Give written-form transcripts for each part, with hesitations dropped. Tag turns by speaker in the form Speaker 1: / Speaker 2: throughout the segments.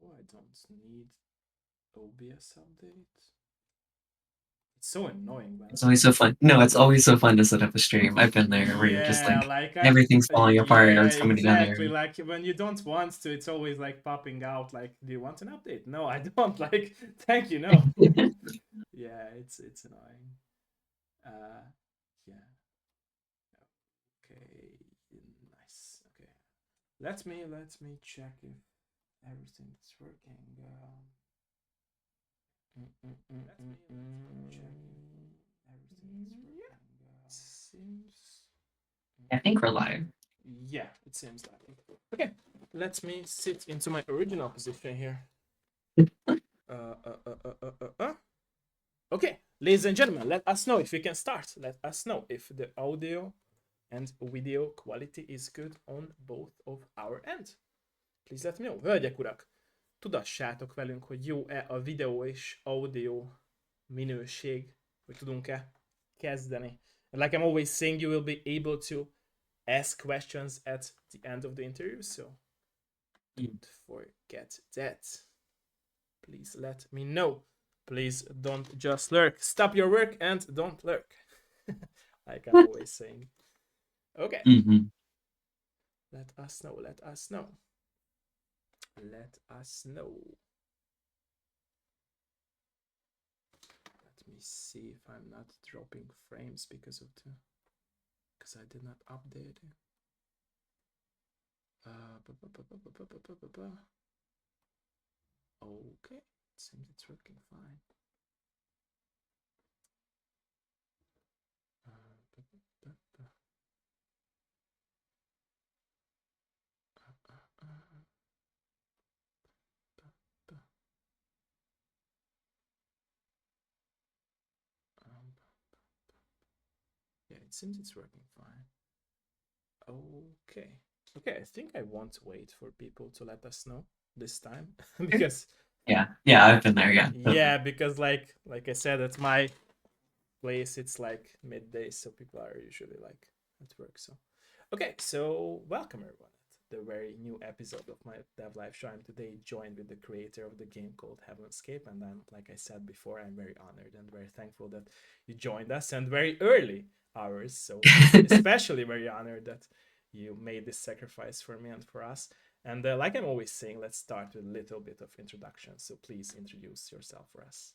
Speaker 1: Oh, I don't need OBS update. It's so annoying when
Speaker 2: It's always so fun. No, it's always so fun to set up a stream. I've been there where you're just
Speaker 1: yeah,
Speaker 2: like
Speaker 1: like
Speaker 2: everything's falling apart or
Speaker 1: yeah,
Speaker 2: it's coming together.
Speaker 1: exactly. Like when you don't want to, it's always like popping out. Like, do you want an update? No, I don't. Like, thank you, no. Yeah, it's annoying. Uh, yeah. Okay, nice. Okay, let me check if everything's working. Check if everything's
Speaker 2: Yeah,
Speaker 1: working. Seems.
Speaker 2: I think we're live.
Speaker 1: Yeah, it seems like it. Okay, let me sit into my original position here. Okay, ladies and gentlemen, let us know if we can start. Let us know if the audio and video quality is good on both of our end. Please let me know. Hölgyek, urak, tudassátok velünk, hogy jó-e a videó és audio minőség, hogy tudunk-e kezdeni. And like I'm always saying, you will be able to ask questions at the end of the interview, so don't forget that. Please let me know. Please don't just lurk. Stop your work and don't lurk. Like I'm always saying. Okay.
Speaker 2: Mm-hmm.
Speaker 1: Let us know. Let us know. Let us know. Let me see if I'm not dropping frames because I did not update it. Okay, it seems it's working fine. Yeah, it seems it's working fine. Okay. Okay, I think I won't wait for people to let us know this time because
Speaker 2: Yeah, I've been there. Yeah, totally.
Speaker 1: yeah, because like I said, at my place it's like midday, so people are usually like at work. So okay, so welcome everyone at the very new episode of my Dev Live show. I'm today joined with the creator of the game called Heavenscape, and I'm like I said before, I'm very honored and very thankful that you joined us and very early hours. So especially very honored that you made this sacrifice for me and for us. And like I'm always saying, let's start with a little bit of introduction. So please introduce yourself for us.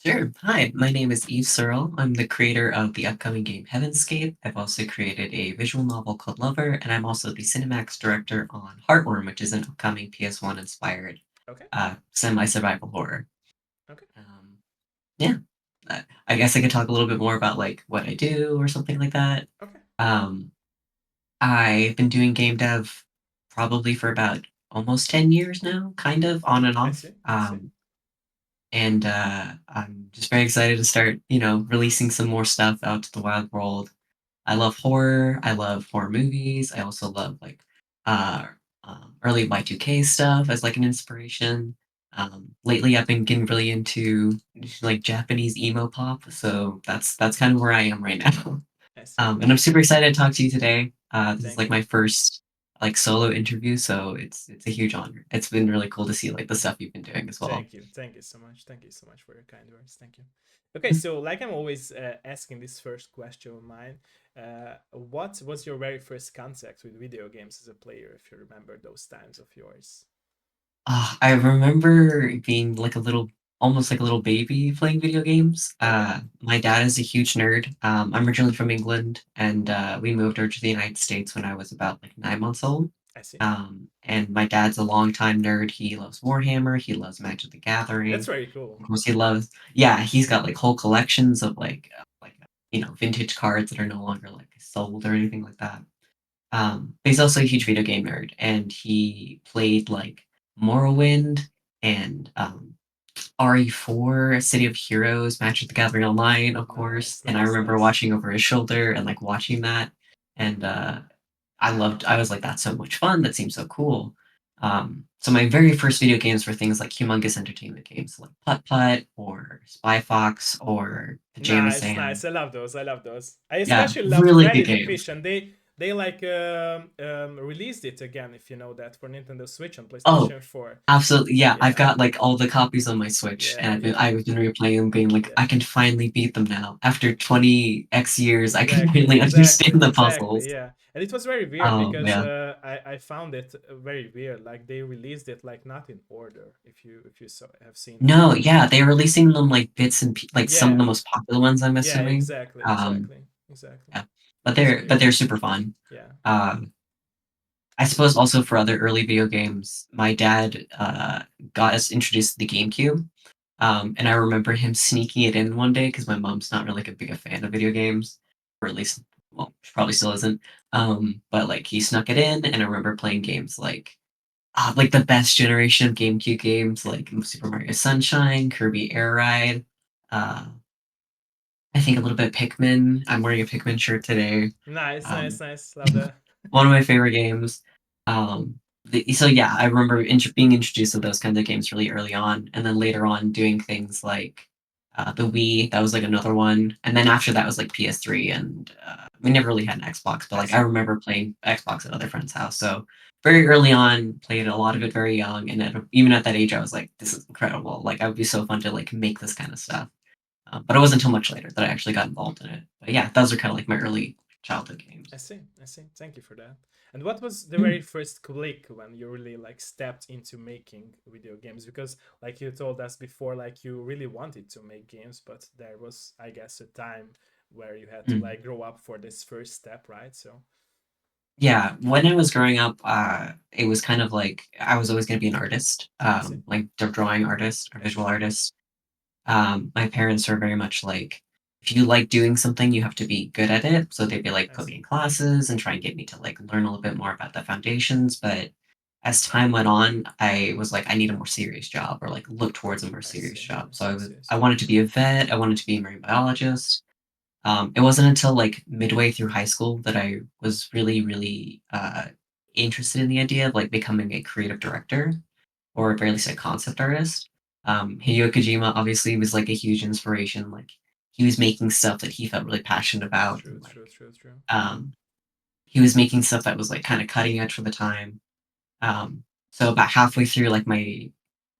Speaker 2: Sure. Hi, my name is Yves Searle. I'm the creator of the upcoming game Heavenscape. I've also created a visual novel called Lover, and I'm also the Cinemax director on Heartworm, which is an upcoming PS1 inspired
Speaker 1: Okay.
Speaker 2: semi-survival horror.
Speaker 1: Okay.
Speaker 2: Yeah, I guess I could talk a little bit more about like what I do or something like that.
Speaker 1: Okay.
Speaker 2: Um, I've been doing game dev probably for about almost 10 years now, kind of on and
Speaker 1: I
Speaker 2: off.
Speaker 1: see. I see.
Speaker 2: And I'm just very excited to start, releasing some more stuff out to the wild world. I love horror. I love horror movies. I also love like uh, early Y2K stuff as like an inspiration. Lately, I've been getting really into like Japanese emo pop, so that's kind of where I am right now.
Speaker 1: I see.
Speaker 2: And I'm super excited to talk to you today. This is
Speaker 1: Thank
Speaker 2: like
Speaker 1: you.
Speaker 2: my first like solo interview, so it's a huge honor. It's been really cool to see like the stuff you've been doing as well.
Speaker 1: Thank you. Thank you so much. Thank you so much for your kind words. Thank you. Okay, so like I'm always asking this first question of mine, what was your very first contact with video games as a player, if you remember those times of yours?
Speaker 2: I remember being like almost like a little baby playing video games.
Speaker 1: Okay,
Speaker 2: My dad is a huge nerd. I'm originally from England, and we moved over to the United States when I was about like 9 months old.
Speaker 1: I see.
Speaker 2: And my dad's a longtime nerd. He loves Warhammer. He loves Magic the
Speaker 1: That's
Speaker 2: Gathering.
Speaker 1: very cool.
Speaker 2: Of course, yeah, he's got like whole collections of vintage cards that are no longer like sold or anything like that. But he's also a huge video game nerd, and he played like Morrowind and RE4, City of Heroes, Magic the Gathering Online, of course.
Speaker 1: Nice,
Speaker 2: And I
Speaker 1: nice,
Speaker 2: remember
Speaker 1: nice.
Speaker 2: watching over his shoulder and like watching that, and I was like, that's so much fun. That seems so cool. So my very first video games were things like humongous entertainment games like Putt Putt or Spy Fox or Pajama
Speaker 1: Nice,
Speaker 2: Sam.
Speaker 1: nice. I love those. I love those. I
Speaker 2: Yeah,
Speaker 1: especially loved
Speaker 2: really good
Speaker 1: Freddy the
Speaker 2: games.
Speaker 1: Fish, and They like released it again, if you know that, for Nintendo Switch and
Speaker 2: Oh,
Speaker 1: PlayStation 4.
Speaker 2: absolutely. Yeah, I've
Speaker 1: Yeah,
Speaker 2: got like all the copies on my Switch, and
Speaker 1: yeah, yeah,
Speaker 2: I've been replaying them, being like,
Speaker 1: yeah.
Speaker 2: I can finally beat them now. After 20 X years, I can
Speaker 1: Exactly,
Speaker 2: finally understand
Speaker 1: exactly,
Speaker 2: the
Speaker 1: exactly.
Speaker 2: puzzles.
Speaker 1: Yeah, and it was very weird
Speaker 2: Oh
Speaker 1: because
Speaker 2: yeah.
Speaker 1: I found it very weird. Like they released it like not in order. If you have seen that.
Speaker 2: No, yeah, they're releasing them like bits and like some of
Speaker 1: Yeah,
Speaker 2: the most popular ones, I'm
Speaker 1: yeah,
Speaker 2: assuming.
Speaker 1: exactly,
Speaker 2: Um,
Speaker 1: exactly, exactly.
Speaker 2: yeah,
Speaker 1: It was
Speaker 2: but
Speaker 1: weird.
Speaker 2: they're super fun.
Speaker 1: Yeah,
Speaker 2: I suppose also for other early video games, my dad got us introduced to the GameCube. And I remember him sneaking it in one day because my mom's not really like a big a fan of video games, or at least, well, she probably still isn't. But like he snuck it in, and I remember playing games like the best generation of GameCube games, like Super Mario Sunshine, Kirby Air Ride. Uh, I think a little bit of Pikmin. I'm wearing a Pikmin shirt today.
Speaker 1: nice, nice,
Speaker 2: Um,
Speaker 1: nice. Love that.
Speaker 2: one of my favorite games. So yeah, I remember being introduced to those kinds of games really early on, and then later on doing things like the Wii. That was like another one, and then after that was like PS3, and we never really had an Xbox, but
Speaker 1: I
Speaker 2: like I
Speaker 1: see.
Speaker 2: remember playing Xbox at other friends' house. So very early on, played a lot of it very young, and even at that age, I was like, this is incredible. Like, I would be so fun to like make this kind of stuff. But it wasn't until much later that I actually got involved in it. But yeah, those are kind of like my early childhood
Speaker 1: I
Speaker 2: games.
Speaker 1: see. I see. Thank you for that. And what was the
Speaker 2: Hmm.
Speaker 1: very first click when you really like stepped into making video games? Because like you told us before, like you really wanted to make games, but there was, I guess, a time where you had to
Speaker 2: Mm.
Speaker 1: like grow up for this first step, right? So
Speaker 2: Yeah, when I was growing up, it was kind of like I was always going to be an artist,
Speaker 1: I see.
Speaker 2: like a drawing artist or
Speaker 1: I see.
Speaker 2: visual artist. My parents were very much like, if you like doing something, you have to be good at it. So they'd be like,
Speaker 1: I
Speaker 2: put me
Speaker 1: see.
Speaker 2: in classes and try and get me to like learn a little bit more about the foundations. But as time went on, I was like, I need a more serious job, or like look towards a more
Speaker 1: I
Speaker 2: serious
Speaker 1: see.
Speaker 2: job.
Speaker 1: I
Speaker 2: So
Speaker 1: see. I see. I
Speaker 2: I
Speaker 1: see.
Speaker 2: wanted to be a vet. I wanted to be a marine biologist. It wasn't until like midway through high school that I was really, really interested in the idea of like becoming a creative director, or at very least a concept artist. Hideo Kojima obviously was like a huge inspiration. Like he was making stuff that he felt really passionate about,
Speaker 1: True.
Speaker 2: and like
Speaker 1: True. True. True.
Speaker 2: um, he was making stuff that was like kind of cutting edge for the time. Um, so about halfway through like my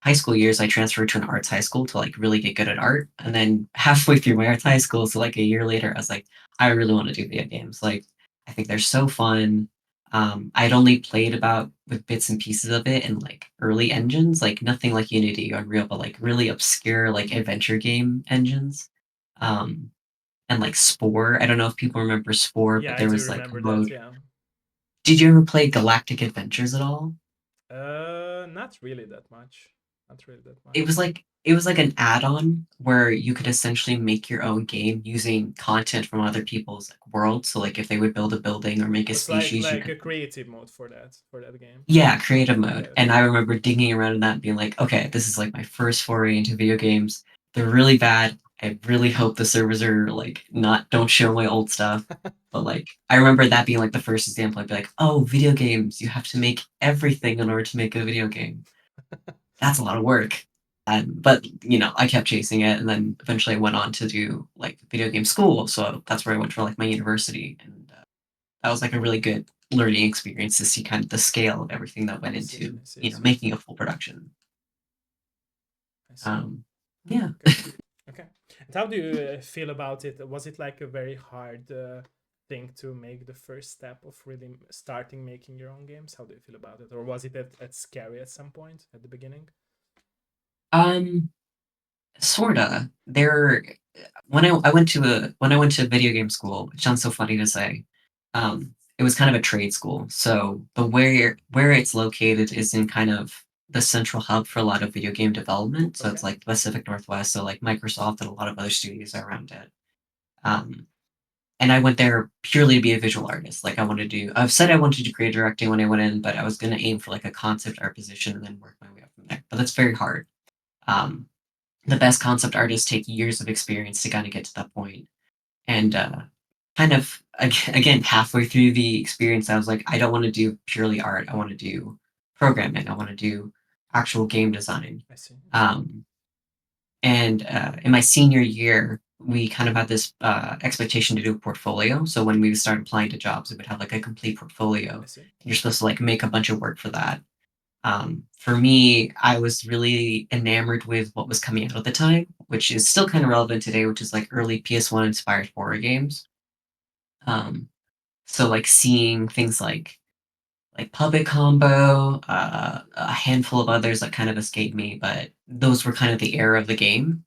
Speaker 2: high school years, I transferred to an arts high school to like really get good at art. And then halfway through my arts high school, so like a year later, I was like, I really want to do video games. Like I think they're so fun. I'd only played about with bits and pieces of it in like early engines, like nothing like Unity or Unreal, but like really obscure like adventure game engines. Um, and like Spore. I don't know if people remember Spore,
Speaker 1: Yeah,
Speaker 2: but
Speaker 1: I
Speaker 2: there
Speaker 1: do
Speaker 2: was like a
Speaker 1: remember that.
Speaker 2: mode.
Speaker 1: Yeah.
Speaker 2: Did you ever play Galactic Adventures at all?
Speaker 1: Not really that much. Not really that
Speaker 2: It
Speaker 1: much.
Speaker 2: was like it was like an add-on where you could essentially make your own game using content from other people's like, worlds. So like if they would build a building or make a
Speaker 1: Was
Speaker 2: species, you
Speaker 1: like
Speaker 2: could
Speaker 1: a creative mode for that game.
Speaker 2: yeah, creative
Speaker 1: Okay.
Speaker 2: mode. And
Speaker 1: Okay.
Speaker 2: I remember digging around in that and being like, okay, this is like my first foray into video games. They're really bad. I really hope the servers are like not don't show my old stuff. But like I remember that being like the first example. I'd be like, oh, video games, you have to make everything in order to make a video game. That's a lot of work. But I kept chasing it, and then eventually I went on to do like video game school. So that's where I went for like my university, and that was like a really good learning experience to see kind of the scale of everything that went
Speaker 1: I see.
Speaker 2: into
Speaker 1: I see. I see. I
Speaker 2: making
Speaker 1: see.
Speaker 2: a full production.
Speaker 1: I see.
Speaker 2: Um, yeah.
Speaker 1: Okay. Okay. And how do you feel about it? Was it like a very hard thing to make the first step of really starting making your own games? How do you feel about it? Or was it at scary at some point at the beginning?
Speaker 2: um, Sorta. There when I went to video game school, which sounds so funny to say, it was kind of a trade school. So the where it's located is in kind of the central hub for a lot of video game development. So
Speaker 1: Okay.
Speaker 2: it's like the Pacific Northwest, so like Microsoft and a lot of other studios are around it. Um, and I went there purely to be a visual artist. Like I've said I wanted to do creative directing when I went in, but I was going to aim for like a concept art position and then work my way up from there. But that's very hard. Um, the best concept artists take years of experience to kind of get to that point. And kind of again, halfway through the experience, I was like, I don't want to do purely art. I want to do programming. I want to do actual game design.
Speaker 1: I see. I see.
Speaker 2: Um, And in my senior year, we kind of had this expectation to do a portfolio. So when we would start applying to jobs, it would have like a complete portfolio.
Speaker 1: I see.
Speaker 2: And you're supposed to like make a bunch of work for that. For me, I was really enamored with what was coming out at the time, which is still kind of relevant today, which is like early PS1 inspired horror games. Um, so like seeing things like Puppet Combo, a handful of others that kind of escaped me, but those were kind of the era of the game.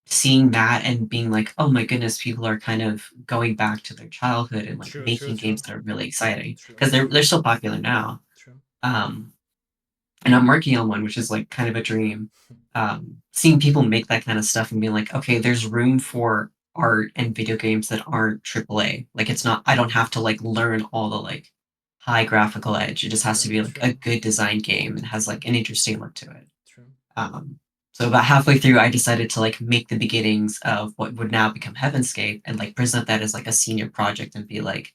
Speaker 2: Seeing that and being like, oh my goodness, people are kind of going back to their childhood and like
Speaker 1: True, true,
Speaker 2: making
Speaker 1: true,
Speaker 2: games that are really exciting
Speaker 1: true,
Speaker 2: because they're still popular now.
Speaker 1: true.
Speaker 2: Um, and I'm working on one, which is like kind of a dream. Seeing people make that kind of stuff and being like, okay, there's room for art and video games that aren't AAA. Like it's not, I don't have to like learn all the like high graphical edge. It just has to
Speaker 1: True,
Speaker 2: be like a
Speaker 1: true,
Speaker 2: good design game and has like an interesting look to it.
Speaker 1: true.
Speaker 2: Um, so about halfway through, I decided to like make the beginnings of what would now become Heavenscape and like present that as like a senior project and be like,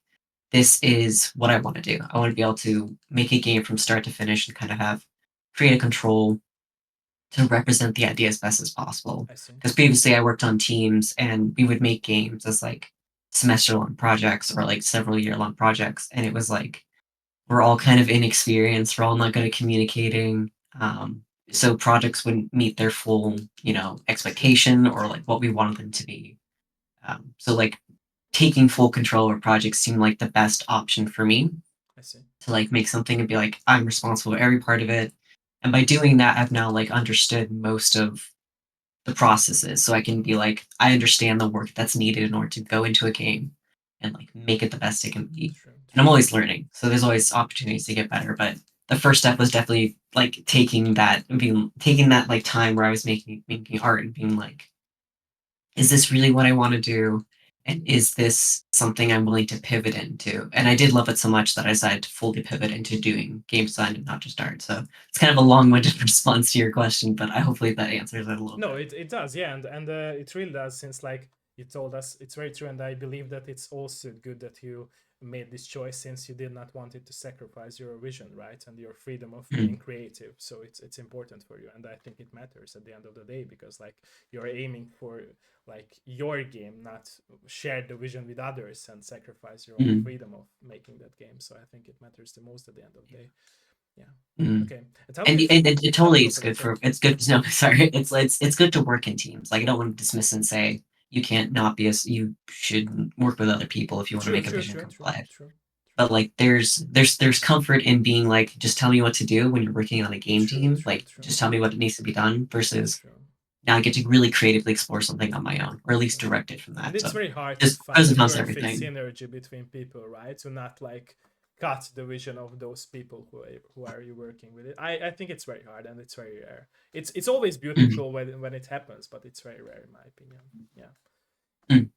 Speaker 2: this is what I want to do. I want to be able to make a game from start to finish and kind of have creative control to represent the idea as best as possible.
Speaker 1: I see.
Speaker 2: Because previously I worked on teams and we would make games as like semester long projects or like several year long projects. And it was like, we're all kind of inexperienced. We're all not good at communicating. Um, so projects wouldn't meet their full,
Speaker 1: True,
Speaker 2: expectation or
Speaker 1: true.
Speaker 2: like what we wanted them to be. So like taking full control of projects seemed like the best option for me
Speaker 1: I see.
Speaker 2: to like make something and be like, I'm responsible for every part of it. And by doing that, I've now like understood most of the processes. So I can be like, I understand the work that's needed in order to go into a game and like make it the best it can be.
Speaker 1: True,
Speaker 2: And I'm
Speaker 1: true.
Speaker 2: always learning. So there's always opportunities to get better. But the first step was definitely like taking that like time where I was making art and being like, is this really what I want to do? And is this something I'm willing to pivot into? And I did love it so much that I decided to fully pivot into doing game design and not just art. So it's kind of a long-winded response to your question, but I hopefully that answers it a little
Speaker 1: No,
Speaker 2: bit.
Speaker 1: it does, yeah, and it really does. Since like you told us, it's very true, and I believe that it's also good that you made this choice since you did not want it to sacrifice your vision, right, and your freedom of being
Speaker 2: Mm,
Speaker 1: creative. So it's important for you, and I think it matters at the end of the day because like you're aiming for like your game, not share the vision with others and sacrifice your own
Speaker 2: mm,
Speaker 1: freedom of making that game. So I think it matters the most at the end of the day. Yeah.
Speaker 2: mm.
Speaker 1: Okay. And how do
Speaker 2: And
Speaker 1: you?
Speaker 2: it totally
Speaker 1: Go
Speaker 2: is
Speaker 1: for it.
Speaker 2: good
Speaker 1: Sorry.
Speaker 2: for it's good. No, sorry, it's good to work in teams. Like I don't want to dismiss and say you can't not be you should work with other people if you want to
Speaker 1: True.
Speaker 2: make a
Speaker 1: True.
Speaker 2: vision
Speaker 1: True.
Speaker 2: come
Speaker 1: True.
Speaker 2: to life.
Speaker 1: True.
Speaker 2: But like there's comfort in being like just tell me what to do when you're working on a game
Speaker 1: True.
Speaker 2: team.
Speaker 1: True.
Speaker 2: Like
Speaker 1: True.
Speaker 2: just tell me what needs to be done versus
Speaker 1: True.
Speaker 2: now I get to really creatively explore something on my own or at least
Speaker 1: True.
Speaker 2: direct it from
Speaker 1: And
Speaker 2: that.
Speaker 1: it's
Speaker 2: So
Speaker 1: very hard to
Speaker 2: just
Speaker 1: find
Speaker 2: pros
Speaker 1: the
Speaker 2: and cons to
Speaker 1: perfect
Speaker 2: everything.
Speaker 1: synergy between people, right? To not like cut the vision of those people who are you working with. I think it's very hard and it's very rare. It's always
Speaker 2: Mhm.
Speaker 1: beautiful when it happens, but it's very rare in my opinion. Yeah.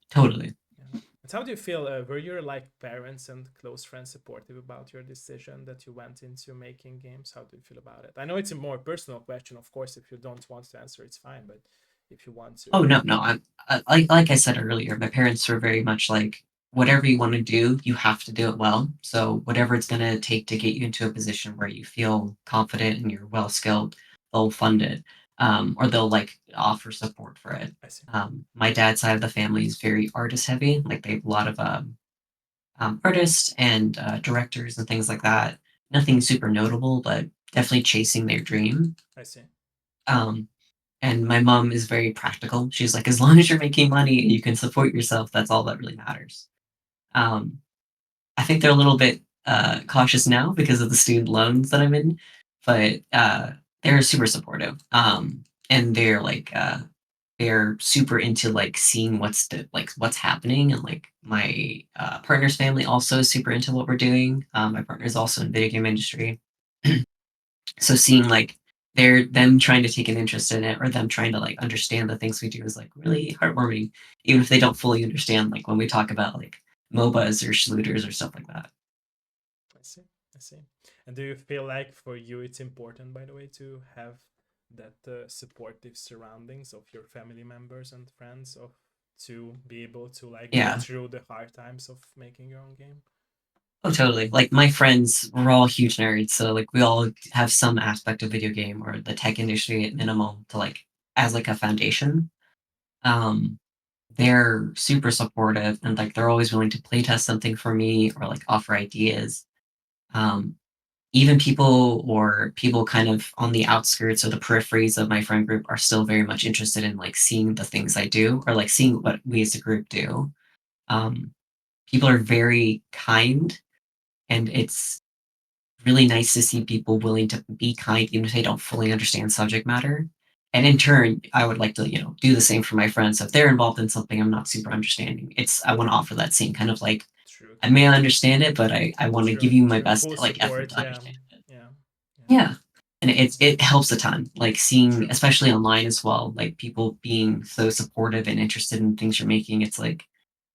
Speaker 2: Totally.
Speaker 1: Yeah. And how do you feel? Were your like parents and close friends supportive about your decision that you went into making games? How do you feel about it? I know it's a more personal question, of course. If you don't want to answer, it's fine. But if you want to,
Speaker 2: Oh no, no. Like I said earlier, my parents were very much like, whatever you want to do, you have to do it well. So whatever it's gonna take to get you into a position where you feel confident and you're well skilled, they'll fund it, or they'll like offer support for it.
Speaker 1: I see,
Speaker 2: My dad's side of the family is very artist heavy. Like they have a lot of artists and directors and things like that. Nothing super notable, but definitely chasing their dream.
Speaker 1: I see,
Speaker 2: Um, and my mom is very practical. She's like, as long as you're making money and you can support yourself, that's all that really matters. Um, I think they're a little bit cautious now because of the student loans that I'm in, but they're super supportive. And they're super into like seeing what's happening, and like my partner's family also is super into what we're doing. My partner's also in video game industry, so seeing like them trying to take an interest in it or them trying to like understand the things we do is like really heartwarming, even if they don't fully understand like when we talk about like MOBAs or shooters or stuff like that.
Speaker 1: I see, I see. And do you feel like for you it's important, by the way, to have that supportive surroundings of your family members and friends of to be able to like get
Speaker 2: Yeah.
Speaker 1: through the hard times of making your own game?
Speaker 2: Oh, totally. Like my friends, we're all huge nerds, so like we all have some aspect of video game or the tech industry at minimum to like as like a foundation. Um, they're super supportive and like they're always willing to play test something for me or like offer ideas. Um, even people kind of on the outskirts or the peripheries of my friend group are still very much interested in like seeing the things I do or like seeing what we as a group do. Um, people are very kind, and it's really nice to see people willing to be kind even if they don't fully understand subject matter. And in turn, I would like to, do the same for my friends. So if they're involved in something I'm not super understanding, I want to offer that same kind of like,
Speaker 1: True,
Speaker 2: I may not understand it, but I want to
Speaker 1: true,
Speaker 2: give you my
Speaker 1: true.
Speaker 2: best
Speaker 1: Full
Speaker 2: like effort
Speaker 1: support.
Speaker 2: to
Speaker 1: Yeah,
Speaker 2: understand it.
Speaker 1: yeah, yeah.
Speaker 2: Yeah. And
Speaker 1: Yeah.
Speaker 2: it helps a ton. Like seeing,
Speaker 1: True,
Speaker 2: especially online as well, like people being so supportive and interested in things you're making. It's like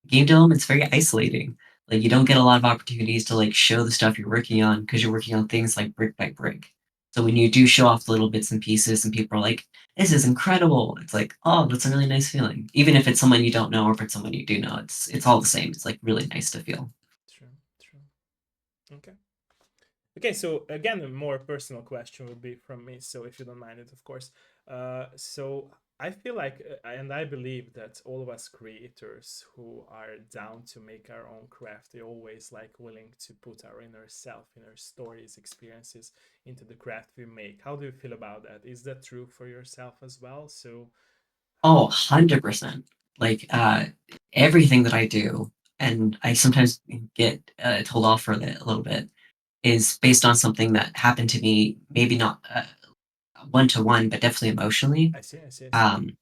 Speaker 2: game development's very isolating. Like you don't get a lot of opportunities to like show the stuff you're working on because you're working on things like brick by brick. So when you do show off little bits and pieces and people are like, this is incredible, it's like, oh, that's a really nice feeling. Even if it's someone you don't know or if it's someone you do know, it's all the same. It's like really nice to feel.
Speaker 1: true, true. Okay. Okay, so again, a more personal question would be from me. So if you don't mind it, of course. So I feel like, and I believe that all of us creators who are down to make our own craft, they always like willing to put our inner self, inner stories, experiences into the craft we make. How do you feel about that? Is that true for yourself as well? So,
Speaker 2: Oh, 100%. Like everything that I do, and I sometimes get told off for it a little bit, is based on something that happened to me, maybe not one to one, but definitely emotionally.
Speaker 1: I see, I see, I see.
Speaker 2: Um,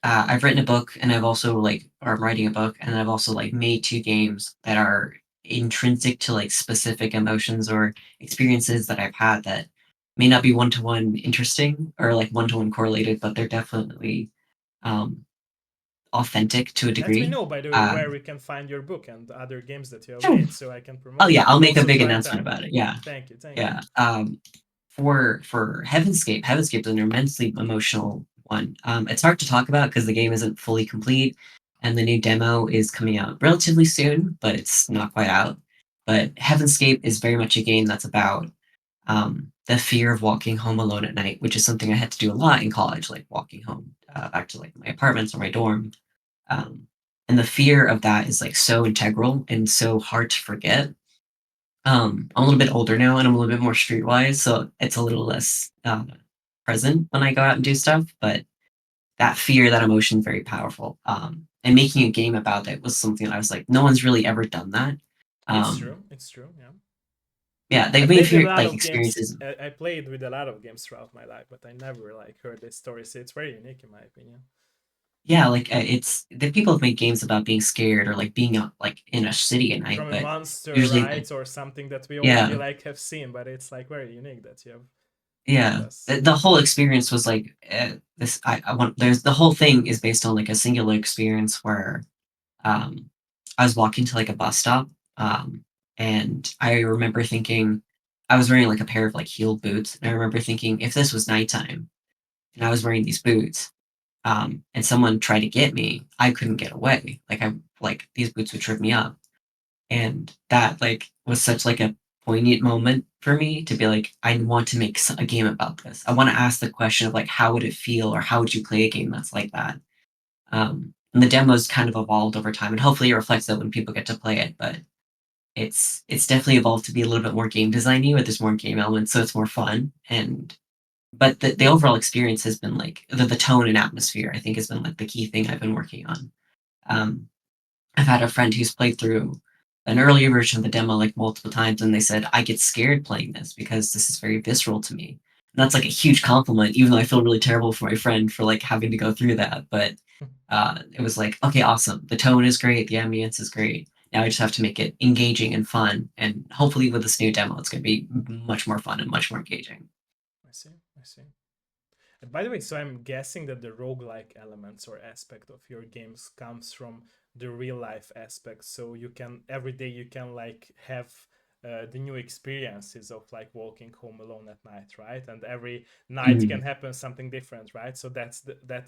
Speaker 2: I've written a book, and I've also like, or I'm writing a book, and I've also like made two games that are intrinsic to like specific emotions or experiences that I've had that may not be one to one interesting or like one to one correlated, but they're definitely um, authentic to a
Speaker 1: Let me
Speaker 2: degree.
Speaker 1: know, by the way,
Speaker 2: Uh,
Speaker 1: where we can find your book and other games that you have
Speaker 2: Sure.
Speaker 1: made so I can
Speaker 2: Oh
Speaker 1: promote
Speaker 2: yeah,
Speaker 1: them
Speaker 2: I'll
Speaker 1: and
Speaker 2: make a
Speaker 1: also
Speaker 2: big
Speaker 1: try it
Speaker 2: announcement
Speaker 1: out.
Speaker 2: about it. Yeah,
Speaker 1: Thank you, thank you.
Speaker 2: yeah. For Heavenscape is an immensely emotional one. It's hard to talk about because the game isn't fully complete, and the new demo is coming out relatively soon, but it's not quite out. But Heavenscape is very much a game that's about the fear of walking home alone at night, which is something I had to do a lot in college, like walking home back to like my apartments or my dorm. Um, and the fear of that is like so integral and so hard to forget. I'm a little bit older now and I'm a little bit more streetwise, so it's a little less present when I go out and do stuff. But that fear, that emotion, is very powerful. And making a game about it was something that I was like, no one's really ever done that.
Speaker 1: It's
Speaker 2: Um,
Speaker 1: true. It's true. Yeah.
Speaker 2: yeah,
Speaker 1: I
Speaker 2: they've made
Speaker 1: played a
Speaker 2: fear
Speaker 1: lot
Speaker 2: like
Speaker 1: of games.
Speaker 2: experiences.
Speaker 1: I played with a lot of games throughout my life, but I never like heard this story. So it's very unique in my opinion.
Speaker 2: Yeah, like it's the people have made games about being scared or like being out like in a city at night,
Speaker 1: From a
Speaker 2: but
Speaker 1: monster,
Speaker 2: usually,
Speaker 1: right, or something that we already
Speaker 2: yeah,
Speaker 1: like have seen, but it's like very unique that you have told
Speaker 2: yeah.
Speaker 1: us.
Speaker 2: The whole experience was like this. I want. There's the whole thing is based on like a singular experience where um, I was walking to like a bus stop, and I remember thinking I was wearing like a pair of like heeled boots, and I remember thinking if this was nighttime and I was wearing these boots, and someone tried to get me, I couldn't get away. Like these boots would trip me up, and that like was such like a poignant moment for me to be like I want to make a game about this. I want to ask the question of like how would it feel or how would you play a game that's like that. And the demos kind of evolved over time, and hopefully it reflects that when people get to play it. But it's definitely evolved to be a little bit more game designy, where there's more game elements, so it's more fun. And but the overall experience has been like the tone and atmosphere. I think has been like the key thing I've been working on. Um, I've had a friend who's played through an earlier version of the demo like multiple times, and they said I get scared playing this because this is very visceral to me. And that's like a huge compliment, even though I feel really terrible for my friend for like having to go through that. But it was like, okay, awesome. The tone is great. The ambience is great. Now I just have to make it engaging and fun. And hopefully with this new demo, it's going to be much more fun and much more engaging.
Speaker 1: I see. I see. And by the way, so I'm guessing that the roguelike elements or aspect of your games comes from the real life aspect. So you can every day you can like have the new experiences of like walking home alone at night, right? And every night can
Speaker 2: Mm,
Speaker 1: happen something different, right? So that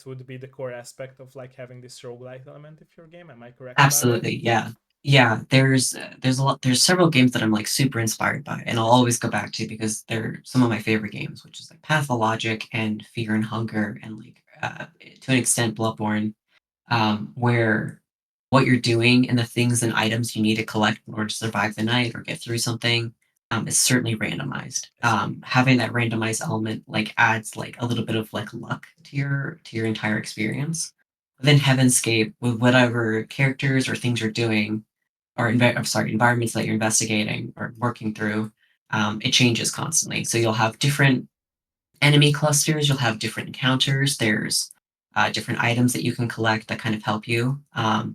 Speaker 1: would be the core aspect of like having this roguelike element of your game. Am I correct about that?
Speaker 2: absolutely. Yeah. Yeah. There's a lot, there's several games that I'm like super inspired by and I'll
Speaker 1: I see.
Speaker 2: always go back to because they're some of my favorite games, which is like Pathologic and Fear and Hunger and like to an extent, Bloodborne, where what you're doing and the things and items you need to collect in order to survive the night or get through something is certainly randomized.
Speaker 1: I see.
Speaker 2: Having that randomized element like adds like a little bit of like luck to your entire experience. But then Heavenscape, with whatever characters or things you're doing, or I'm sorry, environments that you're investigating or working through, it changes constantly. So you'll have different enemy clusters, you'll have different encounters. There's different items that you can collect that kind of help you.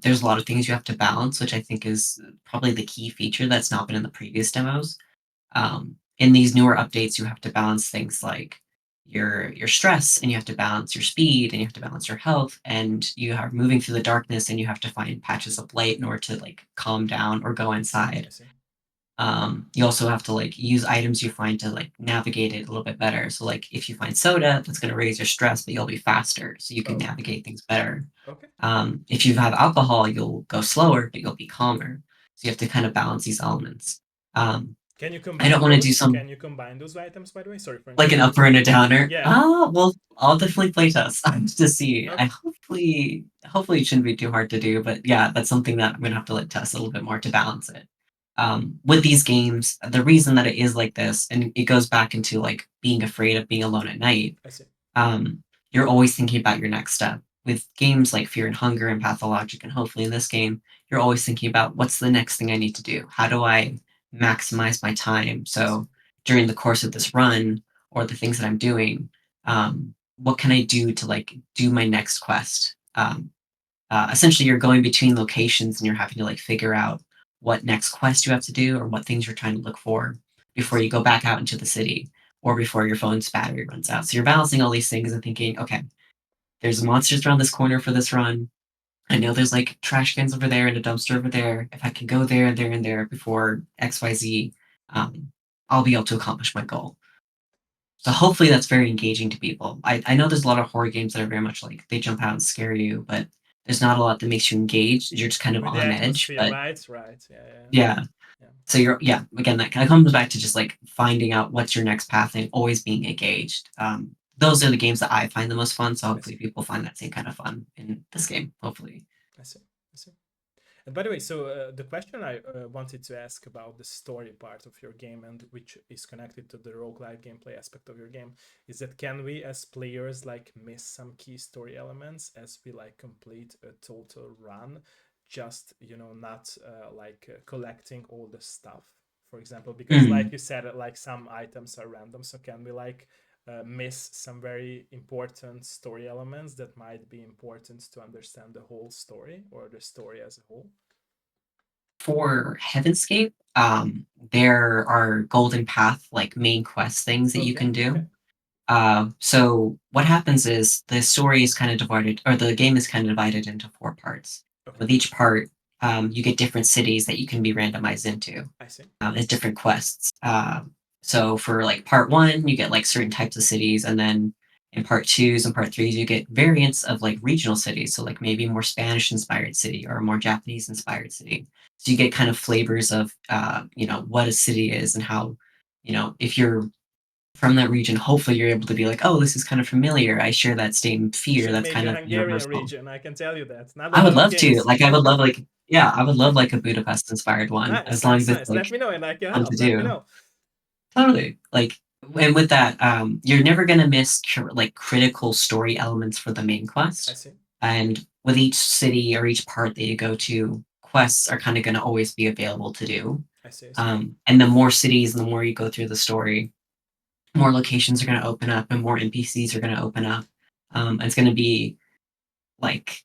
Speaker 2: There's a lot of things you have to balance, which I think is probably the key feature that's not been in the previous demos. In these newer updates, you have to balance things like your stress, and you have to balance your speed, and you have to balance your health, and you are moving through the darkness, and you have to find patches of light in order to like calm down or go
Speaker 1: I
Speaker 2: inside.
Speaker 1: see.
Speaker 2: You also have to like use items you find to like navigate it a little bit better. So like if you find soda, that's going to raise your stress, but you'll be faster, so you can
Speaker 1: Oh,
Speaker 2: navigate things better.
Speaker 1: okay.
Speaker 2: If you have alcohol, you'll go slower, but you'll be calmer. So you have to kind of balance these elements. Um,
Speaker 1: Can you
Speaker 2: I don't
Speaker 1: combine
Speaker 2: want to do
Speaker 1: those?
Speaker 2: some
Speaker 1: Can you combine those items, by the way? Sorry for
Speaker 2: like an
Speaker 1: interrupting.
Speaker 2: upper and a downer.
Speaker 1: Yeah.
Speaker 2: Ah, well, I'll definitely play test to see. I
Speaker 1: Okay.
Speaker 2: hopefully it shouldn't be too hard to do, but yeah, that's something that I'm gonna have to like test a little bit more to balance it. With these games, the reason that it is like this, and it goes back into like being afraid of being alone at night,
Speaker 1: I see.
Speaker 2: um, you're always thinking about your next step. With games like Fear and Hunger and Pathologic, and hopefully in this game, you're always thinking about what's the next thing I need to do? How do I maximize my time?
Speaker 1: I see.
Speaker 2: So during the course of this run or the things that I'm doing, what can I do to like do my next quest? Essentially, you're going between locations and you're having to like figure out what next quest you have to do or what things you're trying to look for
Speaker 1: I
Speaker 2: before
Speaker 1: see.
Speaker 2: you go back out into the city or before your phone's battery runs out. So you're balancing all these things and thinking, okay, there's monsters around this corner for this run. I know there's like trash cans over there and a dumpster over there. If I can go there, there, and there before XYZ, I'll be able to accomplish my goal. So hopefully that's very engaging to people. I know there's a lot of horror games that are very much like they jump out and scare you, but there's not a lot that makes you engaged. You're just kind of
Speaker 1: With the
Speaker 2: on edge.
Speaker 1: atmosphere,
Speaker 2: But
Speaker 1: right? Right. Yeah. Yeah.
Speaker 2: yeah,
Speaker 1: Yeah.
Speaker 2: so you're yeah, again that kind of comes back to just like finding out what's your next path and always being engaged. Those are the games that I find the most fun. So
Speaker 1: I see.
Speaker 2: hopefully people find that same kind of fun in this game. Hopefully.
Speaker 1: I see. I see. And by the way, so the question I wanted to ask about the story part of your game and which is connected to the roguelike gameplay aspect of your game is that can we as players like miss some key story elements as we like complete a total run, just not collecting all the stuff, for example, because like
Speaker 2: Mm.
Speaker 1: you said, like some items are random, so can we like miss some very important story elements that might be important to understand the whole story or the story as a whole?
Speaker 2: For Heavenscape, there are golden path like main quest things that you
Speaker 1: Okay,
Speaker 2: can
Speaker 1: okay,
Speaker 2: do. So what happens is the story is kind of divided, or the game is kind of divided into four parts.
Speaker 1: okay.
Speaker 2: With each part, you get different cities that you can be randomized into
Speaker 1: I see.
Speaker 2: as different quests. So for like part one, you get like certain types of cities, and then in part twos and part threes, you get variants of like regional cities. So like maybe a more Spanish inspired city or a more Japanese inspired city. So you get kind of flavors of what a city is and how if you're from that region, hopefully you're able to be like, oh, this is kind of familiar. I share that same
Speaker 1: You
Speaker 2: fear
Speaker 1: should
Speaker 2: that's
Speaker 1: make
Speaker 2: kind
Speaker 1: a
Speaker 2: of
Speaker 1: Hungarian
Speaker 2: universal.
Speaker 1: region. I can tell you that. Not a
Speaker 2: I
Speaker 1: lot
Speaker 2: would
Speaker 1: of
Speaker 2: love to.
Speaker 1: games.
Speaker 2: Like, I would love like yeah, I would love like a Budapest inspired one
Speaker 1: Nice,
Speaker 2: as long
Speaker 1: nice,
Speaker 2: as it's
Speaker 1: nice.
Speaker 2: like
Speaker 1: Let me know and I can
Speaker 2: fun to
Speaker 1: help. Let me
Speaker 2: do.
Speaker 1: know.
Speaker 2: Totally. Like, and with that, you're never gonna miss like critical story elements for the main
Speaker 1: I
Speaker 2: quest.
Speaker 1: see.
Speaker 2: And with each city or each part that you go to, quests are kind of gonna always be available to do.
Speaker 1: I see. I see.
Speaker 2: And the more cities and the more you go through the story, more locations are gonna open up and more NPCs are gonna open up. It's gonna be like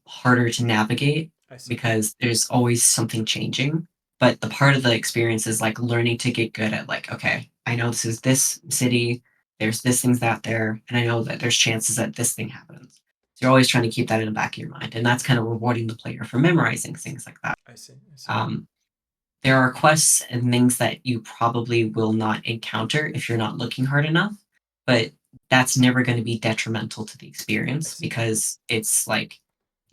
Speaker 2: harder to navigate
Speaker 1: I see.
Speaker 2: because there's always something changing. But the part of the experience is like learning to get good at like, okay, I know this is this city, there's this thing's out there, and I know that there's chances that this thing happens. So you're always trying to keep that in the back of your mind. And that's kind of rewarding the player for memorizing things like that.
Speaker 1: I see. I see.
Speaker 2: Um, there are quests and things that you probably will not encounter if you're not looking hard enough, but that's never going to be detrimental to the
Speaker 1: I
Speaker 2: experience
Speaker 1: see.
Speaker 2: because it's like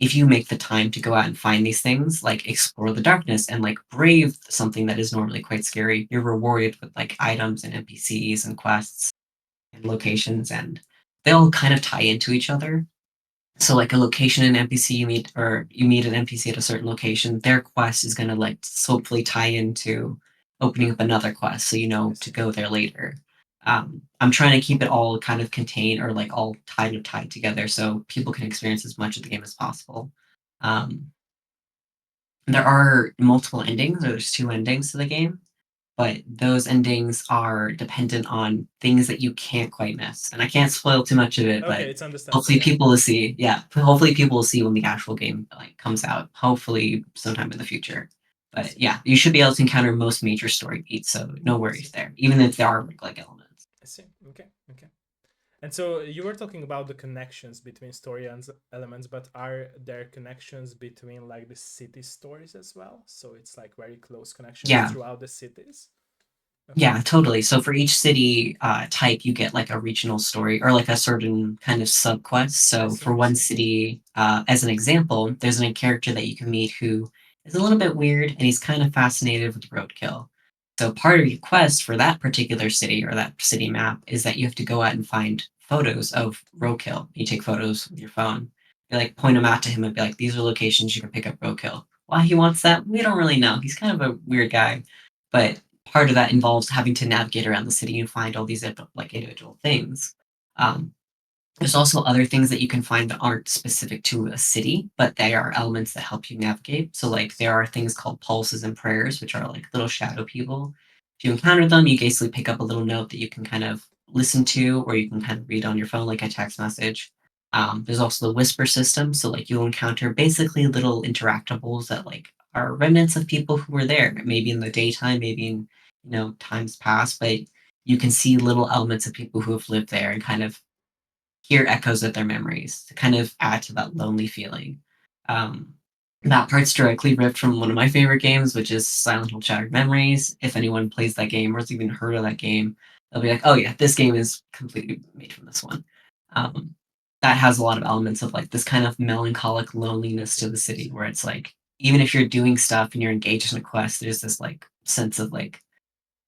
Speaker 2: if you make the time to go out and find these things, like explore the darkness and like brave something that is normally quite scary, you're rewarded with like items and NPCs and quests and locations and they all kind of tie into each other. So like a location and NPC you meet, or you meet an NPC at a certain location, their quest is gonna like hopefully tie into opening up another quest, so you
Speaker 1: I
Speaker 2: know to
Speaker 1: see.
Speaker 2: go there later. I'm trying to keep it all kind of contained or like all tied together so people can experience as much of the game as possible. Um, there are multiple endings, or there's two endings to the game, but those endings are dependent on things that you can't quite miss. And I can't spoil too much of it,
Speaker 1: Okay,
Speaker 2: but
Speaker 1: it's understandable.
Speaker 2: hopefully
Speaker 1: Yeah,
Speaker 2: people will see. Yeah, hopefully people will see when the actual game like comes out. Hopefully sometime in the future.
Speaker 1: I
Speaker 2: But
Speaker 1: see.
Speaker 2: yeah, you should be able to encounter most major story beats, so no
Speaker 1: I see.
Speaker 2: worries there. Even if there are like elements.
Speaker 1: I see. Okay. Okay. And so you were talking about the connections between story and elements, but are there connections between like the city stories as well? So it's like very close connections
Speaker 2: Yeah,
Speaker 1: throughout the cities. Okay,
Speaker 2: yeah, totally. So for each city type, you get like a regional story or like a certain kind of sub quest.
Speaker 1: I
Speaker 2: So
Speaker 1: see.
Speaker 2: for
Speaker 1: I
Speaker 2: one
Speaker 1: see.
Speaker 2: city, as an example, there's a character that you can meet who is a little bit weird and he's kind of fascinated with roadkill. So part of your quest for that particular city or that city map is that you have to go out and find photos of roadkill. You take photos with your phone. You like point them out to him and be like, these are locations you can pick up roadkill. Why he wants that, we don't really know. He's kind of a weird guy, but part of that involves having to navigate around the city and find all these like individual things. Um, there's also other things that you can find that aren't specific to a city, but they are elements that help you navigate. So, like, there are things called pulses and prayers, which are like little shadow people. If you encounter them, you basically pick up a little note that you can kind of listen to, or you can kind of read on your phone, like a text message. There's also the whisper system. So, like, you'll encounter basically little interactables that, like, are remnants of people who were there, maybe in the daytime, maybe in, times past, but you can see little elements of people who have lived there and kind of hear echoes of their memories to kind of add to that lonely feeling. Um, that part's directly ripped from one of my favorite games, which is Silent Hill Shattered Memories. If anyone plays that game or has even heard of that game, they'll be like, "Oh yeah, this game is completely made from this one." Um, that has a lot of elements of like this kind of melancholic
Speaker 1: I
Speaker 2: loneliness
Speaker 1: see.
Speaker 2: to the
Speaker 1: I
Speaker 2: city,
Speaker 1: see.
Speaker 2: where it's like even if you're doing stuff and you're engaged in a quest, there's this like sense of like,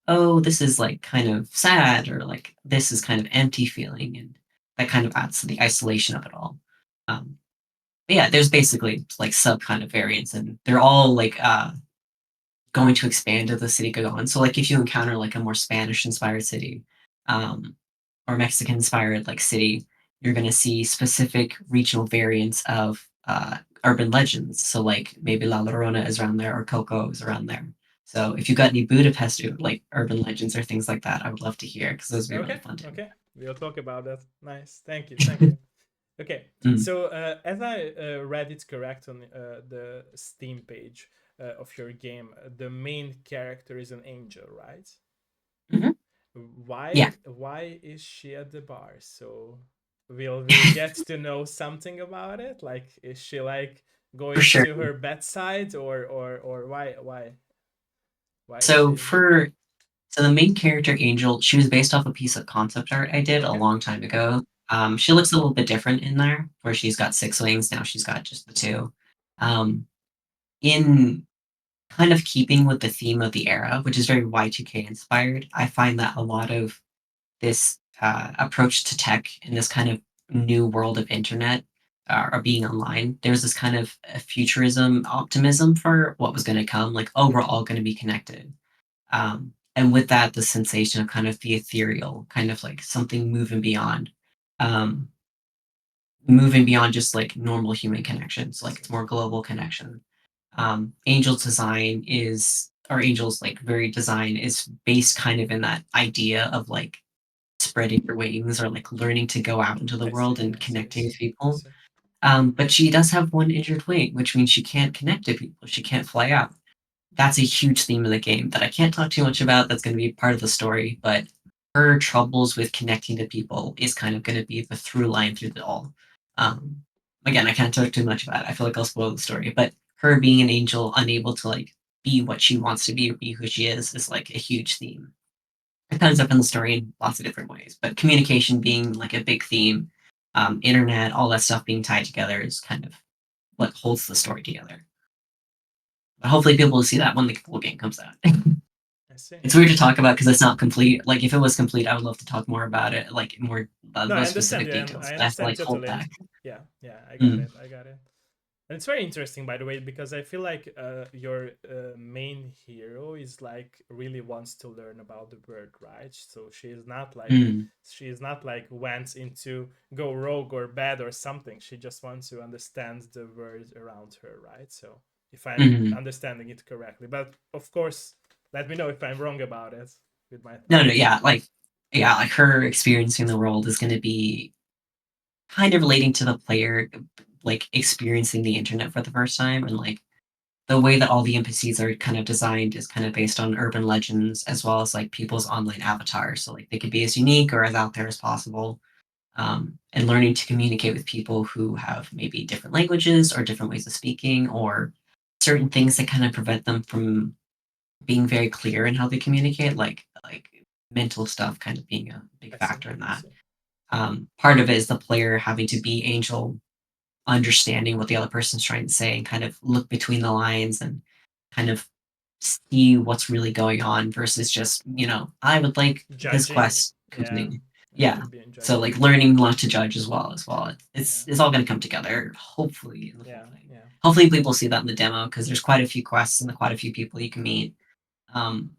Speaker 2: oh, this is like kind of sad or like this is kind of empty feeling, and that kind of adds to the isolation of it all. Um, but yeah, there's basically like sub kind of variants, and they're all like going to expand as the city goes on. So like if you encounter like a more Spanish inspired city, um, or Mexican inspired like city, you're gonna see specific regional variants of urban legends. So like maybe La Llorona is around there or Coco is around there. So if you got any Budapest like urban legends or things like that, I would love to hear because those would be really
Speaker 1: Okay.
Speaker 2: fun too.
Speaker 1: Okay. We'll talk about that. Nice. Thank you. Thank you. Okay.
Speaker 2: Mm.
Speaker 1: So as I read it correct on the Steam page of your game, the main character is an angel, right?
Speaker 2: Hmm. Yeah.
Speaker 1: Why is she at the bar? So will we get to know something about it? Like, is she like
Speaker 2: For
Speaker 1: going
Speaker 2: sure.
Speaker 1: to her bedside, or why is
Speaker 2: So
Speaker 1: she there?
Speaker 2: for So the main character, Angel, she was based off a piece of concept art I did a
Speaker 1: Okay.
Speaker 2: long time ago. She looks a little bit different in there, where she's got six wings, now she's got just the two. Um, in kind of keeping with the theme of the era, which is very Y2K inspired, I find that a lot of this approach to tech in this kind of new world of internet or being online, there's this kind of futurism optimism for what was going to come, like, oh, we're all going to be connected. And with that, the sensation of kind of the ethereal, kind of like something um, moving beyond just like normal human connections.
Speaker 1: I
Speaker 2: Like
Speaker 1: see.
Speaker 2: it's more global connection. Angel's design is, or Angel's like very design is based kind of in that idea of like spreading your wings or like learning to go out into the
Speaker 1: I see.
Speaker 2: world and
Speaker 1: I see. I
Speaker 2: connecting
Speaker 1: see.
Speaker 2: with
Speaker 1: I
Speaker 2: people.
Speaker 1: see.
Speaker 2: But she does have one injured wing, which means she can't connect to people. She can't fly out. That's a huge theme of the game that I can't talk too much about. That's going to be part of the story, but her troubles with connecting to people is kind of going to be the through line through it all. Um, again, I can't talk too much about it. I feel like I'll spoil the story, but her being an angel, unable to like be what she wants to be or be who she is like a huge theme. It comes up in the story in lots of different ways, but communication being like a big theme, internet, all that stuff being tied together is kind of what holds the story together. But hopefully people will see that when the full game comes out.
Speaker 1: I see.
Speaker 2: It's weird to
Speaker 1: Okay.
Speaker 2: talk about because it's not complete. Like if it was complete, I would love to talk more about it, like more about
Speaker 1: No, I
Speaker 2: those
Speaker 1: understand
Speaker 2: specific
Speaker 1: you, and
Speaker 2: details.
Speaker 1: I
Speaker 2: I have to
Speaker 1: understand
Speaker 2: like hold
Speaker 1: totally.
Speaker 2: back.
Speaker 1: Yeah, yeah, I got
Speaker 2: Mm,
Speaker 1: it. I got it. And it's very interesting, by the way, because I feel like your main hero is like really wants to learn about the world, right? So
Speaker 2: mm,
Speaker 1: she is not like wants into go rogue or bad or something. She just wants to understand the world around her, right? So if I'm
Speaker 2: mm.
Speaker 1: understanding it correctly, but of course, let me know if I'm wrong about it with my
Speaker 2: No, no,
Speaker 1: thoughts.
Speaker 2: yeah, like her experiencing the world is going to be kind of relating to the player, like experiencing the internet for the first time, and like the way that all the NPCs are kind of designed is kind of based on urban legends as well as like people's online avatars. So like they could be as unique or as out there as possible. And learning to communicate with people who have maybe different languages or different ways of speaking or certain things that kind of prevent them from being very clear in how they communicate, like mental stuff kind of being a big
Speaker 1: I see.
Speaker 2: factor in
Speaker 1: I
Speaker 2: that.
Speaker 1: see.
Speaker 2: Part of it is the player having to be Angel, understanding what the other person's trying to say and kind of look between the lines and kind of see what's really going on versus just, I would like this
Speaker 1: Judging,
Speaker 2: quest
Speaker 1: yeah,
Speaker 2: completed.
Speaker 1: it
Speaker 2: Yeah.
Speaker 1: could be in
Speaker 2: So
Speaker 1: judging.
Speaker 2: like learning not to judge as well.
Speaker 1: Yeah,
Speaker 2: It's all gonna come together, hopefully, in the full
Speaker 1: yeah,
Speaker 2: thing.
Speaker 1: yeah.
Speaker 2: Hopefully people see that in the demo because there's quite a few quests and quite a few people you can meet,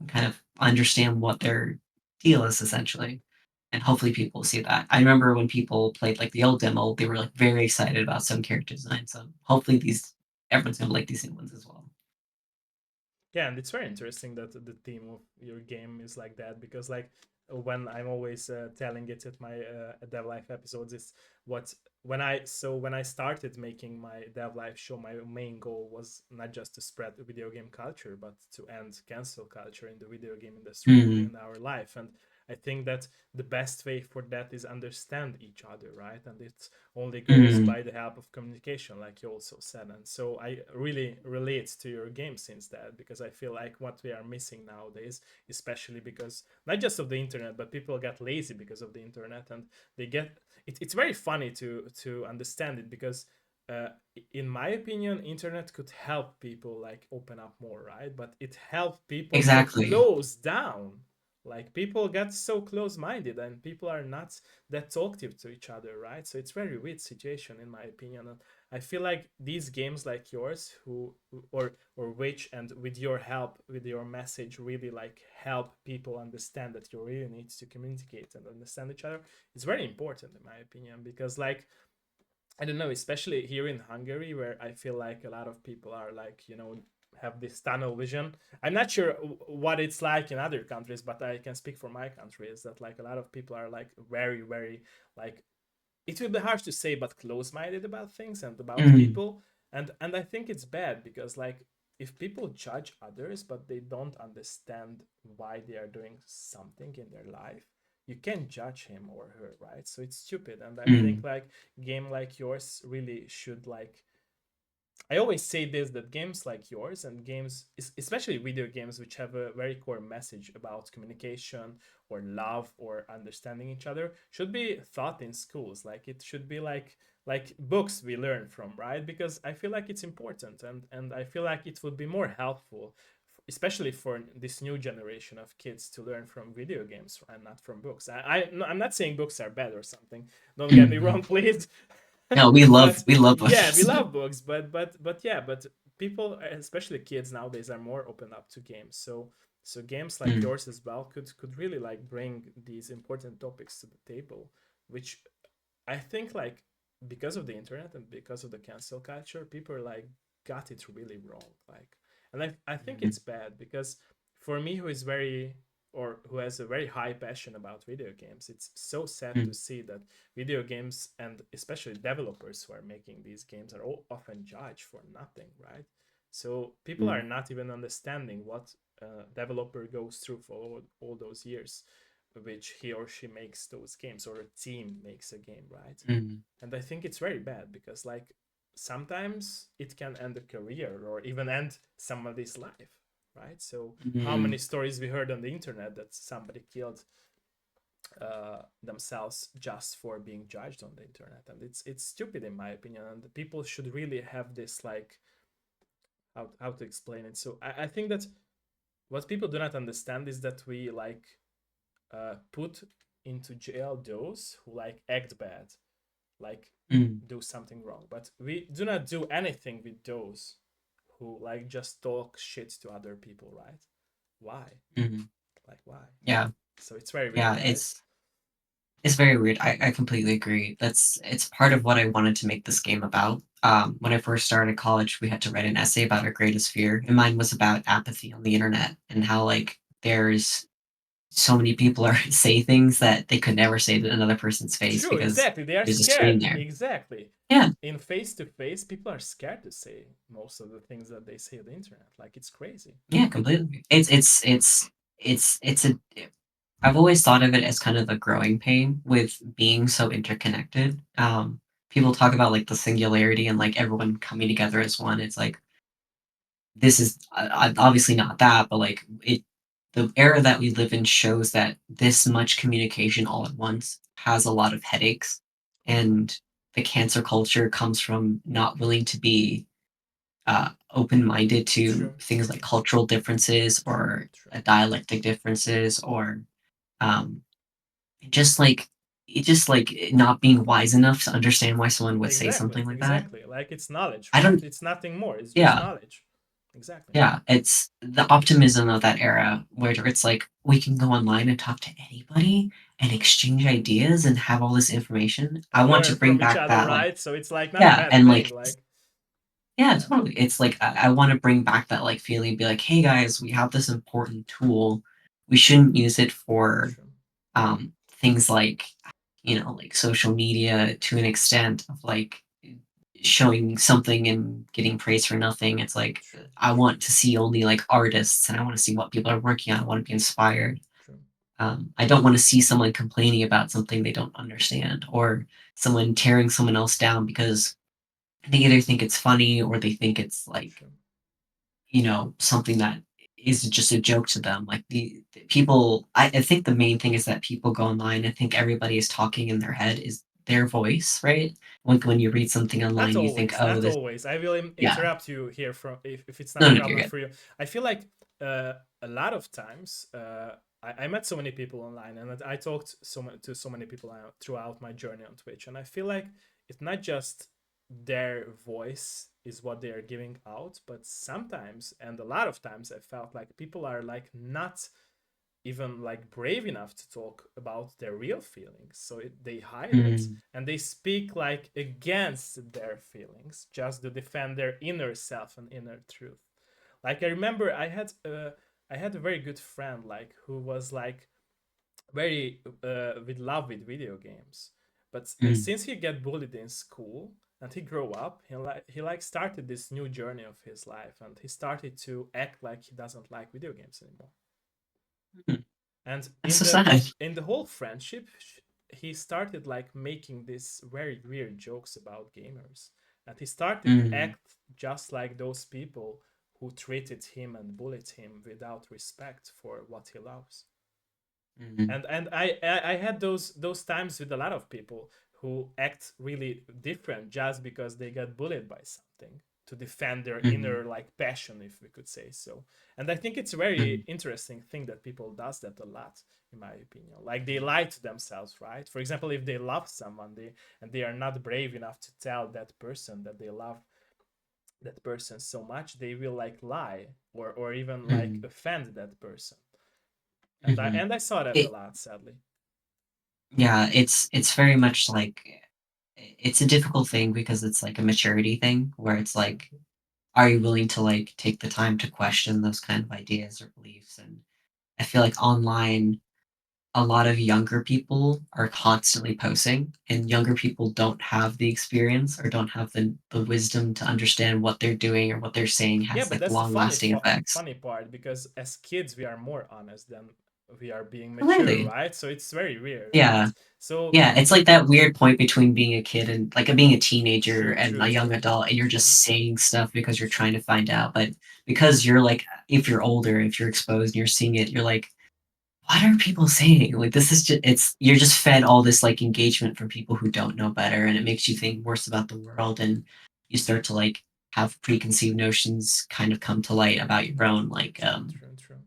Speaker 2: kind of understand what their deal is essentially. And hopefully people see that. I remember when people played like the old demo, they were like very excited about some character design. So hopefully these everyone's gonna like these new ones as well.
Speaker 1: Yeah, and it's very interesting that the theme of your game is like that because like when I'm always telling it at my dev life episodes is what when I started making my dev life show, my main goal was not just to spread the video game culture but to end cancel culture in the video game industry and
Speaker 2: Mm,
Speaker 1: in our life. And I think that the best way for that is understand each other, right? And it only goes
Speaker 2: mm,
Speaker 1: by the help of communication, like you also said. And so I really relate to your game since that, because I feel like what we are missing nowadays, especially because not just of the internet, but people get lazy because of the internet, and they get it's very funny to understand it because uh, in my opinion internet could help people like open up more, right? But it helped people to
Speaker 2: exactly.
Speaker 1: close down. Like people get so close-minded and people are not that talkative to each other, right? So it's very weird situation in my opinion. And I feel like these games like yours, who or which, and with your help, with your message, really like help people understand that you really need to communicate and understand each other. It's very important in my opinion because like I don't know, especially here in Hungary, where I feel like a lot of people are like, have this tunnel vision. I'm not sure what it's like in other countries, but I can speak for my country. Is that like a lot of people are like very, very like it will be harsh to say, but close-minded about things and about
Speaker 2: Mm,
Speaker 1: people. And I think it's bad because like if people judge others but they don't understand why they are doing something in their life, you can't judge him or her, right? So it's stupid. And I think
Speaker 2: mm,
Speaker 1: like game like yours really should like I always say this, that games like yours and games, especially video games, which have a very core message about communication or love or understanding each other, should be taught in schools. Like it should be like books we learn from, right? Because I feel like it's important, and I feel like it would be more helpful, especially for this new generation of kids, to learn from video games and not from books. I'm not saying books are bad or something. Don't get me
Speaker 2: mm.
Speaker 1: wrong, please.
Speaker 2: No,
Speaker 1: But
Speaker 2: we love
Speaker 1: yeah, we
Speaker 2: books.
Speaker 1: love books, but yeah, but people, especially kids nowadays, are more open up to games. So games like
Speaker 2: Mm,
Speaker 1: yours as well could really like bring these important topics to the table, which I think like because of the internet and because of the cancel culture, people like got it really wrong. Like, and I think
Speaker 2: mm,
Speaker 1: it's bad because for me, who is very or who has a very high passion about video games, it's so sad to
Speaker 2: mm,
Speaker 1: see that video games and especially developers who are making these games are all often judged for nothing, right? So people are
Speaker 2: mm,
Speaker 1: not even understanding what a developer goes through for all those years which he or she makes those games, or a team makes a game, right?
Speaker 2: mm,
Speaker 1: And I think it's very bad because like sometimes it can end a career or even end somebody's life, right? So how many
Speaker 2: mm,
Speaker 1: stories we heard on the internet that somebody killed themselves just for being judged on the internet, and it's stupid in my opinion. And people should really have this like how to explain it. So I think that what people do not understand is that we like put into jail those who like act bad, like
Speaker 2: Mm,
Speaker 1: do something wrong. But we do not do anything with those who like just talk shit to other people, right? Why?
Speaker 2: mhm.
Speaker 1: Like why?
Speaker 2: Yeah,
Speaker 1: So it's very
Speaker 2: yeah,
Speaker 1: weird, right?
Speaker 2: it's very weird. I completely agree. It's part of what I wanted to make this game about. When I first started college, we had to write an essay about our greatest fear, and mine was about apathy on the internet and how like there's so many people are say things that they could never say to another person's face
Speaker 1: True,
Speaker 2: because
Speaker 1: exactly. They are
Speaker 2: there's a screen
Speaker 1: scared.
Speaker 2: there.
Speaker 1: Exactly.
Speaker 2: Yeah,
Speaker 1: In face to face, people are scared to say most of the things that they say on the internet. Like it's crazy.
Speaker 2: yeah, completely. It's a I've always thought of it as kind of a growing pain with being so interconnected. People talk about like the singularity and like everyone coming together as one. It's like this is obviously not that, but like it, the era that we live in shows that this much communication all at once has a lot of headaches, and the cancer culture comes from not willing to be open-minded to
Speaker 1: True,
Speaker 2: things like cultural differences
Speaker 1: true,
Speaker 2: or
Speaker 1: true.
Speaker 2: dialectic differences or um, just like just like not being wise enough to understand why someone would say
Speaker 1: Exactly,
Speaker 2: something like that.
Speaker 1: exactly. Like it's knowledge,
Speaker 2: I
Speaker 1: right?
Speaker 2: don't.
Speaker 1: It's nothing more. It's just
Speaker 2: Yeah,
Speaker 1: knowledge. Exactly.
Speaker 2: yeah. It's the optimism of that era where it's like we can go online and talk to anybody and exchange ideas and have all this information. I
Speaker 1: And
Speaker 2: want to
Speaker 1: learn
Speaker 2: bring
Speaker 1: from each
Speaker 2: back
Speaker 1: other,
Speaker 2: that like
Speaker 1: right? So it's like not a
Speaker 2: yeah,
Speaker 1: bad
Speaker 2: and
Speaker 1: thing.
Speaker 2: like
Speaker 1: Like
Speaker 2: yeah,
Speaker 1: yeah,
Speaker 2: totally. It's like I want to bring back that like feeling, be like, hey guys, we have this important tool. We shouldn't use it for
Speaker 1: true,
Speaker 2: things like like social media to an extent of like showing something and getting praise for nothing. It's like
Speaker 1: true,
Speaker 2: I want to see only like artists and I want to see what people are working on. I want to be inspired.
Speaker 1: true,
Speaker 2: I don't want to see someone complaining about something they don't understand or someone tearing someone else down because they either think it's funny or they think it's like
Speaker 1: true.
Speaker 2: something that is just a joke to them. Like the people, I think the main thing is that people go online. I think everybody is talking in their head is their voice, right? Like when you read something
Speaker 1: Not
Speaker 2: online, you think,
Speaker 1: always,
Speaker 2: oh,
Speaker 1: not
Speaker 2: this,
Speaker 1: always. I will
Speaker 2: yeah,
Speaker 1: interrupt you here from if it's not
Speaker 2: no,
Speaker 1: a
Speaker 2: no, you're
Speaker 1: problem
Speaker 2: good.
Speaker 1: for you. I feel like uh, a lot of times I met so many people online and I talked to so many people throughout my journey on Twitch, and I feel like it's not just their voice is what they are giving out, but sometimes and a lot of times I felt like people are like not even like brave enough to talk about their real feelings, so they hide it
Speaker 2: Mm,
Speaker 1: and they speak like against their feelings just to defend their inner self and inner truth. Like I remember I had a very good friend like who was like very with love with video games, but
Speaker 2: mm,
Speaker 1: since he get bullied in school and he grew up, he like started this new journey of his life and he started to act like he doesn't like video games anymore.
Speaker 2: mm.
Speaker 1: And
Speaker 2: That's so sad.
Speaker 1: in the whole friendship, he started like making these very weird jokes about gamers, and he started
Speaker 2: Mm,
Speaker 1: act just like those people who treated him and bullied him without respect for what he loves.
Speaker 2: mm,
Speaker 1: And I had those times with a lot of people who act really different just because they got bullied by something to defend their
Speaker 2: mm,
Speaker 1: inner like passion, if we could say so. And I think it's a very
Speaker 2: mm,
Speaker 1: interesting thing that people does that a lot, in my opinion. Like they lie to themselves, right? For example, if they love someone, they are not brave enough to tell that person that they love that person so much, they will like lie or even like
Speaker 2: mm,
Speaker 1: offend that person. And
Speaker 2: mhm.
Speaker 1: I saw that a
Speaker 2: It,
Speaker 1: lot, sadly.
Speaker 2: yeah, it's very much like it's a difficult thing because it's like a maturity thing where it's
Speaker 1: True.
Speaker 2: like, are you willing to like take the time to question those kind of ideas or beliefs? And I feel like online, a lot of younger people are constantly posting, and younger people don't have the experience or don't have the wisdom to understand what they're doing or what they're saying
Speaker 1: Yeah,
Speaker 2: has
Speaker 1: but
Speaker 2: like
Speaker 1: that's the
Speaker 2: long lasting effects.
Speaker 1: funny part because as kids we are more honest than we are being mature,
Speaker 2: Really?
Speaker 1: right? So it's very weird, right?
Speaker 2: Yeah.
Speaker 1: So
Speaker 2: Yeah, it's like that weird point between being a kid and like being a teenager
Speaker 1: true,
Speaker 2: and
Speaker 1: true,
Speaker 2: a young
Speaker 1: true,
Speaker 2: adult, and you're
Speaker 1: true,
Speaker 2: just saying stuff because you're
Speaker 1: true,
Speaker 2: trying to find out. But because you're like, if you're older, if you're exposed and you're seeing it, you're like, what are people saying? Like this is just it's you're just fed all this like engagement from people who don't know better, and it makes you think worse about the world, and you start to like have preconceived notions kind of come to light about your own like
Speaker 1: true, true, true.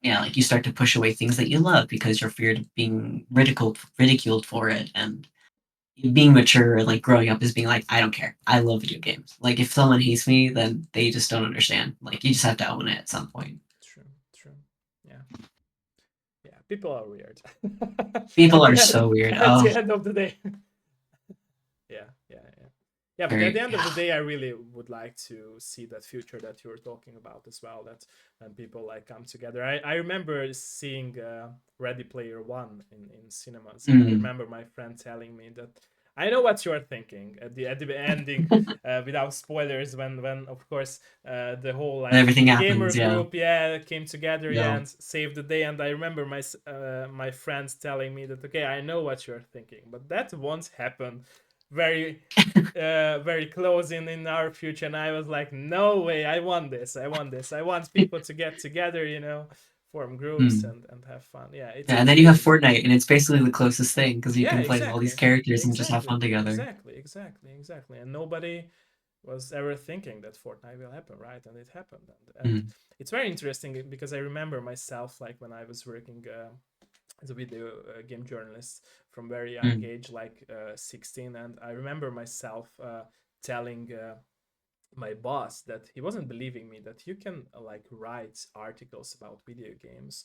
Speaker 2: yeah, like you start to push away things that you love because you're feared of being ridiculed for it. And being mature and like growing up is being like, I don't care. I love video games. Like if someone hates me, then they just don't understand. Like you just have to own it at some point.
Speaker 1: True, true. Yeah, yeah. People are weird.
Speaker 2: People
Speaker 1: at
Speaker 2: are
Speaker 1: the end,
Speaker 2: so weird.
Speaker 1: at
Speaker 2: Oh,
Speaker 1: the end of the day. Yeah, yeah, yeah. Yeah, but at the
Speaker 2: very
Speaker 1: end of
Speaker 2: yeah.
Speaker 1: the day, I really would like to see that future that you were talking about as well. That when people like come together. I remember seeing Ready Player One in cinemas, and I
Speaker 2: Mm.
Speaker 1: remember my friend telling me that I know what you're thinking at the ending, without spoilers. When of course the whole like
Speaker 2: Everything
Speaker 1: gamer
Speaker 2: happens. Yeah.
Speaker 1: group, yeah, came together, yeah,
Speaker 2: Yeah.
Speaker 1: and saved the day. And I remember my friends telling me that, okay, I know what you're thinking, but that won't happen very very close in our future. And I was like, no way, I want this, I want this, I want people to get together, form groups
Speaker 2: Mm.
Speaker 1: and have fun. Yeah,
Speaker 2: Yeah, and
Speaker 1: it's
Speaker 2: then you
Speaker 1: really
Speaker 2: have
Speaker 1: interesting.
Speaker 2: Fortnite, and it's basically the closest thing because you
Speaker 1: Yeah,
Speaker 2: can play with all these
Speaker 1: exactly,
Speaker 2: characters and just have
Speaker 1: exactly,
Speaker 2: fun together.
Speaker 1: exactly, exactly, exactly. And nobody was ever thinking that Fortnite will happen, right? And it happened. And
Speaker 2: Mm.
Speaker 1: it's very interesting because I remember myself, like when I was working as a video game journalist from very young
Speaker 2: Mm.
Speaker 1: age, like 16. And I remember myself telling my boss that he wasn't believing me that you can like write articles about video games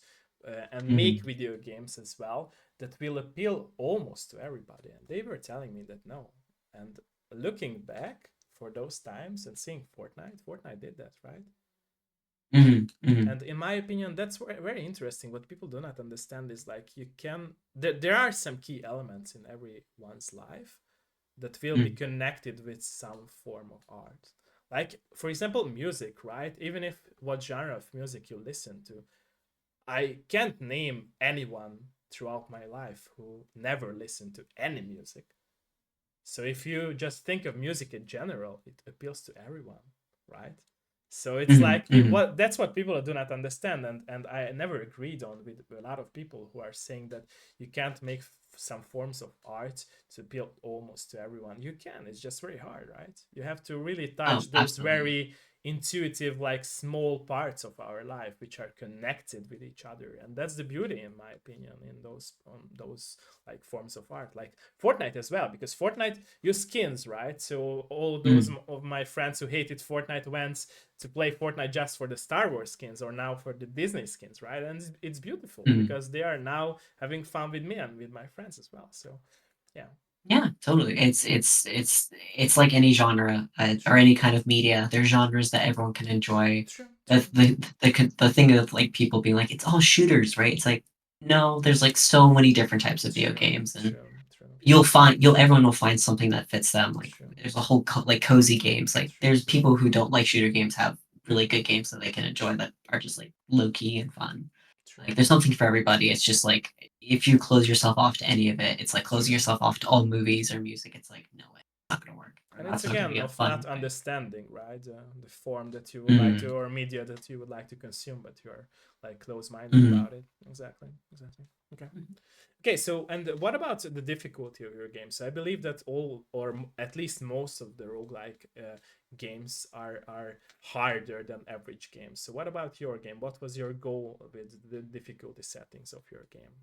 Speaker 1: and make
Speaker 2: Mm.
Speaker 1: video games as well that will appeal almost to everybody. And they were telling me that no. And looking back for those times and seeing Fortnite did that, right?
Speaker 2: Mm. Mm.
Speaker 1: And in my opinion, that's very interesting. What people do not understand is like you can there are some key elements in everyone's life that will be
Speaker 2: Mm.
Speaker 1: connected with some form of art. Like, for example, music, right? Even if what genre of music you listen to, I can't name anyone throughout my life who never listened to any music. So if you just think of music in general, it appeals to everyone, right? So it's
Speaker 2: Mm.
Speaker 1: like
Speaker 2: Mm.
Speaker 1: what that's what people do not understand, and I never agreed on with a lot of people who are saying that you can't make some forms of art to appeal almost to everyone. You can. It's just very hard, right? You have to really
Speaker 2: Oh,
Speaker 1: touch those
Speaker 2: absolutely.
Speaker 1: very intuitive, like small parts of our life which are connected with each other, and that's the beauty, in my opinion, in those like forms of art, like Fortnite as well, because Fortnite use skins, right? So all those
Speaker 2: Mm.
Speaker 1: of my friends who hated Fortnite went to play Fortnite just for the Star Wars skins or now for the Disney skins, right? And it's beautiful
Speaker 2: Mm.
Speaker 1: because they are now having fun with me and with my friends as well. So yeah,
Speaker 2: Yeah, totally. It's like any genre or
Speaker 1: true,
Speaker 2: any kind of media. There's genres that everyone can enjoy.
Speaker 1: true,
Speaker 2: The
Speaker 1: true,
Speaker 2: the thing of like people being like it's all shooters, right? It's like no, there's like so many different types of video
Speaker 1: true,
Speaker 2: games, and
Speaker 1: true, true,
Speaker 2: you'll everyone will find something that fits them. Like
Speaker 1: true,
Speaker 2: there's a whole like cozy games. Like
Speaker 1: true,
Speaker 2: there's people who don't like shooter games have really good games that they can enjoy that are just like low key and fun.
Speaker 1: true,
Speaker 2: Like there's something for everybody. It's just like if you close yourself off to any of it, it's like closing
Speaker 1: true.
Speaker 2: yourself off to all movies or music. It's like no way, it's not gonna work, or
Speaker 1: And it's
Speaker 2: that's not gonna
Speaker 1: again
Speaker 2: be a
Speaker 1: of
Speaker 2: fun
Speaker 1: not
Speaker 2: way.
Speaker 1: understanding, right? The form that you would like to,
Speaker 2: Mm,
Speaker 1: or media that you would like to consume, but you're like close-minded
Speaker 2: mm.
Speaker 1: about it. Exactly, exactly. Okay. Okay, so and what about the difficulty of your game? So I believe that all, or at least most of the roguelike games are harder than average games. So what about your game? What was your goal with the difficulty settings of your game?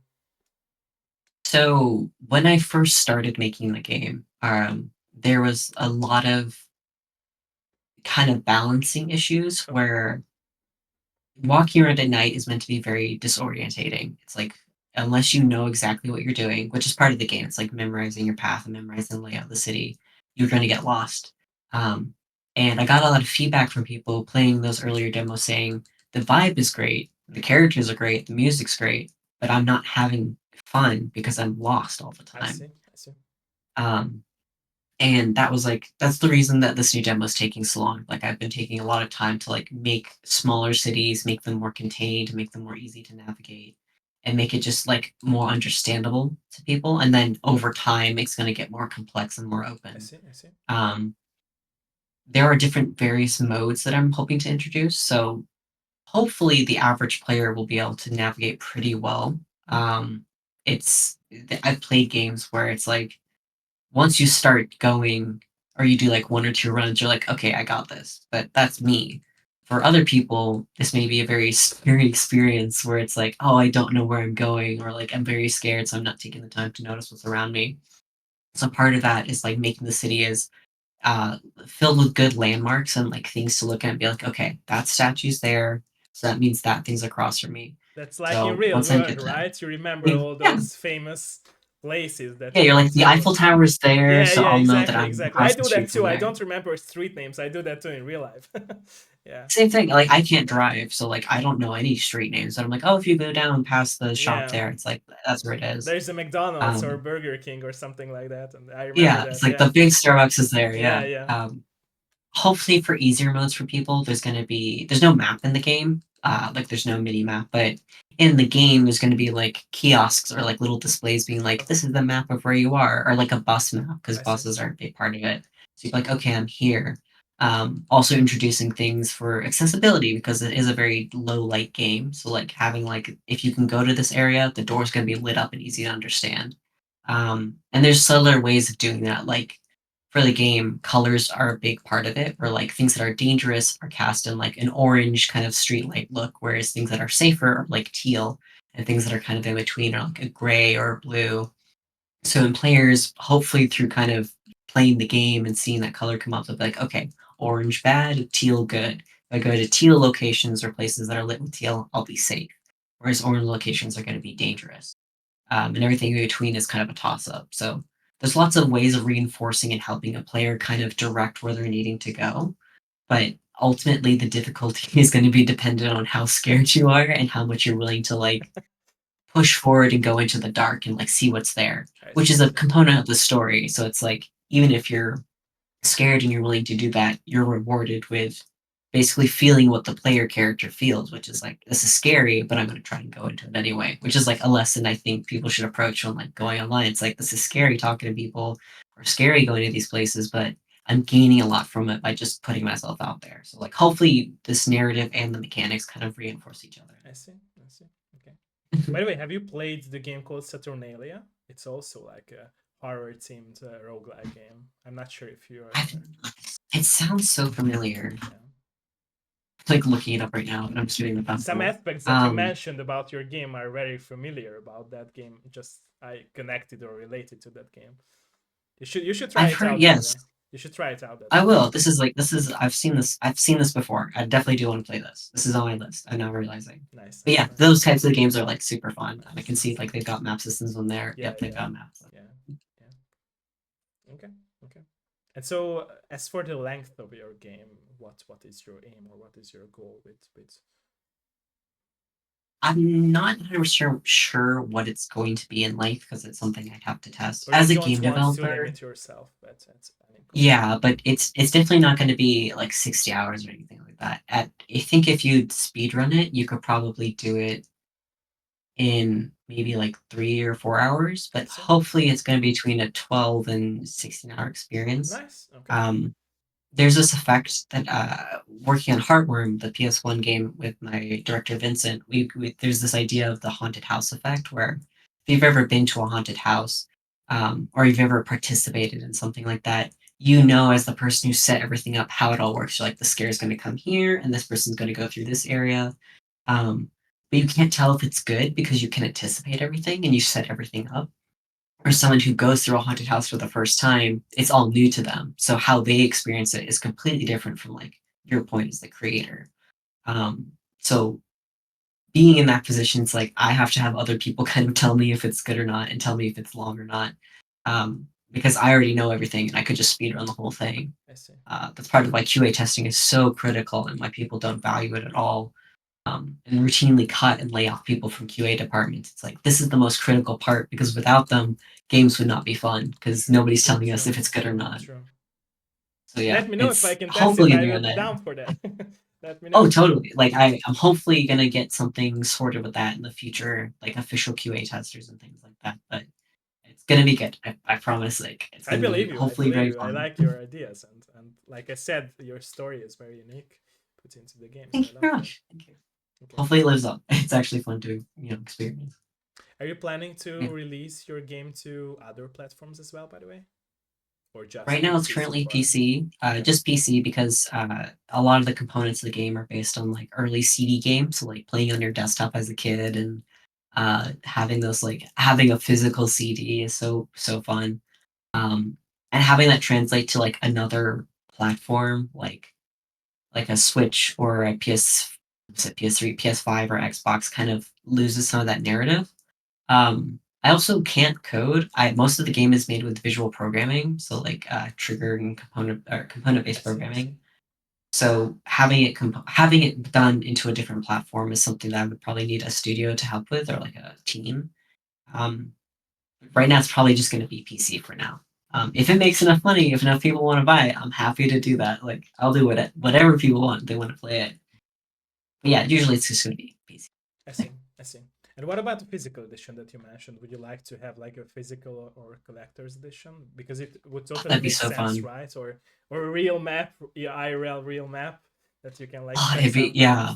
Speaker 2: So when I first started making the game, there was a lot of kind of balancing issues
Speaker 1: Okay,
Speaker 2: where walking around at night is meant to be very disorientating. It's like unless you know exactly what you're doing, which is part of the game, it's like memorizing your path and memorizing the layout of the city. You're going to get lost. Um, and I got a lot of feedback from people playing those earlier demos saying the vibe is great, the characters are great, the music's great, but I'm not having fun because I'm lost all the
Speaker 1: I
Speaker 2: time.
Speaker 1: see, I see.
Speaker 2: Um, and that was like that's the reason that this new demo is taking so long. Like I've been taking a lot of time to like make smaller cities, make them more contained, make them more easy to navigate, and make it just like more understandable to people. And then over time, it's going to get more complex and more
Speaker 1: I
Speaker 2: open.
Speaker 1: see, I see.
Speaker 2: Um, there are different various modes that I'm hoping to introduce. So hopefully, the average player will be able to navigate pretty well. It's I've played games where it's like once you start going or you do like one or two runs, you're like, okay, I got this. But that's me. for other people, this may be a very scary experience where it's like, oh, I don't know where I'm going, or like I'm very scared, so I'm not taking the time to notice what's around me. So part of that is like making the city as uh, filled with good landmarks and like things to look at and be like, okay, that statue's there, so that means that thing's across from me.
Speaker 1: That's like in
Speaker 2: So
Speaker 1: real
Speaker 2: once I
Speaker 1: world,
Speaker 2: get to,
Speaker 1: right? You remember all
Speaker 2: yeah,
Speaker 1: those famous places that
Speaker 2: yeah,
Speaker 1: you
Speaker 2: you're
Speaker 1: want
Speaker 2: like the
Speaker 1: to.
Speaker 2: Eiffel Tower's there,
Speaker 1: Yeah,
Speaker 2: so
Speaker 1: yeah,
Speaker 2: I'll know that
Speaker 1: exactly,
Speaker 2: I'm
Speaker 1: exactly. I
Speaker 2: across the
Speaker 1: do that
Speaker 2: street from
Speaker 1: too. I
Speaker 2: there.
Speaker 1: don't remember street names. I do that too in real life. Yeah,
Speaker 2: Same thing. Like I can't drive, so like I don't know any street names. But I'm like, oh, if you go down past the shop
Speaker 1: yeah.
Speaker 2: there, it's like that's where it is.
Speaker 1: There's a McDonald's or
Speaker 2: Um,
Speaker 1: Burger King or something like that, and I remember
Speaker 2: yeah, it's
Speaker 1: that.
Speaker 2: like
Speaker 1: Yeah,
Speaker 2: the big Starbucks is there.
Speaker 1: yeah,
Speaker 2: Yeah.
Speaker 1: yeah.
Speaker 2: Hopefully for easier modes for people, there's no map in the game. Like there's no mini map, but in the game there's gonna be like kiosks or like little displays being like,
Speaker 1: Okay,
Speaker 2: this is the map of where you are, or like a bus map because
Speaker 1: I see.
Speaker 2: buses are a big part of it. So you're like, okay, I'm here. Also introducing things for accessibility because it is a very low light game. So like having like if you can go to this area, the door's gonna be lit up and easy to understand. And there's subtler ways of doing that, like for the game, colors are a big part of it, where like things that are dangerous are cast in like an orange kind of streetlight look, whereas things that are safer are like teal, and things that are kind of in between are like a gray or a blue. So in players, hopefully through kind of playing the game and seeing that color come up, they'll be like, okay, orange bad, teal good. If I go to teal locations or places that are lit with teal, I'll be safe. Whereas orange locations are going to be dangerous, and everything in between is kind of a toss up. So there's lots of ways of reinforcing and helping a player kind of direct where they're needing to go. But ultimately, the difficulty is going to be dependent on how scared you are and how much you're willing to like push forward and go into the dark and like see what's there,
Speaker 1: I
Speaker 2: which
Speaker 1: see.
Speaker 2: is
Speaker 1: I
Speaker 2: a
Speaker 1: see.
Speaker 2: component of the story. So it's like even if you're scared and you're willing to do that, you're rewarded with basically feeling what the player character feels, which is like, this is scary, but I'm going to try and go into it anyway, which is like a lesson I think people should approach when like going online. It's like, this is scary talking to people or scary going to these places, but I'm gaining a lot from it by just putting myself out there. So like, hopefully this narrative and the mechanics kind of reinforce each other.
Speaker 1: I see. I see. Okay. By the way, have you played the game called Saturnalia? It's also like a horror themed roguelike game. I'm not sure if you are.
Speaker 2: I've, it sounds so familiar.
Speaker 1: Yeah.
Speaker 2: Like looking it up right now, and I'm just doing the
Speaker 1: Some
Speaker 2: festival.
Speaker 1: aspects that you mentioned about your game are very familiar about that game. Just I connected or related to that game. You should try
Speaker 2: I've
Speaker 1: it
Speaker 2: heard,
Speaker 1: out. By the
Speaker 2: yes,
Speaker 1: way, you should try it out. That
Speaker 2: I
Speaker 1: game.
Speaker 2: will. This is I've seen this before. I definitely do want to play this. This is on my list. I'm now realizing.
Speaker 1: Nice,
Speaker 2: But
Speaker 1: nice,
Speaker 2: yeah,
Speaker 1: nice,
Speaker 2: those types of games are like super fun. And I
Speaker 1: nice,
Speaker 2: can see
Speaker 1: nice.
Speaker 2: like they've got map systems on there.
Speaker 1: Yeah,
Speaker 2: Yep, they've
Speaker 1: yeah,
Speaker 2: got maps.
Speaker 1: yeah, yeah. Okay, okay. And so, as for the length of your game, what is your aim or what is your goal with?
Speaker 2: I'm not 100% sure what it's going to be in length because it's something I'd have to test.
Speaker 1: Or you
Speaker 2: As a
Speaker 1: don't
Speaker 2: game
Speaker 1: want to
Speaker 2: developer,
Speaker 1: limit yourself at any cost?
Speaker 2: yeah, but it's definitely not going to be like 60 hours or anything like that. I think if you speed run it, you could probably do it in maybe like 3 or 4 hours,
Speaker 1: I
Speaker 2: but
Speaker 1: see.
Speaker 2: hopefully it's going to be between a 12 and 16-hour experience.
Speaker 1: Nice. Okay.
Speaker 2: Um, there's this effect that working on Heartworm, the PS1 game with my director Vincent, there's this idea of the haunted house effect where if you've ever been to a haunted house or you've ever participated in something like that, you know as the person who set everything up how it all works. You're like the scare is going to come here and this person's going to go through this area. Um, but you can't tell if it's good because you can anticipate everything and you set everything up. Or someone who goes through a haunted house for the first time, it's all new to them. So how they experience it is completely different from like your point as the creator. So being in that position, it's like I have to have other people kind of tell me if it's good or not and tell me if it's long or not. Because I already know everything and I could just speed run the whole thing.
Speaker 1: I see.
Speaker 2: That's part of why QA testing is so critical and why people don't value it at all, and routinely cut and lay off people from QA departments. It's like this is the most critical part because without them, games would not be fun because
Speaker 1: True.
Speaker 2: nobody's
Speaker 1: True.
Speaker 2: telling us
Speaker 1: True.
Speaker 2: if it's good or
Speaker 1: True.
Speaker 2: not.
Speaker 1: True.
Speaker 2: So yeah,
Speaker 1: Let me know if I
Speaker 2: it's
Speaker 1: can test it.
Speaker 2: hopefully
Speaker 1: I
Speaker 2: gonna be
Speaker 1: will
Speaker 2: on
Speaker 1: be
Speaker 2: that.
Speaker 1: down for that. Let me
Speaker 2: Oh,
Speaker 1: know.
Speaker 2: totally. Like I'm hopefully gonna get something sorted with that in the future, like official QA testers and things like that. But it's gonna be good. I promise. Like it's
Speaker 1: I
Speaker 2: gonna be
Speaker 1: believe you. I
Speaker 2: hopefully
Speaker 1: believe
Speaker 2: very
Speaker 1: you. I
Speaker 2: fun.
Speaker 1: like your ideas, and like I said, your story is very unique put into the game. So
Speaker 2: Thank
Speaker 1: I
Speaker 2: you
Speaker 1: love
Speaker 2: very
Speaker 1: that.
Speaker 2: much. Thank you.
Speaker 1: Okay.
Speaker 2: Hopefully it lives up. It's actually fun to experience.
Speaker 1: Are you planning to
Speaker 2: Yeah.
Speaker 1: release your game to other platforms as well? By the way, or just
Speaker 2: Right now, it's
Speaker 1: PC so
Speaker 2: currently
Speaker 1: far?
Speaker 2: PC,
Speaker 1: Okay,
Speaker 2: just PC because a lot of the components of the game are based on like early CD games, so like playing on your desktop as a kid and having those like having a physical CD is so fun. And having that translate to like another platform, like a Switch or a was it PS3, PS5, or Xbox, kind of loses some of that narrative. I also can't code. I Most of the game is made with visual programming, so like trigger and
Speaker 1: I
Speaker 2: component-based
Speaker 1: see, I see.
Speaker 2: programming. So having it done into a different platform is something that I would probably need a studio to help with, or like a team. Um, right now, it's probably just going to be PC for now. If it makes enough money, if enough people want to buy it, I'm happy to do that. Like I'll do whatever people want. They want to play it. But yeah, usually it's just going to be PC.
Speaker 1: I see, I see. And what about the physical edition that you mentioned? Would you like to have like a physical or collector's edition? Because it would totally
Speaker 2: That'd be
Speaker 1: make
Speaker 2: so
Speaker 1: sense,
Speaker 2: fun.
Speaker 1: right? Or a real map, IRL real map that you can like
Speaker 2: Oh,
Speaker 1: spend some time.
Speaker 2: yeah.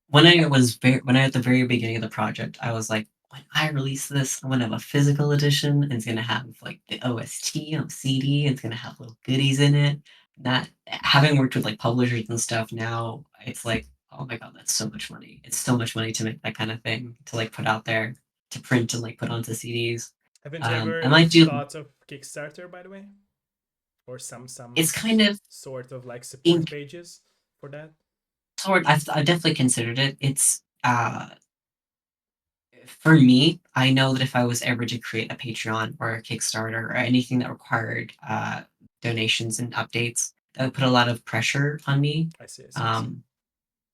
Speaker 2: When I at the very beginning of the project, I was like, when I release this, I'm gonna have a physical edition, and it's gonna have like the OST on CD, and it's gonna have little goodies in it. Not having worked with like publishers and stuff now, it's like, oh my god, that's so much money. It's so much money to make that kind of thing to like put out there, to print and like put onto CDs.
Speaker 1: Haven't you
Speaker 2: I
Speaker 1: ever
Speaker 2: might do.
Speaker 1: thought of Kickstarter, by the way, or some
Speaker 2: It's kind of
Speaker 1: sort of like
Speaker 2: in
Speaker 1: support pages for that?
Speaker 2: sort. I've definitely considered it. It's for me, I know that if I was ever to create a Patreon or a Kickstarter or anything that required donations and updates, that would put a lot of pressure on me.
Speaker 1: I see, I see, I see.
Speaker 2: Um,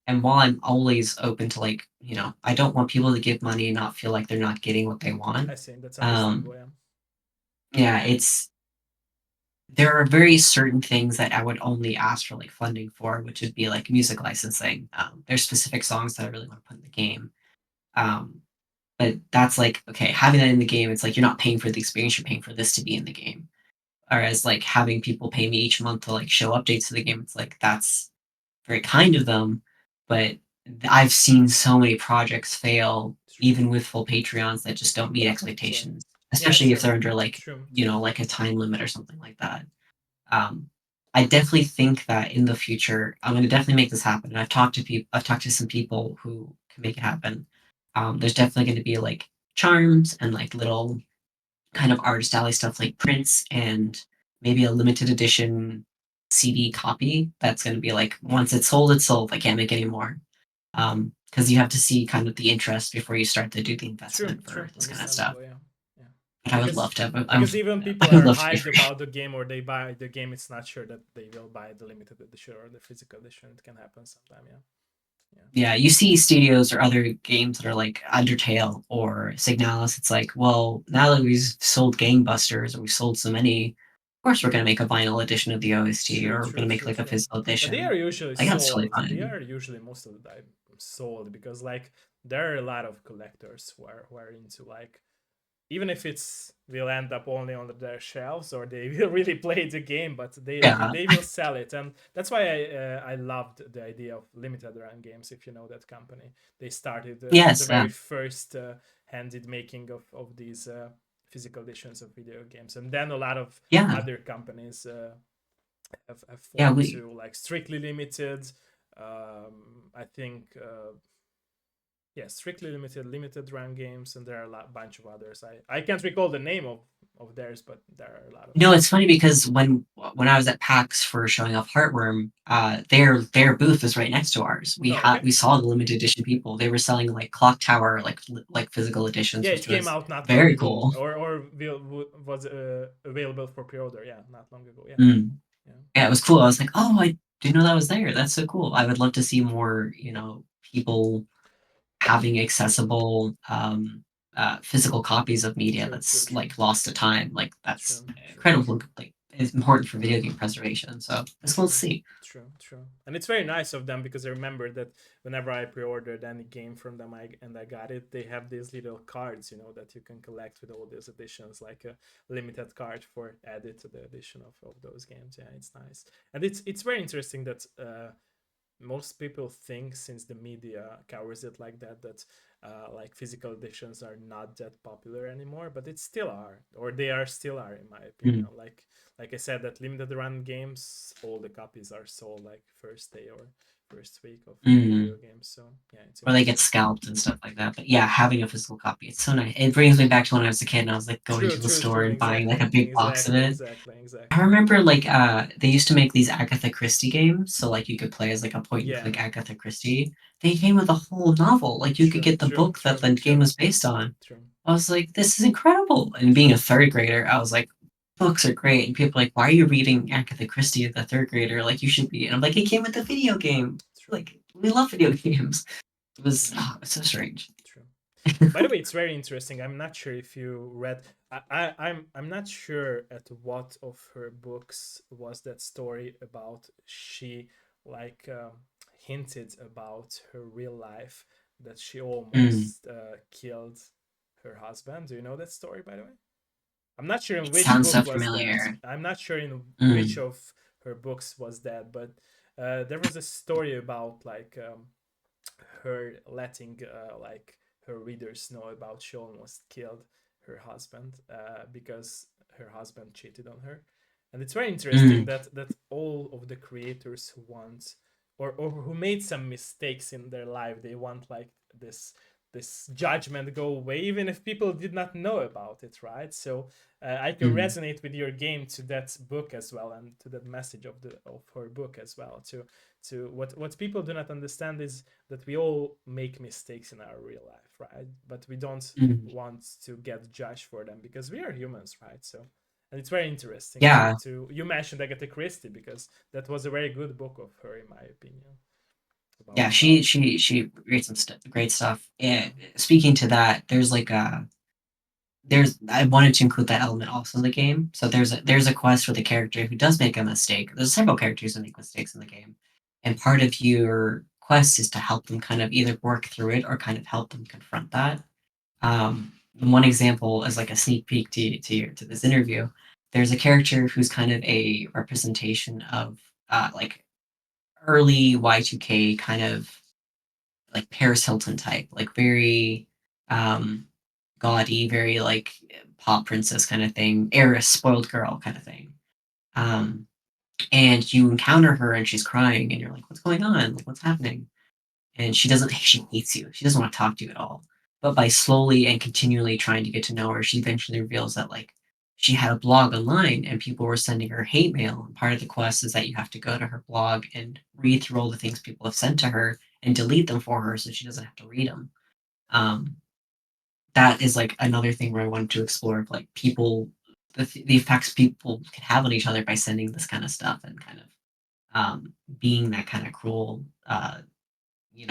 Speaker 2: and while I'm always open to like, I don't want people to give money and not feel like they're not getting what they want.
Speaker 1: I see. That's
Speaker 2: Um,
Speaker 1: understandable. Yeah.
Speaker 2: yeah, there are very certain things that I would only ask for like funding for, which would be like music licensing. There's specific songs that I really want to put in the game. Um, But that's like, okay, having that in the game, it's like you're not paying for the experience, you're paying for this to be in the game. Whereas like having people pay me each month to like show updates to the game, it's like that's very kind of them. But I've seen so many projects fail,
Speaker 1: True.
Speaker 2: even with full Patreons, that just don't meet
Speaker 1: True.
Speaker 2: expectations,
Speaker 1: Yeah.
Speaker 2: especially if
Speaker 1: True.
Speaker 2: they're under like,
Speaker 1: True.
Speaker 2: like a time limit or something like that. Um, I definitely think that in the future, I'm going to definitely make this happen. And I've talked to some people who can make it happen. There's definitely going to be like charms and like little kind of artist alley stuff like prints and maybe a limited edition CD copy that's going to be like once it's sold, it's sold. I can't make any more. Because you have to see kind of the interest before you start to do the
Speaker 1: True.
Speaker 2: investment
Speaker 1: True.
Speaker 2: for this kind of stuff.
Speaker 1: Understandable. Yeah. Yeah.
Speaker 2: But I would
Speaker 1: Because
Speaker 2: love to.
Speaker 1: because even people
Speaker 2: I would
Speaker 1: are
Speaker 2: love to be
Speaker 1: hyped
Speaker 2: free.
Speaker 1: about the game or they buy the game, it's not sure that they will buy the limited edition or the physical edition. It can happen sometime. Yeah. Yeah.
Speaker 2: Yeah, you see studios or other games that are like Undertale or Signalis. It's like, well, now that we've sold gangbusters or we've sold so many, of course we're gonna make a vinyl edition of the OST,
Speaker 1: True,
Speaker 2: or we're
Speaker 1: true,
Speaker 2: gonna make
Speaker 1: true,
Speaker 2: like a
Speaker 1: true.
Speaker 2: physical
Speaker 1: But they are
Speaker 2: edition.
Speaker 1: usually
Speaker 2: Like that's totally
Speaker 1: sold. They
Speaker 2: fine.
Speaker 1: are usually most of the time sold because like there are a lot of collectors who are into like even if it's will end up only on their shelves or they will really play the game, but
Speaker 2: Yeah.
Speaker 1: they will sell it, and that's why I loved the idea of limited run games. If you know that company, they started the
Speaker 2: Yes.
Speaker 1: very first handed making of these physical editions of video games, and then a lot of
Speaker 2: Yeah.
Speaker 1: other companies have
Speaker 2: Yeah.
Speaker 1: formed
Speaker 2: We.
Speaker 1: to like strictly limited. I think yeah, strictly limited run games, and there are a bunch of others. I can't recall the name of theirs, but there are a lot of
Speaker 2: No,
Speaker 1: them.
Speaker 2: it's funny because when I was at PAX for showing off Heartworm, their booth was right next to ours.
Speaker 1: Oh, okay.
Speaker 2: We saw the limited edition people. They were selling like Clock Tower, like physical editions,
Speaker 1: Yeah, it
Speaker 2: which
Speaker 1: came
Speaker 2: was
Speaker 1: out not long
Speaker 2: very
Speaker 1: ago,
Speaker 2: cool.
Speaker 1: or was available for pre-order. Yeah, not long ago. Yeah,
Speaker 2: Mm.
Speaker 1: yeah.
Speaker 2: Yeah, it was cool. I was like, "Oh, I didn't know that was there. That's so cool." I would love to see more, people having accessible, physical copies of media
Speaker 1: True, true,
Speaker 2: that's,
Speaker 1: true,
Speaker 2: like, lost to time. Like, that's
Speaker 1: true, true.
Speaker 2: incredible, like, it's important for video game preservation, so it's cool to
Speaker 1: True,
Speaker 2: see.
Speaker 1: true, true. And it's very nice of them because I remember that whenever I pre-ordered any game from them I got it, they have these little cards, that you can collect with all these editions, like a limited card for added to the edition of those games. Yeah, it's nice. And it's very interesting that most people think, since the media covers it like that like physical editions are not that popular anymore, but it still are, or they are still are in my opinion.
Speaker 2: Mm,
Speaker 1: Like I said, that limited run games, all the copies are sold like first day or first week of video
Speaker 2: mm.
Speaker 1: games. So yeah, it's
Speaker 2: Or they get
Speaker 1: interesting.
Speaker 2: scalped and stuff like that. But yeah, having a physical copy, it's so nice. It brings me back to when I was a kid and I was like going
Speaker 1: True,
Speaker 2: to the
Speaker 1: true,
Speaker 2: store
Speaker 1: true.
Speaker 2: and buying like
Speaker 1: Exactly,
Speaker 2: a big box of
Speaker 1: exactly,
Speaker 2: it.
Speaker 1: exactly,
Speaker 2: I
Speaker 1: exactly.
Speaker 2: remember like they used to make these Agatha Christie games, so like you could play as like a point and
Speaker 1: Yeah,
Speaker 2: click Agatha Christie. They came with a whole novel. Like you could
Speaker 1: true,
Speaker 2: get the
Speaker 1: true,
Speaker 2: book that
Speaker 1: true,
Speaker 2: the game
Speaker 1: true,
Speaker 2: was based on.
Speaker 1: true,
Speaker 2: I was like, this is incredible. And being a third grader, I was like, books are great. And people are like, why are you reading Agatha Christie as a third grader? Like you should be. And I'm like, it came with the video game.
Speaker 1: true,
Speaker 2: Like we love video games. It was
Speaker 1: true,
Speaker 2: oh, it's so strange.
Speaker 1: true. By the way, it's very interesting. I'm not sure if you read. I'm not sure at what of her books was that story about she like hinted about her real life that she
Speaker 2: Mm,
Speaker 1: almost killed her husband. Do you know that story, by the way? I'm not sure in
Speaker 2: it
Speaker 1: which
Speaker 2: sounds so
Speaker 1: book was that.
Speaker 2: familiar.
Speaker 1: I'm not sure in which
Speaker 2: Mm,
Speaker 1: of her books was that, but there was a story about like her letting like her readers know about she almost killed her husband because her husband cheated on her. And it's very interesting
Speaker 2: mm,
Speaker 1: that all of the creators who want or who made some mistakes in their life, they want like this judgment go away even if people did not know about it, right? So I can
Speaker 2: mm.
Speaker 1: resonate with your game to that book as well, and to that message of her book as well. To what people do not understand is that we all make mistakes in our real life, right? But we don't
Speaker 2: Mm.
Speaker 1: want to get judged for them because we are humans, right? So, and it's very interesting
Speaker 2: Yeah,
Speaker 1: to you mentioned Agatha Christie because that was a very good book of her, in my opinion,
Speaker 2: yeah.
Speaker 1: about
Speaker 2: She reads some great stuff.
Speaker 1: yeah,
Speaker 2: And speaking to that, there's like a there's I wanted to include that element also in the game. So there's a quest with a character who does make a mistake. There's several characters who make mistakes in the game, and part of your quest is to help them kind of either work through it or kind of help them confront that. One example is like a sneak peek to this interview. There's a character who's kind of a representation of like early Y2K kind of like Paris Hilton type, like very um, gaudy, very like pop princess kind of thing, heiress, spoiled girl kind of thing. Um, and you encounter her and she's crying, and you're like, "What's going on? Like, what's happening?" And she hates you. She doesn't want to talk to you at all. But by slowly and continually trying to get to know her, she eventually reveals that like she had a blog online and people were sending her hate mail. And part of the quest is that you have to go to her blog and read through all the things people have sent to her and delete them for her so she doesn't have to read them. Um, that is like another thing where I wanted to explore like people the effects people can have on each other by sending this kind of stuff and kind of being that kind of cruel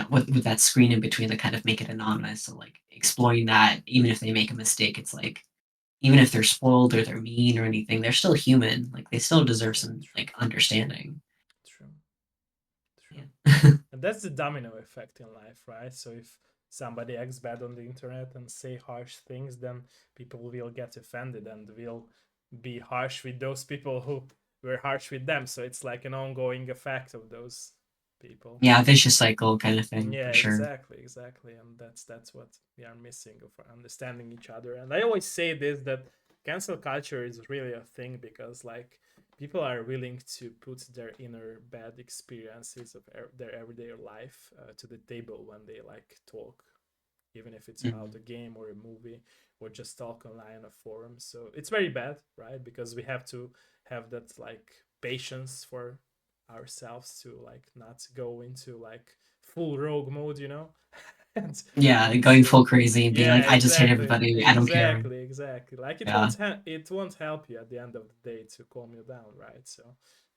Speaker 2: with that screen in between to kind of make it anonymous. So like exploring that, even if they make a mistake, it's like even if they're spoiled or they're mean or anything, they're still human. Like they still deserve
Speaker 1: true,
Speaker 2: some
Speaker 1: true,
Speaker 2: like understanding.
Speaker 1: true, true.
Speaker 2: Yeah.
Speaker 1: And that's the domino effect in life, right? So if somebody acts bad on the internet and say harsh things, then people will get offended and will be harsh with those people who were harsh with them. So it's like an ongoing effect of those people.
Speaker 2: Yeah, vicious cycle kind of thing
Speaker 1: Yeah,
Speaker 2: for sure.
Speaker 1: exactly, exactly, and that's what we are missing of understanding each other. And I always say this that cancel culture is really a thing because like people are willing to put their inner bad experiences of their everyday life to the table when they like talk, even if it's about
Speaker 2: Mhm.
Speaker 1: a game or a movie or just talk online on a forum. So it's very bad, right? Because we have to have that like patience for ourselves to like not go into like full rogue mode, and
Speaker 2: Yeah,
Speaker 1: and
Speaker 2: going
Speaker 1: to
Speaker 2: full crazy and being
Speaker 1: yeah,
Speaker 2: like, I just hate
Speaker 1: exactly,
Speaker 2: everybody. I don't care.
Speaker 1: exactly, exactly. Like
Speaker 2: Yeah.
Speaker 1: it won't help you at the end of the day to calm you down, right? So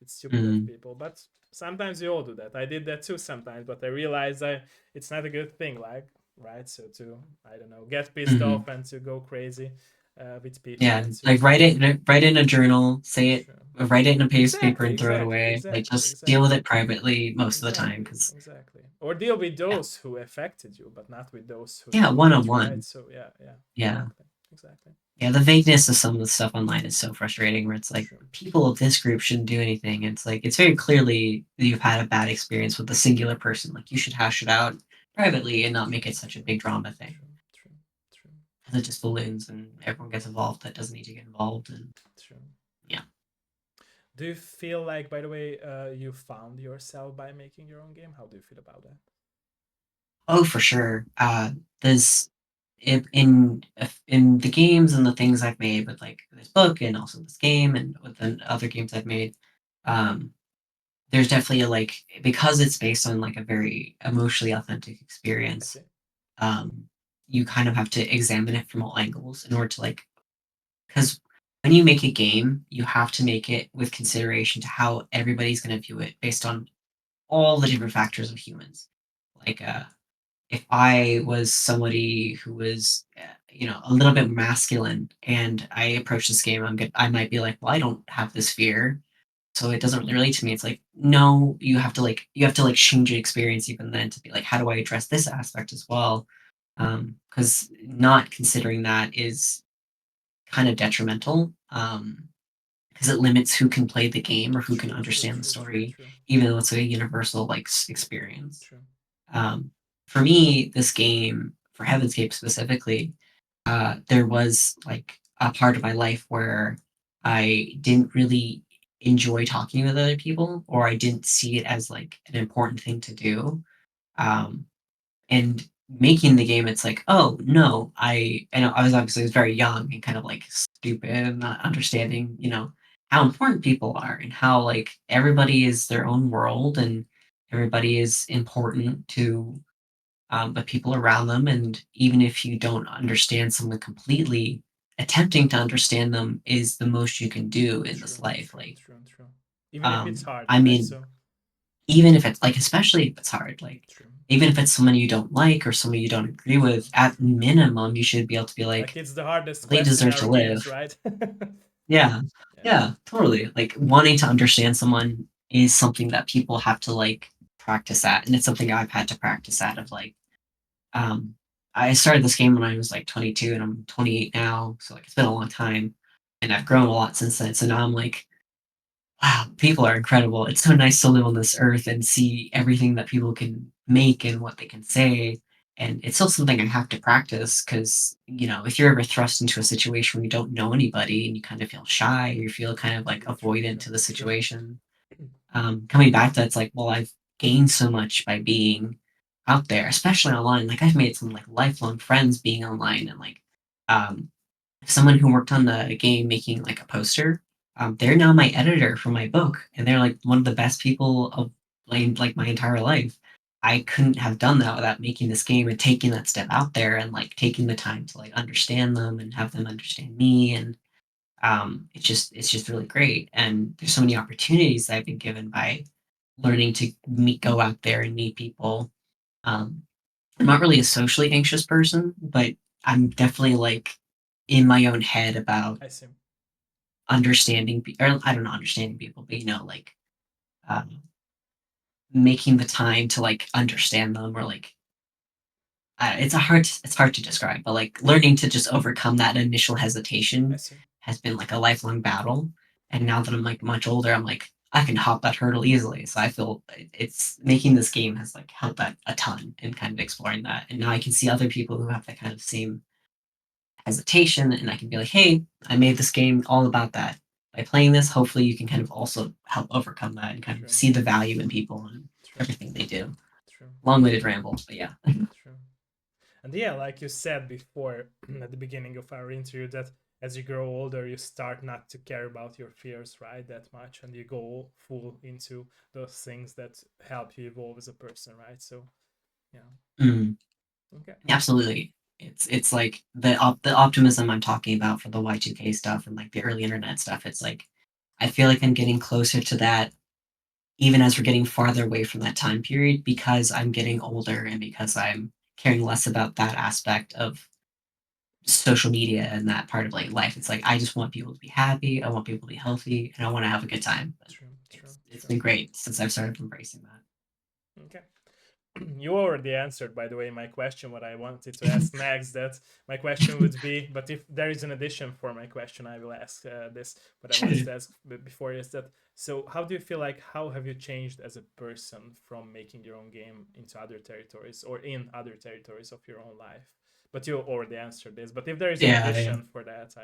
Speaker 1: it's stupid of
Speaker 2: Mm,
Speaker 1: people, but sometimes we all do that. I did that too sometimes, but I realized it's not a good thing, like, right? So to I don't know, get pissed
Speaker 2: mhm.
Speaker 1: off and to go crazy with people
Speaker 2: Yeah,
Speaker 1: and to
Speaker 2: like write it in a journal, say it,
Speaker 1: sure.
Speaker 2: write it in a piece of paper
Speaker 1: Exactly,
Speaker 2: and throw it
Speaker 1: exactly,
Speaker 2: away. Like
Speaker 1: exactly,
Speaker 2: just deal with
Speaker 1: exactly.
Speaker 2: it privately most of the time,
Speaker 1: Exactly,
Speaker 2: because
Speaker 1: exactly. Or deal with
Speaker 2: yeah,
Speaker 1: those who affected you, but not with those who
Speaker 2: yeah,
Speaker 1: did
Speaker 2: one on
Speaker 1: that, right?
Speaker 2: one.
Speaker 1: So yeah, yeah,
Speaker 2: Yeah,
Speaker 1: exactly, exactly.
Speaker 2: yeah. The vagueness of some of the stuff online is so frustrating. Where it's like
Speaker 1: True,
Speaker 2: people of this group shouldn't do anything. It's like it's very clearly that you've had a bad experience with a singular person. Like you should hash it out privately and not make
Speaker 1: True,
Speaker 2: it such a
Speaker 1: true,
Speaker 2: big drama thing.
Speaker 1: true, true, true,
Speaker 2: Because it just balloons and everyone gets involved that doesn't need to get involved. And
Speaker 1: true.
Speaker 2: yeah.
Speaker 1: Do you feel like, by the way, you found yourself by making your own game? How do you feel about that?
Speaker 2: Oh, for sure. There's in the games and the things I've made with like this book and also this game and with the other games I've made, um, there's definitely a like because it's based on like a very emotionally authentic
Speaker 1: I
Speaker 2: experience.
Speaker 1: see.
Speaker 2: Um, you kind of have to examine it from all angles in order to like because when you make a game, you have to make it with consideration to how everybody's going to view it based on all the different factors of humans. Like if I was somebody who was, a little bit masculine and I approach this game, I might be like, well, I don't have this fear, so it doesn't really relate to me. It's like, no, you have to like change the experience even then to be like, how do I address this aspect as well? Because not considering that is kind of detrimental. Because it limits who can play the game or who can
Speaker 1: True, true,
Speaker 2: understand the
Speaker 1: true, true,
Speaker 2: story,
Speaker 1: true,
Speaker 2: even though it's a universal like experience.
Speaker 1: true.
Speaker 2: Um, for me, this game, for Heaven's Gate specifically, there was like a part of my life where I didn't really enjoy talking with other people, or I didn't see it as like an important thing to do. Um, and making the game, it's like, oh no, I know I was very young and kind of like stupid and not understanding, how important people are and how like everybody is their own world and everybody is important to the people around them. And even if you don't understand someone completely, attempting to understand them is the most you can do in this
Speaker 1: True,
Speaker 2: life.
Speaker 1: true,
Speaker 2: Like,
Speaker 1: true, true. Even if it's hard,
Speaker 2: I
Speaker 1: right?
Speaker 2: mean,
Speaker 1: So,
Speaker 2: even if it's like, especially if it's hard, like,
Speaker 1: true,
Speaker 2: even if it's someone you don't like or someone you don't agree
Speaker 1: true,
Speaker 2: with, at
Speaker 1: true.
Speaker 2: minimum, you should be able to be
Speaker 1: Like
Speaker 2: like,
Speaker 1: it's the hardest
Speaker 2: they
Speaker 1: quest in
Speaker 2: deserve to
Speaker 1: our games,
Speaker 2: live.
Speaker 1: right?
Speaker 2: Yeah.
Speaker 1: Yeah,
Speaker 2: Yeah, totally. Like, wanting to understand someone is something that people have to like practice at. And it's something I've had to practice at of like, Um, I started this game when I was like 22 and I'm 28 now, so like it's been a long time and I've grown a lot since then. So now I'm like, wow, people are incredible. It's so nice to live on this earth and see everything that people can make and what they can say. And it's still something I have to practice because, if you're ever thrust into a situation where you don't know anybody and you kind of feel shy or you feel kind of like
Speaker 1: true, true,
Speaker 2: avoidant
Speaker 1: true,
Speaker 2: to the
Speaker 1: true.
Speaker 2: situation, coming back to it's like, well, I've gained so much by being out there, especially online. Like I've made some like lifelong friends being online, and like um, someone who worked on the game making like a poster. They're now my editor for my book, and they're like one of the best people of like my entire life. I couldn't have done that without making this game and taking that step out there and like taking the time to like understand them and have them understand me and it's just really great. And there's so many opportunities that I've been given by learning to go out there and meet people. Um, I'm not really a socially anxious person, but I'm definitely like in my own head about
Speaker 1: I see.
Speaker 2: or I don't know, understanding people, but like um, making the time to like understand them or like it's hard to describe, but like learning to just overcome that initial
Speaker 1: I
Speaker 2: hesitation
Speaker 1: see.
Speaker 2: has been like a lifelong battle. And now that I'm like much older, I'm like I can hop that hurdle easily. So I feel it's making this game has like helped that a ton in kind of exploring that. And now I can see other people who have that kind of same hesitation, and I can be like, hey, I made this game all about that. By playing this, hopefully you can kind of also help overcome that and kind of
Speaker 1: True,
Speaker 2: see the value in people and
Speaker 1: true,
Speaker 2: everything they do.
Speaker 1: true,
Speaker 2: Long-winded ramble, but yeah.
Speaker 1: true. And yeah, like you said before at the beginning of our interview, that as you grow older, you start not to care about your fears, right, that much, and you go full into those things that help you evolve as a person, right? So, yeah.
Speaker 2: Mm.
Speaker 1: Okay.
Speaker 2: Absolutely. It's like the optimism I'm talking about for the Y2K stuff and like the early internet stuff. It's like I feel like I'm getting closer to that even as we're getting farther away from that time period because I'm getting older and because I'm caring less about that aspect of social media and that part of like life. It's like I just want people to be happy, I want people to be healthy, and I want to have a good time. But
Speaker 1: True, true,
Speaker 2: it's
Speaker 1: true.
Speaker 2: been great since I've started embracing that.
Speaker 1: Okay. You already answered, by the way, my question. What I wanted to ask next, that my question would be, but if there is an addition for my question, I will ask this. What I wanted
Speaker 2: Sure.
Speaker 1: to ask before is that. So, how do you feel like? How have you changed as a person from making your own game into other territories or in other territories of your own life? But you already answered this. But if there is an
Speaker 2: Yeah, yeah.
Speaker 1: addition for that,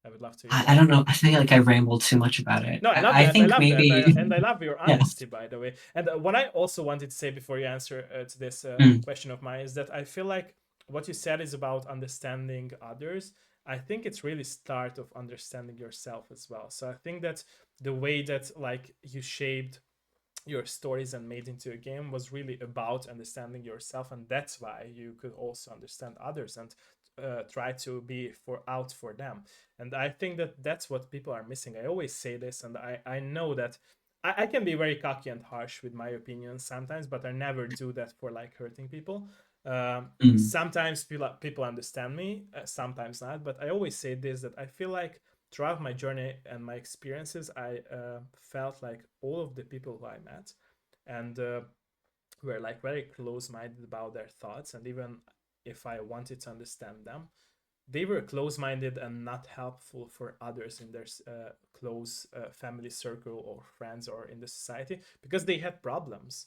Speaker 1: I would love to hear
Speaker 2: I
Speaker 1: that.
Speaker 2: don't know. I feel like I rambled too much about it.
Speaker 1: No, I love
Speaker 2: I
Speaker 1: that. I
Speaker 2: think
Speaker 1: love that.
Speaker 2: maybe,
Speaker 1: And I love your
Speaker 2: yeah.
Speaker 1: honesty, by the way. And what I also wanted to say before you answer to this
Speaker 2: Mm,
Speaker 1: question of mine is that I feel like what you said is about understanding others. I think it's really start of understanding yourself as well. So I think that the way that like you shaped your stories and made into a game was really about understanding yourself, and that's why you could also understand others and try to be for out for them. And I think that that's what people are missing. I always say this, and I know that I can be very cocky and harsh with my opinions sometimes, but I never do that for like hurting people.
Speaker 2: mm,
Speaker 1: Sometimes people understand me, sometimes not, but I always say this, that I feel like throughout my journey and my experiences, I felt like all of the people who I met and were like very close-minded about their thoughts, and even if I wanted to understand them, they were close-minded and not helpful for others in their close family circle or friends or in the society because they had problems.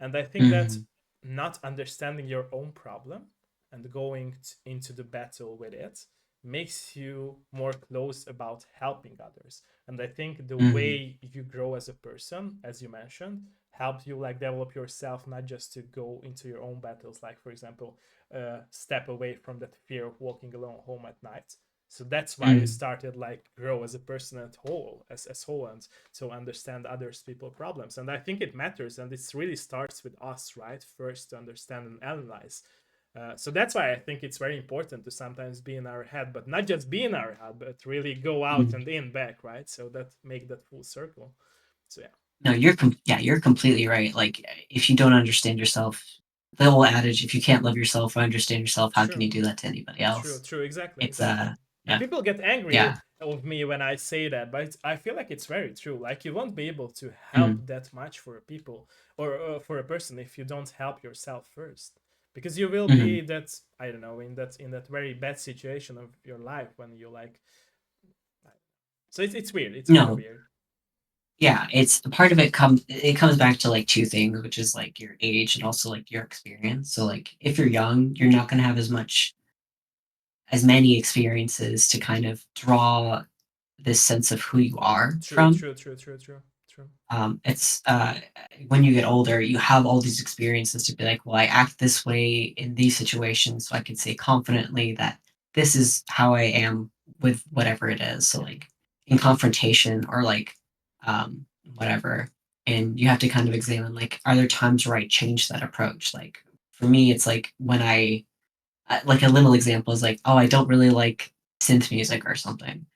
Speaker 1: And I think that
Speaker 2: mm,
Speaker 1: not understanding your own problem and going into the battle with it makes you more close about helping others. And I think the
Speaker 2: mm,
Speaker 1: way you grow as a person, as you mentioned, help you like develop yourself, not just to go into your own battles, like for example step away from that fear of walking alone home at night. So that's why you
Speaker 2: mm,
Speaker 1: started like grow as a person at whole, as whole, and so understand others people problems. And I think it matters, and it really starts with us, right? First to understand and analyze. So that's why I think it's very important to sometimes be in our head, but not just be in our head, but really go out
Speaker 2: mm.
Speaker 1: and in back, right? So that make that full circle. So yeah,
Speaker 2: No, yeah, you're completely right. Like, if you don't understand yourself, the whole adage, if you can't love yourself or understand yourself, how can
Speaker 1: true.
Speaker 2: you do that to anybody
Speaker 1: True,
Speaker 2: else?
Speaker 1: true, exactly,
Speaker 2: It's,
Speaker 1: exactly. And
Speaker 2: yeah,
Speaker 1: people get
Speaker 2: yeah,
Speaker 1: angry of me when I say that, but I feel like it's very true. Like you won't be able to
Speaker 2: mm,
Speaker 1: help that much for people or for a person if you don't help yourself first, because you will
Speaker 2: mhm.
Speaker 1: be that I don't know in that very bad situation of your life when you like. So it's weird. It's very
Speaker 2: No,
Speaker 1: weird.
Speaker 2: yeah, it's part of it comes back to, like, 2 things, which is, like, your age and also, like, your experience. So, like, if you're young, you're not gonna have as many experiences to kind of draw this sense of who you are
Speaker 1: True,
Speaker 2: from.
Speaker 1: true, true, true, true, true.
Speaker 2: It's when you get older, you have all these experiences to be like, well, I act this way in these situations, so I can say confidently that this is how I am with whatever it is. So,
Speaker 1: Yeah,
Speaker 2: like in confrontation or like whatever, and you have to kind of examine like, are there times where I change that approach? Like for me, it's like when like a little example is like, oh, I don't really like synth music or something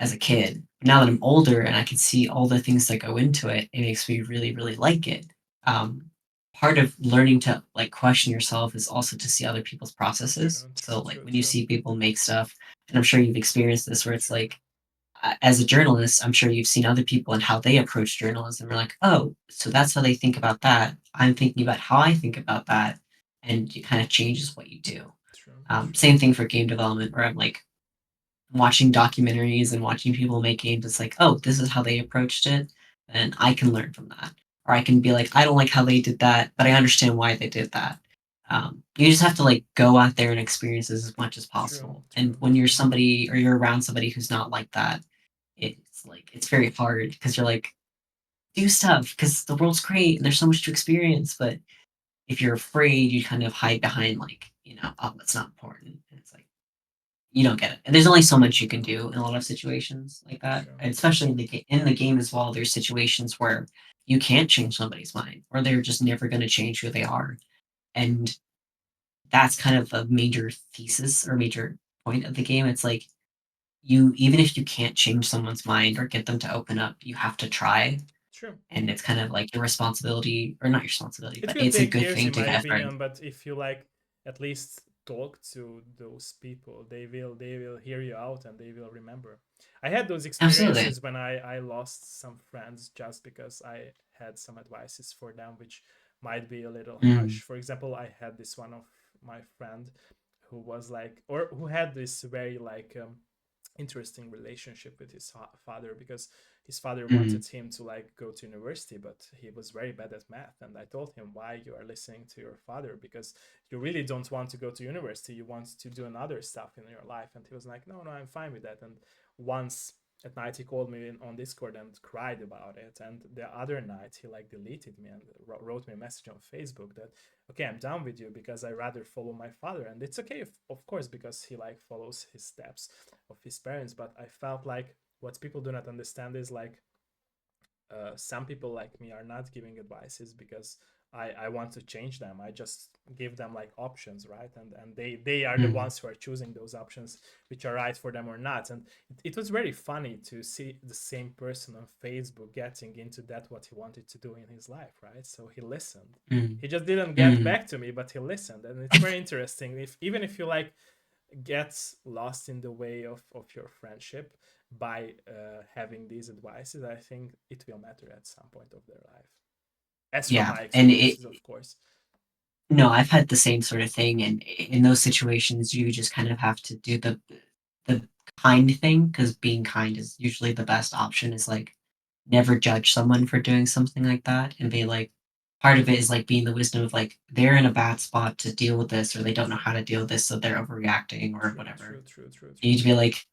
Speaker 2: as a kid. Now that I'm older and I can see all the things that go into it, it makes me really, really like it. Um, Part of learning to like question yourself is also to see other people's processes.
Speaker 1: true,
Speaker 2: So
Speaker 1: true,
Speaker 2: like
Speaker 1: true,
Speaker 2: when you
Speaker 1: true,
Speaker 2: see people make stuff, and I'm sure you've experienced this, where it's
Speaker 1: true,
Speaker 2: like, as a journalist, I'm sure you've seen other people and how they approach journalism. We're like, oh, so that's how they think about that. I'm thinking about how I think about that, and it kind of changes what you do.
Speaker 1: true, true,
Speaker 2: Same thing for game development, where I'm like, watching documentaries and watching people make games, it's like, oh, this is how they approached it, and I can learn from that. Or I can be like, I don't like how they did that, but I understand why they did that. You just have to like go out there and experience this as much as
Speaker 1: true,
Speaker 2: possible. And
Speaker 1: true,
Speaker 2: when you're
Speaker 1: true,
Speaker 2: somebody or you're around somebody who's not like that, it's like it's very hard because you're like, do stuff because the world's great and there's so much to experience. But if you're afraid, you kind of hide behind like, oh, that's not important. And it's like you don't get it. And there's only so much you can do in a lot of situations like that,
Speaker 1: true,
Speaker 2: and especially in the game as well. There's situations where you can't change somebody's mind, or they're just never going to change who they are, and that's kind of a major thesis or major point of the game. It's like you even if you can't change someone's mind or get them to open up, you have to try,
Speaker 1: true.
Speaker 2: and it's kind of like your responsibility or not your responsibility,
Speaker 1: It
Speaker 2: but
Speaker 1: will
Speaker 2: it's a
Speaker 1: take
Speaker 2: good
Speaker 1: years,
Speaker 2: thing
Speaker 1: in
Speaker 2: to
Speaker 1: my
Speaker 2: get started.
Speaker 1: opinion, but if you like at least talk to those people, they will hear you out and they will remember. I had those
Speaker 2: Absolutely.
Speaker 1: experiences when I lost some friends just because I had some advices for them which might be a little
Speaker 2: Mm,
Speaker 1: harsh. For example, I had this one of my friend who was like, or who had this very like interesting relationship with his father, because his father
Speaker 2: mm,
Speaker 1: wanted him to like go to university, but he was very bad at math. And I told him, why you are listening to your father? Because you really don't want to go to university, you want to do another stuff in your life. And he was like, no, I'm fine with that. And once at night he called me on Discord and cried about it. And the other night he like deleted me and wrote me a message on Facebook that, okay, I'm done with you because I rather follow my father. And it's okay, if, of course, because he like follows his steps of his parents. But I felt like what people do not understand is like, some people like me are not giving advices because I want to change them. I just give them like options, right? And they are the
Speaker 2: mm.
Speaker 1: ones who are choosing those options, which are right for them or not. And it was very funny to see the same person on Facebook getting into that, what he wanted to do in his life, right? So he listened.
Speaker 2: Mm,
Speaker 1: He just didn't get
Speaker 2: mm.
Speaker 1: back to me, but he listened. And it's very interesting. If even if you like gets lost in the way of your friendship by having these advices, I think it will matter at some point of their life. As from
Speaker 2: Yeah,
Speaker 1: my
Speaker 2: and it
Speaker 1: experiences, of course.
Speaker 2: no, I've had the same sort of thing, and in those situations, you just kind of have to do the kind thing, because being kind is usually the best option, is, like, never judge someone for doing something like that, and be like part of it is, like, being the wisdom of, like, they're in a bad spot to deal with this, or they don't know
Speaker 1: True,
Speaker 2: how to deal with this, so they're overreacting or
Speaker 1: true,
Speaker 2: whatever.
Speaker 1: true, true, true,
Speaker 2: You
Speaker 1: true.
Speaker 2: need to be like,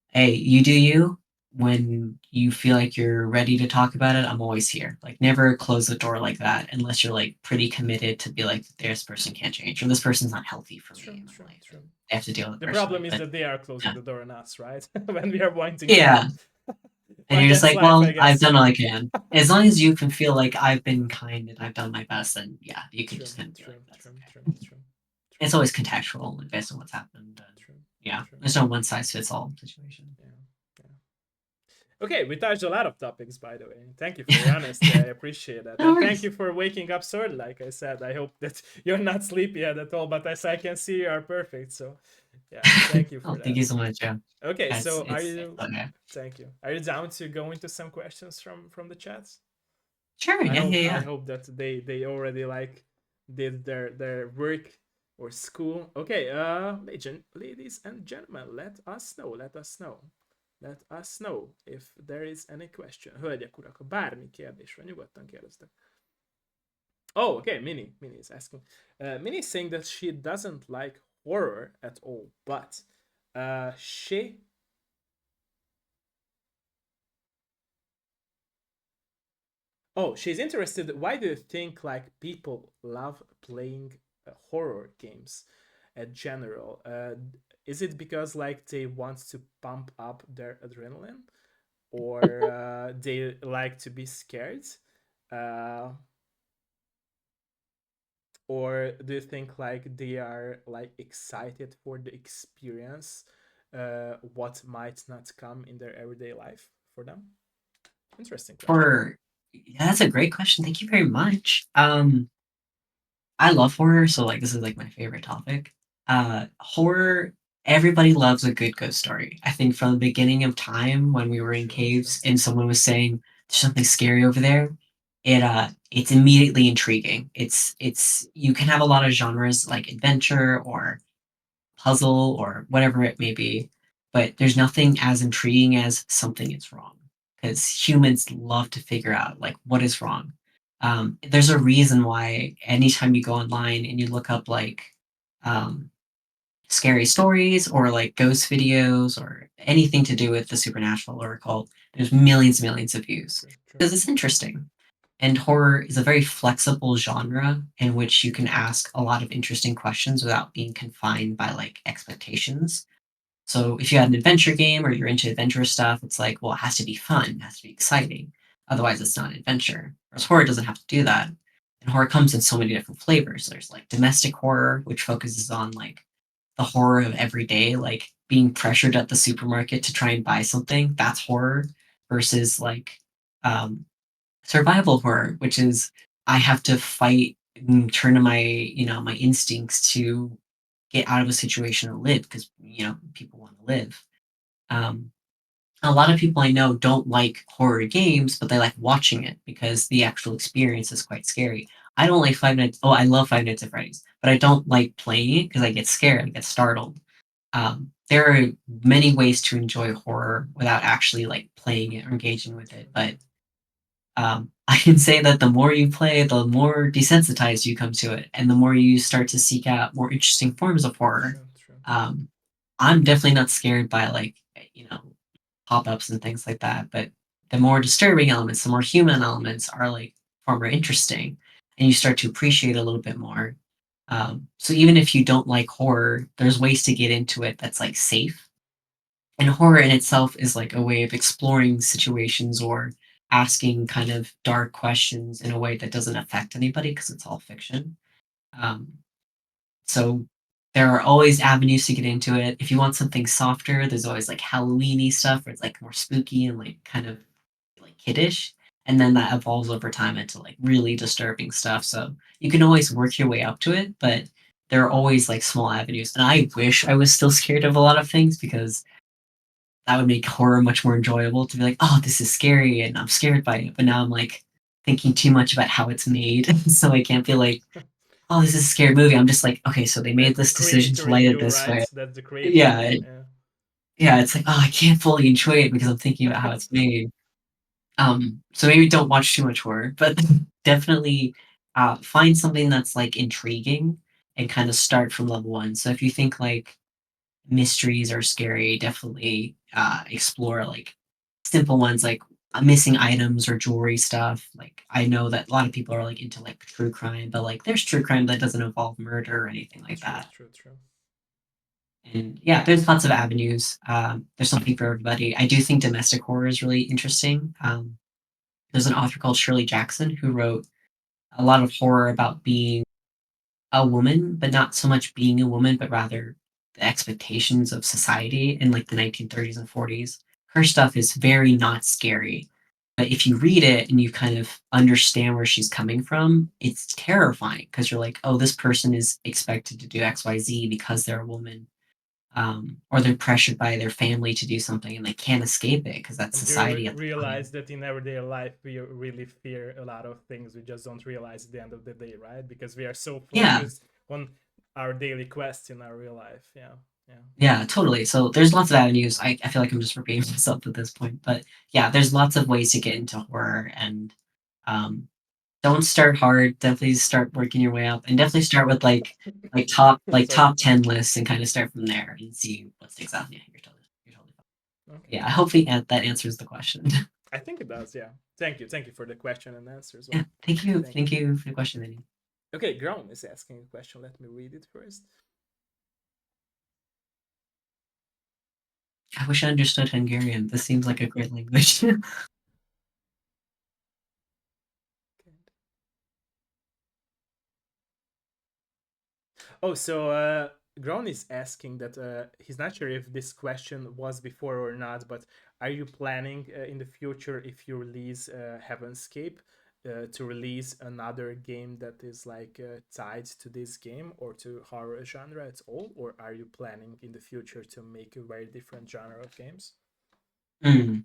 Speaker 2: "Hey, you do you. When you feel like you're ready to talk about it, I'm always here." Like, never close the door like that unless you're, like, pretty committed to be like, "This person can't change," or "This person's not healthy for me
Speaker 1: True,
Speaker 2: in my
Speaker 1: true,
Speaker 2: life," and
Speaker 1: true.
Speaker 2: I have to deal with it
Speaker 1: The problem
Speaker 2: personally,
Speaker 1: is
Speaker 2: but
Speaker 1: that they are closing
Speaker 2: yeah.
Speaker 1: the door on us, right? When we are wanting to
Speaker 2: Yeah,
Speaker 1: help.
Speaker 2: and
Speaker 1: But
Speaker 2: you're just
Speaker 1: that's
Speaker 2: like,
Speaker 1: life, I
Speaker 2: "Well, I've
Speaker 1: guess.
Speaker 2: done all I can." As long as you can feel like I've been kind and I've done my best, then yeah, you can
Speaker 1: True,
Speaker 2: just kinda be like,
Speaker 1: true,
Speaker 2: "That's
Speaker 1: true,
Speaker 2: okay."
Speaker 1: true, true, true,
Speaker 2: It's always contextual and based on what's happened, and
Speaker 1: true,
Speaker 2: yeah,
Speaker 1: true.
Speaker 2: there's no one size fits all situation.
Speaker 1: Yeah, yeah. Okay, we touched a lot of topics, by the way. Thank you for your honesty. I appreciate that.
Speaker 2: No
Speaker 1: And thank
Speaker 2: worries.
Speaker 1: you for waking up Searle, like I said. I hope that you're not sleepy at all, but as I can see, you are perfect. So, yeah, thank you
Speaker 2: Oh,
Speaker 1: for
Speaker 2: thank
Speaker 1: that.
Speaker 2: you so much, yeah.
Speaker 1: Okay,
Speaker 2: Yeah,
Speaker 1: so are
Speaker 2: it's
Speaker 1: you.
Speaker 2: okay.
Speaker 1: Thank you. Are you down to go into some questions from the chats?
Speaker 2: Sure, yeah, yeah,
Speaker 1: I
Speaker 2: yeah.
Speaker 1: hope that they already like did their work or school. Okay, ladies and gentlemen, let us know, let us know. Let us know if there is any question. Hölgyek, urak, ha bármi kérdés van, nyugodtan kérdeztek. Oh, okay, Mini is asking. Mini is saying that she doesn't like horror at all, but she she's interested. Why do you think like people love playing horror games at general? Is it because like they want to pump up their adrenaline, or they like to be scared? Uh, or do you think like they are like excited for the experience, what might not come in their everyday life for them? Interesting question.
Speaker 2: For yeah, that's a great question. Thank you very much. I love horror, so like this is like my favorite topic. Horror, everybody loves a good ghost story. I think from the beginning of time when we were in
Speaker 1: True, true,
Speaker 2: caves and someone was saying there's something scary over there, it's immediately intriguing. It's you can have a lot of genres like adventure or puzzle or whatever it may be, but there's nothing as intriguing as something is wrong, because humans love to figure out like what is wrong. There's a reason why anytime you go online and you look up like um, scary stories or like ghost videos or anything to do with the supernatural or occult, there's millions and millions of views
Speaker 1: true, true.
Speaker 2: because it's interesting. And horror is a very flexible genre in which you can ask a lot of interesting questions without being confined by like expectations. So if you had an adventure game or you're into adventure stuff, it's like, well, it has to be fun, it has to be exciting. Otherwise, it's not an adventure. Whereas horror doesn't have to do that. And horror comes in so many different flavors. There's like domestic horror, which focuses on like the horror of every day, like being pressured at the supermarket to try and buy something. That's horror versus like um, survival horror, which is I have to fight and turn to my, my instincts to get out of a situation and live because, people want to live. Um, a lot of people I know don't like horror games, but they like watching it because the actual experience is quite scary. I don't like Five Nights. Oh, I love Five Nights at Freddy's, but I don't like playing it because I get scared, I get startled. There are many ways to enjoy horror without actually like playing it or engaging
Speaker 1: True,
Speaker 2: with
Speaker 1: true,
Speaker 2: it, but I can say that the more you play, the more desensitized you come to it, and the more you start to seek out more interesting forms of horror.
Speaker 1: true, true.
Speaker 2: Um, I'm definitely not scared by like pop-ups and things like that, but the more disturbing elements, the more human elements are like far more interesting, and you start to appreciate it a little bit more. So even if you don't like horror, there's ways to get into it that's like safe. And horror in itself is like a way of exploring situations or asking kind of dark questions in a way that doesn't affect anybody because it's all fiction. Um, so there are always avenues to get into it. If you want something softer, there's always like Halloweeny stuff where it's like more spooky and like kind of like kiddish. And then that evolves over time into like really disturbing stuff. So you can always work your way up to it, but there are always like small avenues. And I wish I was still scared of a lot of things because that would make horror much more enjoyable to be like, oh, this is scary and I'm scared by it. But now I'm like thinking too much about how it's made. So I can't be like, oh, this is a scary movie. I'm just like, okay, so they made
Speaker 1: That's
Speaker 2: this decision to
Speaker 1: creator in
Speaker 2: light it
Speaker 1: you,
Speaker 2: this
Speaker 1: right?
Speaker 2: way.
Speaker 1: That's the creator in
Speaker 2: Yeah,
Speaker 1: you. Yeah.
Speaker 2: yeah, it's like, oh, I can't fully enjoy it because I'm thinking about how it's made. So maybe don't watch too much horror, but definitely find something that's like intriguing and kind of start from level one. So if you think like mysteries are scary, definitely explore like simple ones like missing items or jewelry stuff. Like I know that a lot of people are like into like true crime, but like there's true crime that doesn't involve murder or anything like
Speaker 1: True,
Speaker 2: that.
Speaker 1: true, true.
Speaker 2: And yeah, there's lots of avenues. There's something for everybody. I do think domestic horror is really interesting. There's an author called Shirley Jackson who wrote a lot of horror about being a woman, but not so much being a woman, but rather the expectations of society in like the 1930s and 40s. Her stuff is very not scary. But if you read it and you kind of understand where she's coming from, it's terrifying because you're like, oh, this person is expected to do XYZ because they're a woman. Or they're pressured by their family to do something and they can't escape it because that's
Speaker 1: And do you
Speaker 2: society at the
Speaker 1: realize
Speaker 2: time.
Speaker 1: that in everyday life we really fear a lot of things we just don't realize at the end of the day, right? Because we are so
Speaker 2: Yeah,
Speaker 1: focused on our daily quests in our real life. Yeah, yeah.
Speaker 2: yeah, totally. So there's lots of avenues. I feel like I'm just repeating myself at this point, but yeah, there's lots of ways to get into horror and um, don't start hard. Definitely start working your way up, and definitely start with like
Speaker 1: Sorry.
Speaker 2: top 10 lists and kind of start from there and see what sticks out. Yeah, you're totally fine.
Speaker 1: Okay.
Speaker 2: Yeah, hopefully that answers the question.
Speaker 1: I think it does. Yeah. Thank you for the question and answer as
Speaker 2: Yeah,
Speaker 1: well. Thank you.
Speaker 2: thank you for the question, Vinny.
Speaker 1: Okay, Grown is asking a question. Let me read it first.
Speaker 2: I wish I understood Hungarian. This seems like a great language.
Speaker 1: Oh, so Grown is asking that he's not sure if this question was before or not, but are you planning in the future if you release Heavenscape to release another game that is like tied to this game or to horror genre at all, or are you planning in the future to make a very different genre of games?
Speaker 2: Hmm.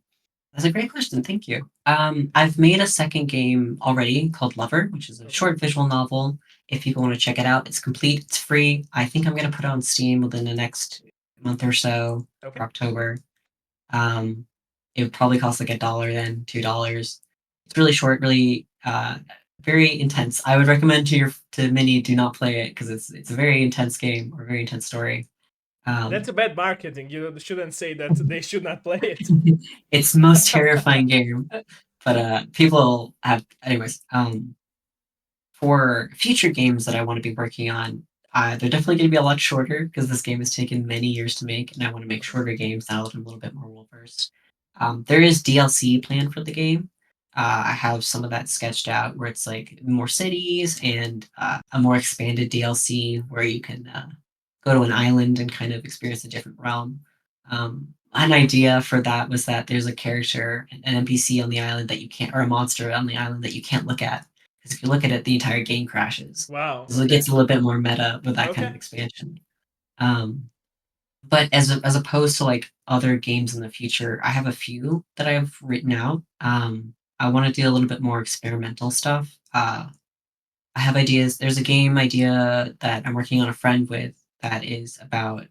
Speaker 2: That's a great question. Thank you. I've made a second game already called Lover, which is a
Speaker 1: Okay,
Speaker 2: short visual novel. If people want to check it out, it's complete. It's free. I think I'm going to put it on Steam within the next month or so for
Speaker 1: okay.
Speaker 2: October. Um, it would probably cost like $1 then, $2. It's really short, really very intense. I would recommend to many do not play it because it's a very intense game or a very intense story.
Speaker 1: That's
Speaker 2: Um,
Speaker 1: a bad marketing. You shouldn't say that they should not play it.
Speaker 2: it's the most terrifying game, but people have anyways. For future games that I want to be working on, they're definitely going to be a lot shorter because this game has taken many years to make, and I want to make
Speaker 1: Okay.
Speaker 2: shorter games that are a little bit more well versed. There is DLC planned for the game. I have some of that sketched out where it's like more cities and a more expanded DLC where you can go to an island and kind of experience a different realm. An idea for that was that there's a character, an NPC on the island that you can't, or a monster on the island that you can't look at because if you look at it, the entire game crashes.
Speaker 1: Wow.
Speaker 2: So it
Speaker 1: Okay.
Speaker 2: gets a little bit more meta with that kind
Speaker 1: Okay.
Speaker 2: of expansion. Um, but as opposed to like other games in the future, I have a few that I've written out. I want to do a little bit more experimental stuff. I have ideas. There's a game idea that I'm working on a friend with that is about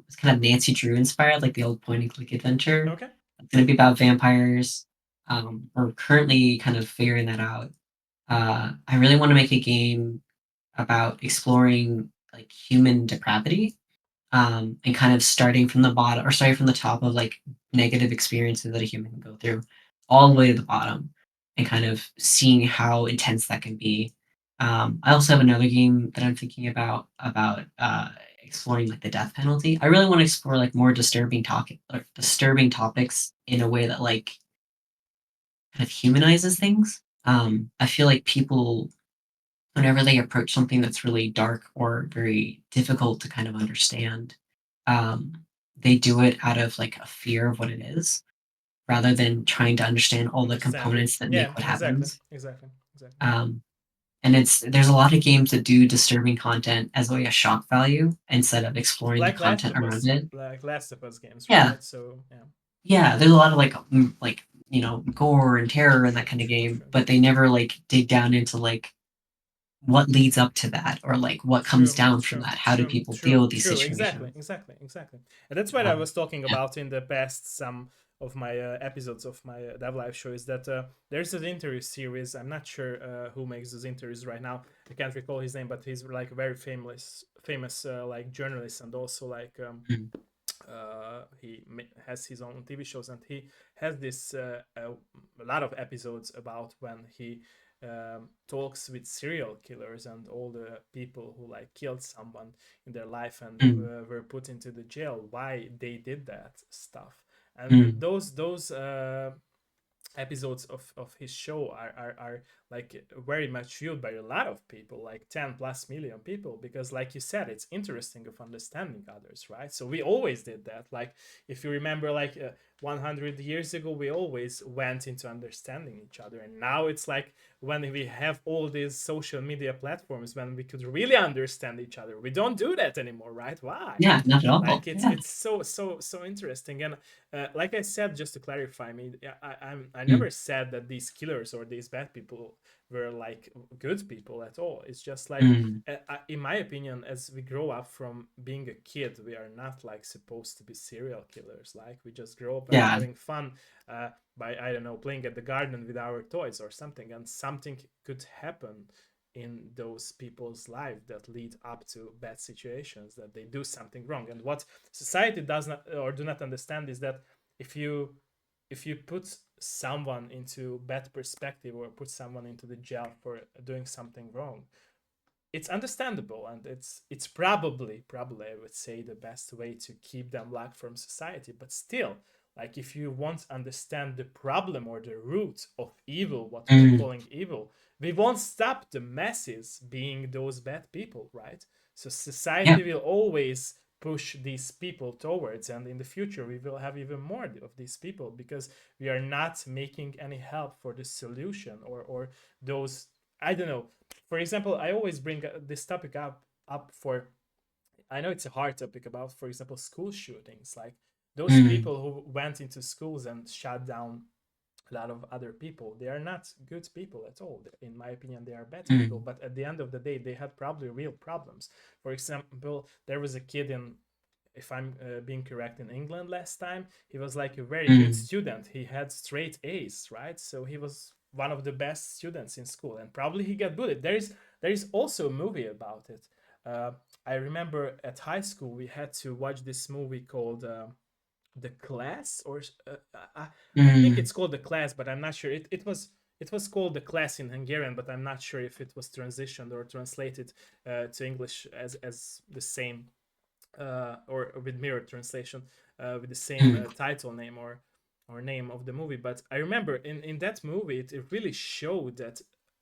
Speaker 2: it's kind of Nancy Drew inspired, like the old point and click adventure.
Speaker 1: Okay.
Speaker 2: It's gonna be about vampires. We're currently kind of figuring that out. I really want to make a game about exploring like human depravity, and kind of starting from the bottom or starting from the top of like negative experiences that a human can go through, all the way to the bottom, and kind of seeing how intense that can be. I also have another game that I'm thinking about exploring like the death penalty. I really want to explore like more disturbing topics in a way that like kind of humanizes things. I feel like people, whenever they approach something that's really dark or very difficult to kind of understand, um, they do it out of like a fear of what it is, rather than trying to understand all the
Speaker 1: Understand it.
Speaker 2: components that
Speaker 1: Yeah,
Speaker 2: make what
Speaker 1: exactly.
Speaker 2: happens.
Speaker 1: Exactly. Exactly.
Speaker 2: Um, and there's a lot of games that do disturbing content as like a shock value instead of exploring the
Speaker 1: Like Last
Speaker 2: content
Speaker 1: of
Speaker 2: around
Speaker 1: Us,
Speaker 2: it.
Speaker 1: like Last of Us games,
Speaker 2: Yeah,
Speaker 1: right? So yeah,
Speaker 2: yeah. There's a lot of like gore and terror in that
Speaker 1: true,
Speaker 2: kind of
Speaker 1: true,
Speaker 2: game,
Speaker 1: true,
Speaker 2: but they never like dig down into like what leads up to that or like what comes
Speaker 1: true,
Speaker 2: down from
Speaker 1: true,
Speaker 2: that. How do
Speaker 1: true,
Speaker 2: people deal
Speaker 1: true,
Speaker 2: with these
Speaker 1: true. Exactly,
Speaker 2: situations?
Speaker 1: exactly, exactly. And that's what I
Speaker 2: Um,
Speaker 1: was talking
Speaker 2: yeah.
Speaker 1: about in the past. Some of my episodes of my Dev Live show is that there's an interview series. I'm not sure who makes those interviews right now. I can't recall his name, but he's like a very famous like journalist and also like
Speaker 2: Mm,
Speaker 1: he has his own TV shows, and he has this a lot of episodes about when he talks with serial killers and all the people who like killed someone in their life and
Speaker 2: mm,
Speaker 1: were put into the jail, why they did that stuff. And
Speaker 2: mm.
Speaker 1: those episodes of his show are like very much viewed by a lot of people, like 10 plus million people, because like you said, it's interesting of understanding others, right? So we always did that. Like if you remember, like 100 years ago, we always went into understanding each other, and now it's like when we have all these social media platforms, when we could really understand each other, we don't do that anymore, right? Why?
Speaker 2: Yeah, not at all.
Speaker 1: Like it's
Speaker 2: Yeah.
Speaker 1: it's so interesting. And like I said, just to clarify me, I
Speaker 2: Mm,
Speaker 1: never said that these killers or these bad people were like good people at all. It's just like
Speaker 2: mm.
Speaker 1: in my opinion, as we grow up from being a kid, we are not like supposed to be serial killers. Like we just grow up
Speaker 2: Yeah.
Speaker 1: having fun uh, by, I don't know, playing at the garden with our toys or something, and something could happen in those people's life that lead up to bad situations, that they do something wrong. And what society does not or do not understand is that if you put someone into bad perspective or put someone into the jail for doing something wrong, it's understandable, and it's probably I would say the best way to keep them locked from society. But still, like if you want to understand the problem or the root of evil, what we are
Speaker 2: Mm,
Speaker 1: calling evil, we won't stop the masses being those bad people, right? So
Speaker 2: yeah.
Speaker 1: society will always push these people towards, and in the future we will have even more of these people, because we are not making any help for the solution, or those, I don't know. For example, I always bring this topic up for, I know it's a hard topic, about, for example, school shootings. Like those
Speaker 2: Mm,
Speaker 1: people who went into schools and shot down a lot of other people, they are not good people at all. In my opinion, they are bad people.
Speaker 2: mm,
Speaker 1: But at the end of the day, they had probably real problems. For example, there was a kid in, if I'm being correct, in England last time. He was like a very good
Speaker 2: mm,
Speaker 1: student. He had straight A's, right? So he was one of the best students in school, and probably he got bullied. There is also a movie about it. Uh, I remember at high school we had to watch this movie called The Class, or I think
Speaker 2: mm,
Speaker 1: it's called The Class, but I'm not sure. It was called The Class in Hungarian, but I'm not sure if it was transitioned or translated to English as the same, or with mirror translation, with the same
Speaker 2: mm,
Speaker 1: title name or name of the movie. But I remember in that movie, it really showed that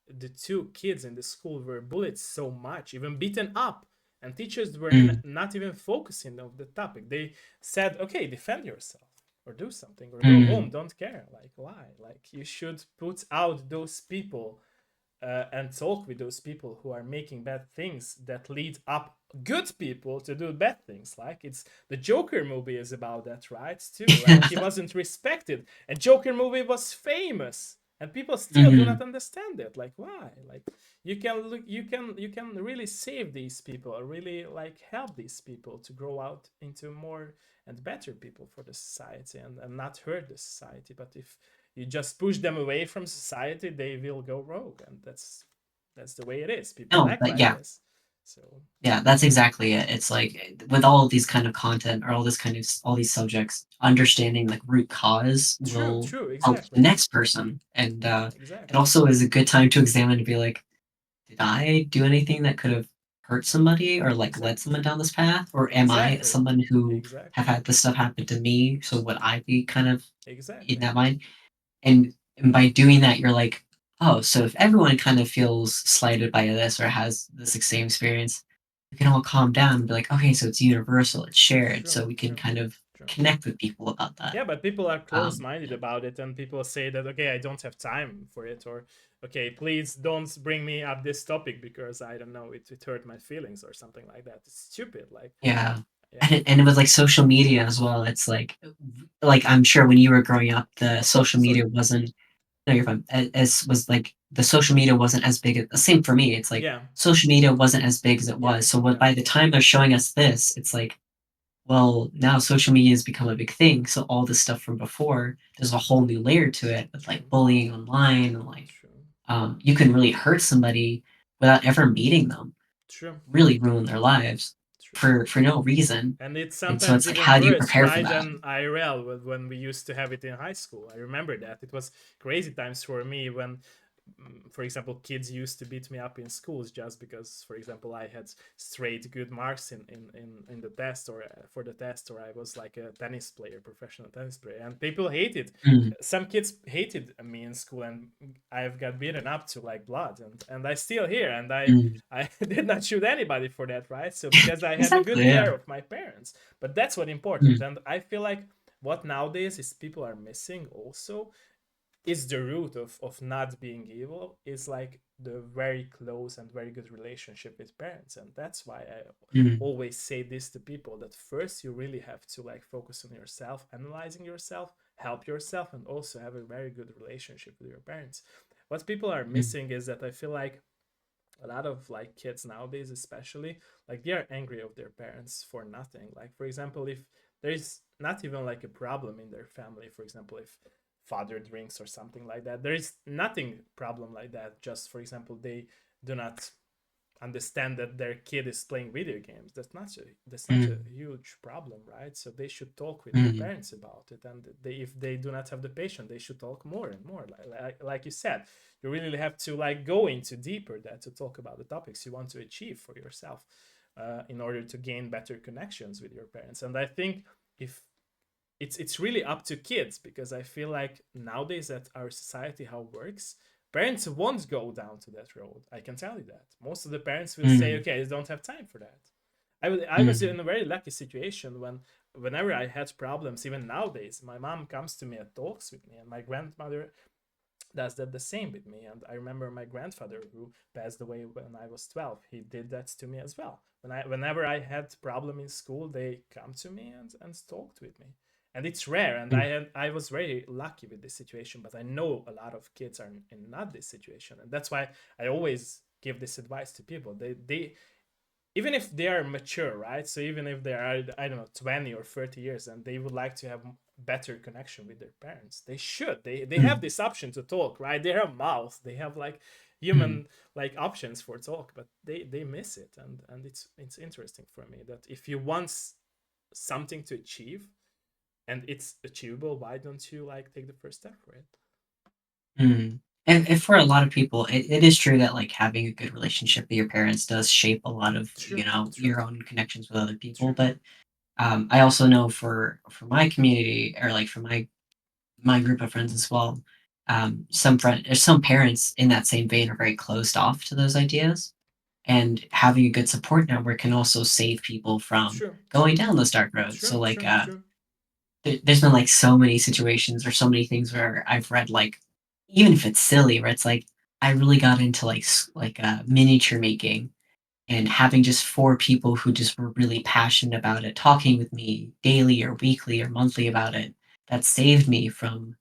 Speaker 1: the two kids in the school were bullied so much, even beaten up, and teachers were
Speaker 2: mm.
Speaker 1: not even focusing on the topic. They said, "Okay, defend yourself." Or do something, or go home.
Speaker 2: Mm.
Speaker 1: Don't care. Like why? Like you should put out those people and talk with those people who are making bad things that lead up good people to do bad things. Like it's the Joker movie is about that, right? Too, and he wasn't respected. And Joker movie was famous and people still do not
Speaker 2: Mhm.
Speaker 1: understand it. Like, why? Like, you can look, you can really save these people, or really like help these people to grow out into more and better people for the society, and not hurt the society. But if you just push them away from society, they will go rogue, and that's the way it is. People
Speaker 2: No,
Speaker 1: act
Speaker 2: but
Speaker 1: like
Speaker 2: yeah,
Speaker 1: this. So
Speaker 2: yeah, that's exactly it. It's like with all of these kind of content or all this kind of all these subjects, understanding like root cause
Speaker 1: true,
Speaker 2: will
Speaker 1: true,
Speaker 2: help the
Speaker 1: exactly,
Speaker 2: next person. And it
Speaker 1: exactly,
Speaker 2: also is a good time to examine to be like, did I do anything that could have hurt somebody or like led
Speaker 1: exactly,
Speaker 2: someone down this path? Or am I
Speaker 1: exactly,
Speaker 2: someone who have
Speaker 1: exactly,
Speaker 2: had this stuff happen to me? So would I be kind of in
Speaker 1: exactly.
Speaker 2: that mind? And by doing that, you're like, oh, so if everyone kind of feels slighted by this or has this same experience, we can all calm down and be like, okay, so it's universal, it's shared,
Speaker 1: True,
Speaker 2: so we can
Speaker 1: true,
Speaker 2: kind of
Speaker 1: true.
Speaker 2: connect with people about that.
Speaker 1: Yeah, but people are close-minded
Speaker 2: Yeah.
Speaker 1: about it, and people say that, okay, I don't have time for it, or okay, please don't bring me up this topic because I don't know, it hurt my feelings or something like that. It's stupid. Like,
Speaker 2: Yeah.
Speaker 1: yeah,
Speaker 2: And with like social media as well, it's like I'm sure when you were growing up, the
Speaker 1: oh,
Speaker 2: social
Speaker 1: sorry.
Speaker 2: media wasn't no, you're fine. As was like the social media wasn't as big as same for me. It's like
Speaker 1: Yeah,
Speaker 2: social media wasn't as big as it
Speaker 1: yeah,
Speaker 2: was. So what
Speaker 1: yeah,
Speaker 2: by the time they're showing us this, it's like, well, now social media has become a big thing. So all this stuff from before, there's a whole new layer to it with
Speaker 1: true,
Speaker 2: like bullying online and like
Speaker 1: true,
Speaker 2: you can really hurt somebody without ever meeting them,
Speaker 1: true,
Speaker 2: really ruin their lives
Speaker 1: true.
Speaker 2: for no reason.
Speaker 1: And it's
Speaker 2: And so
Speaker 1: sometimes
Speaker 2: it's like,
Speaker 1: even
Speaker 2: how do you
Speaker 1: worse,
Speaker 2: prepare for
Speaker 1: right,
Speaker 2: that?
Speaker 1: than IRL when we used to have it in high school. I remember that. It was crazy times for me when, for example, kids used to beat me up in schools just because, for example, I had straight good marks in the test, or for the test, or I was like a tennis player, professional tennis player. And people hated,
Speaker 2: Mm,
Speaker 1: some kids hated me in school, and I've got beaten up to like blood, and I still here, and
Speaker 2: mm.
Speaker 1: I did not shoot anybody for that, right? So because I had a
Speaker 2: Exactly.
Speaker 1: good
Speaker 2: Yeah.
Speaker 1: care of my parents. But that's what important.
Speaker 2: Mm,
Speaker 1: And I feel like what nowadays is people are missing also is the root of not being evil, is like the very close and very good relationship with parents. And that's why I
Speaker 2: mm,
Speaker 1: always say this to people, that first you really have to like focus on yourself, analyzing yourself, help yourself, and also have a very good relationship with your parents. What people are
Speaker 2: mm,
Speaker 1: missing is that I feel like a lot of like kids nowadays, especially, like they are angry of their parents for nothing. Like, for example, if there's not even like a problem in their family, for example, if father drinks or something like that, there is nothing problem like that. Just, for example, they do not understand that their kid is playing video games. That's not a
Speaker 2: mm,
Speaker 1: huge problem, right? So they should talk with their
Speaker 2: mm,
Speaker 1: parents about it, and if they do not have the patience, they should talk more and more. Like you said, you really have to like go into deeper that to talk about the topics you want to achieve for yourself, in order to gain better connections with your parents. And I think if it's really up to kids, because I feel like nowadays that our society how it works, parents won't go down to that road. I can tell you that most of the parents will say,
Speaker 2: mm,
Speaker 1: okay, I don't have time for that. I was
Speaker 2: mm,
Speaker 1: in a very lucky situation when whenever I had problems, even nowadays, my mom comes to me and talks with me, and my grandmother does that the same with me. And I remember my grandfather, who passed away when I was 12, he did that to me as well. Whenever I had problem in school, they come to me and talked with me. And it's rare, and
Speaker 2: mm,
Speaker 1: I was very lucky with this situation. But I know a lot of kids are in not this situation, and that's why I always give this advice to people. They even if they are mature, right? So even if they are, I don't know, 20 or 30 years, and they would like to have better connection with their parents, they should. They have
Speaker 2: mm,
Speaker 1: this option to talk, right? They have mouth, they have like
Speaker 2: mm,
Speaker 1: human like options for talk, but they miss it. And it's interesting for me that if you want something to achieve and it's achievable, why don't you like take the first step for it?
Speaker 2: mm. And for a lot of people, it is true that like having a good relationship with your parents does shape a lot of
Speaker 1: True, true,
Speaker 2: your own connections with other people.
Speaker 1: true,
Speaker 2: But I also know for my community or like for my group of friends as well, some parents in that same vein are very closed off to those ideas. And having a good support network can also save people from
Speaker 1: true,
Speaker 2: going down those dark roads. So
Speaker 1: true,
Speaker 2: like
Speaker 1: true, true.
Speaker 2: there's been like so many situations or so many things where I've read like even if it's silly, where it's like I really got into miniature making and having just four people who just were really passionate about it, talking with me daily or weekly or monthly about it, that saved me from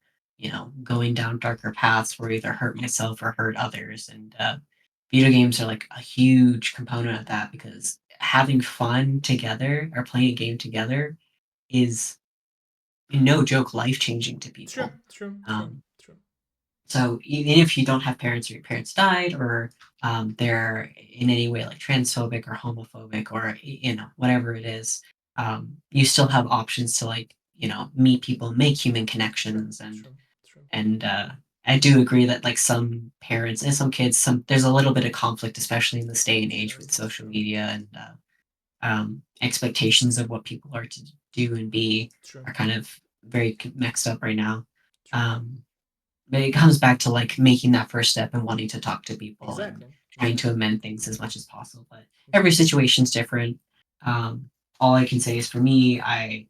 Speaker 2: going down darker paths where I either hurt myself or hurt others. And video games are like a huge component of that because having fun together or playing a game together is no joke life changing to
Speaker 1: True,
Speaker 2: people.
Speaker 1: true, true,
Speaker 2: Um,
Speaker 1: true.
Speaker 2: so even if you don't have parents or your parents died or they're in any way like transphobic or homophobic or whatever it is, you still have options to like meet people, make human
Speaker 1: True,
Speaker 2: connections, and
Speaker 1: true, true.
Speaker 2: and I do agree that like some parents and some kids, there's a little bit of conflict, especially in this day and age
Speaker 1: Yes,
Speaker 2: with
Speaker 1: that's
Speaker 2: social
Speaker 1: true.
Speaker 2: media and expectations of what people are to do and be
Speaker 1: True,
Speaker 2: are kind of very mixed up right now.
Speaker 1: true.
Speaker 2: Um, but it comes back to like making that first step and wanting to talk to people and
Speaker 1: Exactly,
Speaker 2: trying to
Speaker 1: exactly,
Speaker 2: amend things as much as possible. But every
Speaker 1: exactly.
Speaker 2: situation's different. All I can say is for me, I'm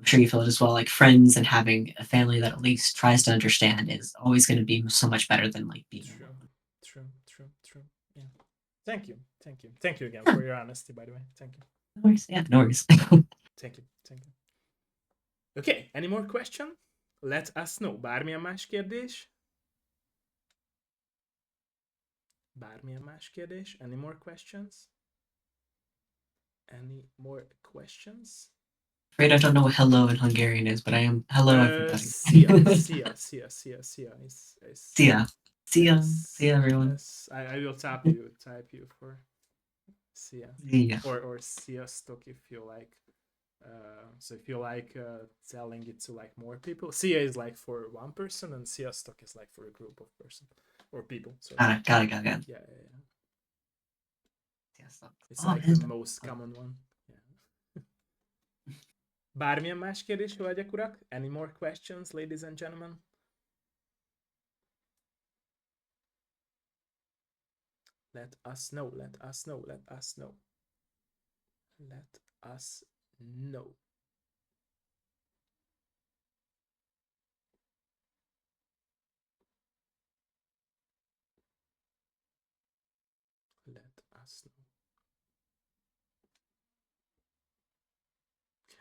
Speaker 2: sure you feel it as well. Like friends and having a family that at least tries to understand is always going to be so much better than like being
Speaker 1: True,
Speaker 2: alone.
Speaker 1: true, true, true. Yeah. Thank you, thank you, thank you again
Speaker 2: Yeah,
Speaker 1: for your honesty. By the way, thank you,
Speaker 2: no worries. Yeah, no worries.
Speaker 1: thank you, thank you. Okay, any more question? Let us know. Bármilyen más kérdés? Bármilyen más kérdés? Any more questions? Any more questions?
Speaker 2: Afraid I don't know what hello in Hungarian is, but I am hello everybody.
Speaker 1: Szia, szia, szia, szia, szia.
Speaker 2: See ya. See ya. See
Speaker 1: Yes,
Speaker 2: ya everyone.
Speaker 1: yes. I will type you for szia.
Speaker 2: See ya.
Speaker 1: Or sziasztok if you like. So if you like telling it to like more people, szia is like for one person, and sziasztok is like for a group of person or people. Sorry.
Speaker 2: Got it.
Speaker 1: Yeah, yeah, yeah.
Speaker 2: Yes.
Speaker 1: It's
Speaker 2: Oh,
Speaker 1: like the most common one. Yeah. Bármilyen más kérdés, hölgyek, urak? Any more questions, ladies and gentlemen? Let us know, let us know, let us know. Let us know. Let us know.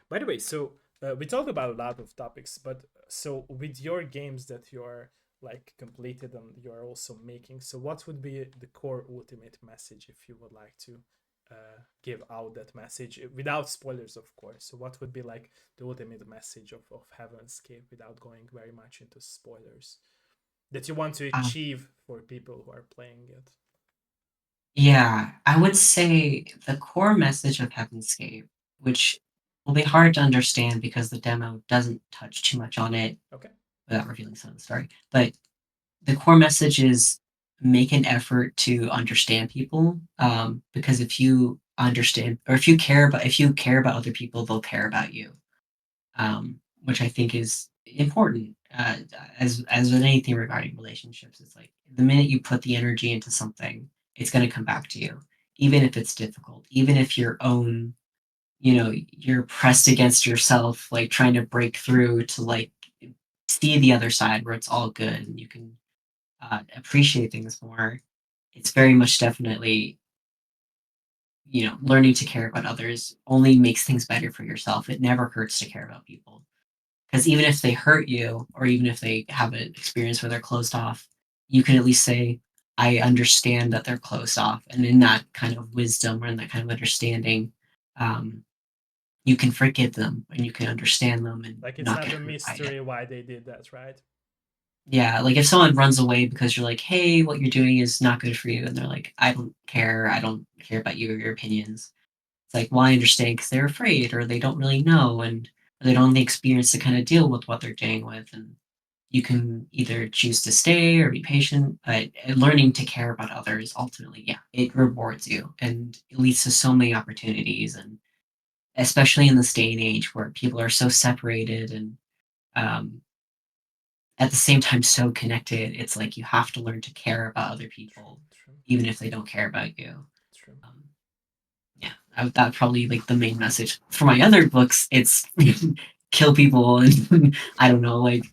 Speaker 1: By the way, so we talked about a lot of topics, but so with your games that you're like completed and you're also making, so what would be the core ultimate message if you would like to give out that message without spoilers, of course? So what would be like the ultimate message of Heavenscape without going very much into spoilers that you want to
Speaker 2: Uh,
Speaker 1: achieve for people who are playing it?
Speaker 2: yeah, I would say the core message of Heavenscape, which will be hard to understand because the demo doesn't touch too much on it
Speaker 1: Okay.
Speaker 2: without revealing some of the story, but the core message is make an effort to understand people because if you understand or if you care about other people, they'll care about you, which I think is important. As with anything regarding relationships, it's like the minute you put the energy into something, it's going to come back to you, even if it's difficult, even if your own, you're pressed against yourself, like trying to break through to like see the other side where it's all good and you can appreciate things more. It's very much definitely, learning to care about others only makes things better for yourself. It never hurts to care about people. Because even if they hurt you, or even if they have an experience where they're closed off, you can at least say, I understand that they're closed off. And in that kind of wisdom or in that kind of understanding, um, you can forgive them and you can understand them and
Speaker 1: Like it's
Speaker 2: not
Speaker 1: not
Speaker 2: get
Speaker 1: a
Speaker 2: hurt by it.
Speaker 1: mystery why they did that, right?
Speaker 2: Yeah, like if someone runs away because you're like, hey, what you're doing is not good for you, and they're like, I don't care about you or your opinions. It's like, well, I understand because they're afraid or they don't really know and they don't have the experience to kind of deal with what they're dealing with. And you can either choose to stay or be patient, but learning to care about others ultimately, yeah, it rewards you and it leads to so many opportunities. And especially in this day and age where people are so separated and um, at the same time so connected, it's like you have to learn to care about other
Speaker 1: True,
Speaker 2: people,
Speaker 1: true,
Speaker 2: even if they don't care about you.
Speaker 1: true.
Speaker 2: Um, yeah, that probably like the main message. For my other books, it's kill people and I don't know, like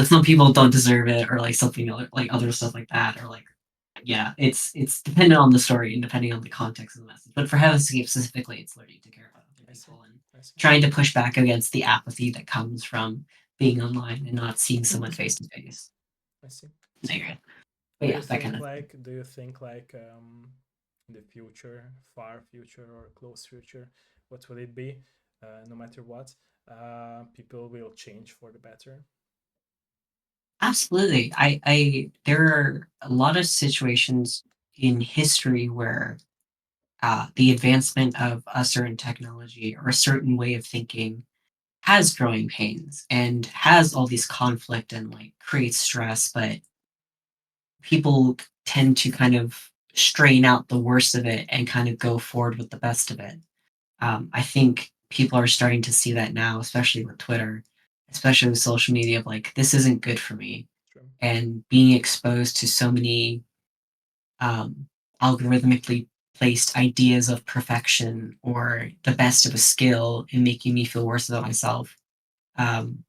Speaker 2: some people don't deserve it or like something other like other stuff like that or like yeah, it's dependent on the story and depending on the context of the message. But for Heaven's Escape specifically, it's learning to care about other
Speaker 1: I see.
Speaker 2: people and
Speaker 1: I see.
Speaker 2: trying to push back against the apathy that comes from being online and not seeing someone face to face.
Speaker 1: I see.
Speaker 2: No, you're good. But yeah, that kind of thing.
Speaker 1: Do you think like in the future, far future or close future, what will it be? No matter what, people will change for the better.
Speaker 2: Absolutely. There are a lot of situations in history where the advancement of a certain technology or a certain way of thinking has growing pains and has all these conflict and like creates stress, but people tend to kind of strain out the worst of it and kind of go forward with the best of it. I think people are starting to see that now, especially with Twitter, especially with social media, of like, this isn't good for me.
Speaker 1: True.
Speaker 2: And being exposed to so many um, algorithmically placed ideas of perfection or the best of a skill and making me feel worse about myself. Um,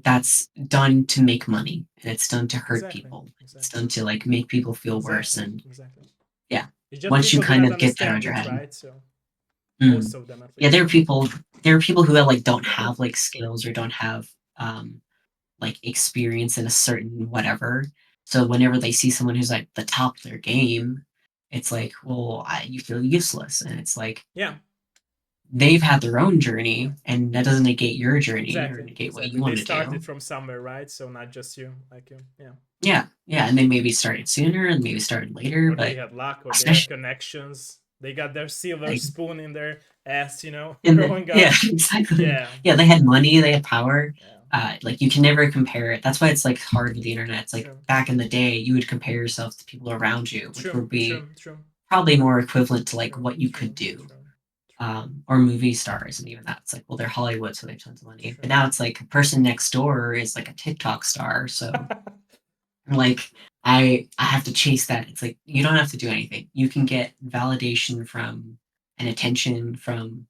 Speaker 2: that's done to make money and it's done to hurt
Speaker 1: Exactly.
Speaker 2: people. It's
Speaker 1: Exactly.
Speaker 2: done to like make people feel worse.
Speaker 1: Exactly.
Speaker 2: And
Speaker 1: Exactly.
Speaker 2: yeah,
Speaker 1: It's just
Speaker 2: once you
Speaker 1: people do
Speaker 2: kind
Speaker 1: not
Speaker 2: of get that out of
Speaker 1: understand
Speaker 2: your
Speaker 1: it,
Speaker 2: head,
Speaker 1: right? So
Speaker 2: mm,
Speaker 1: most of them, at
Speaker 2: yeah,
Speaker 1: least.
Speaker 2: there are people who like don't have like skills or don't have like experience in a certain whatever. So whenever they see someone who's like the top of their game, it's like, well, you feel useless, and it's like
Speaker 1: Yeah.
Speaker 2: they've had their own journey, and that doesn't negate your journey or
Speaker 1: Exactly.
Speaker 2: negate what
Speaker 1: Exactly.
Speaker 2: you
Speaker 1: They
Speaker 2: want to do.
Speaker 1: started from somewhere, right? So not just you, like you. Yeah.
Speaker 2: Yeah, yeah, and they maybe started sooner and maybe started later,
Speaker 1: Or they
Speaker 2: but
Speaker 1: had luck, or they had
Speaker 2: especially
Speaker 1: connections. They got their silver
Speaker 2: like
Speaker 1: spoon in their ass,
Speaker 2: in the
Speaker 1: growing
Speaker 2: yeah,
Speaker 1: up.
Speaker 2: exactly.
Speaker 1: Yeah.
Speaker 2: Yeah, they had money, they had power.
Speaker 1: Yeah.
Speaker 2: Like you can never compare it. That's why it's like hard with the internet. It's like
Speaker 1: True.
Speaker 2: back in the day, you would compare yourself to people around you, which
Speaker 1: True.
Speaker 2: would be
Speaker 1: True. True.
Speaker 2: probably more equivalent to like
Speaker 1: True.
Speaker 2: what you could
Speaker 1: True.
Speaker 2: do.
Speaker 1: True. True.
Speaker 2: Or movie stars, and even that's like, well, they're Hollywood, so they have tons of money. But
Speaker 1: True.
Speaker 2: now it's like a person next door is like a TikTok star, so like I have to chase that. It's like you don't have to do anything. You can get validation from and attention from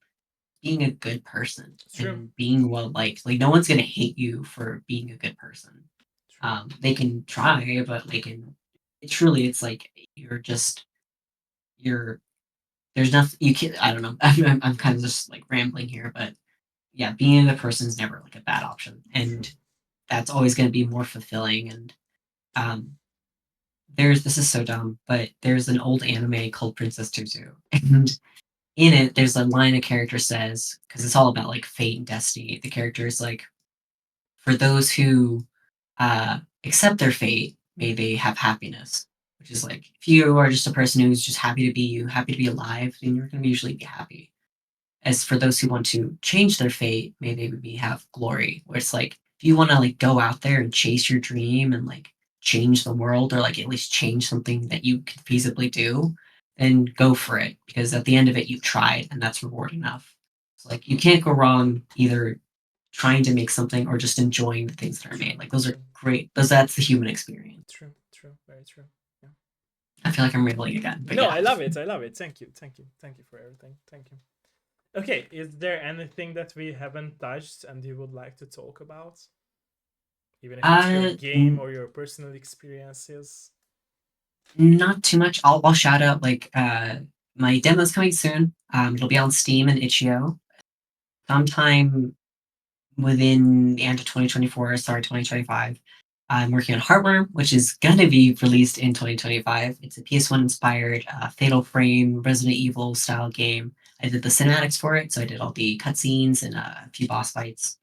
Speaker 2: being a good person
Speaker 1: True.
Speaker 2: and being well liked. Like no one's gonna hate you for being a good person.
Speaker 1: True.
Speaker 2: They can try, but they can. Truly, it's like you're just you're. There's nothing you can. I don't know. I'm kind of just like rambling here, but yeah, being a good person is never like a bad option,
Speaker 1: True.
Speaker 2: and that's always going to be more fulfilling. And
Speaker 1: True.
Speaker 2: um, there's this is so dumb, but there's an old anime called Princess Tutu, and in it, there's a line a character says because it's all about like fate and destiny. The character is like, for those who accept their fate, may they have happiness. Which is like, if you are just a person who's just happy to be you, happy to be alive, then you're going to usually be happy. As for those who want to change their fate, may they be have glory. Where it's like, if you want to like go out there and chase your dream and like change the world or like at least change something that you can feasibly do, then go for it because at the end of it, you've tried and that's reward enough. So like, you can't go wrong either trying to make something or just enjoying the things that are
Speaker 1: True.
Speaker 2: made. Like those are
Speaker 1: True.
Speaker 2: great. That's the human experience.
Speaker 1: True. True. Very true. Yeah.
Speaker 2: I feel like I'm rambling again, but
Speaker 1: No,
Speaker 2: yeah.
Speaker 1: I love it. I love it. Thank you. Thank you. Thank you for everything. Thank you. Okay, is there anything that we haven't touched and you would like to talk about? Even if it's your
Speaker 2: Uh,
Speaker 1: game or your personal experiences?
Speaker 2: Not too much. I'll shout out like my demo's coming soon. It'll be on Steam and itch.io sometime within the end of 2024, start 2025. I'm working on Heartworm, which is gonna be released in 2025. It's a PS1 inspired Fatal Frame Resident Evil style game. I did the cinematics for it, so I did all the cutscenes and a few boss fights.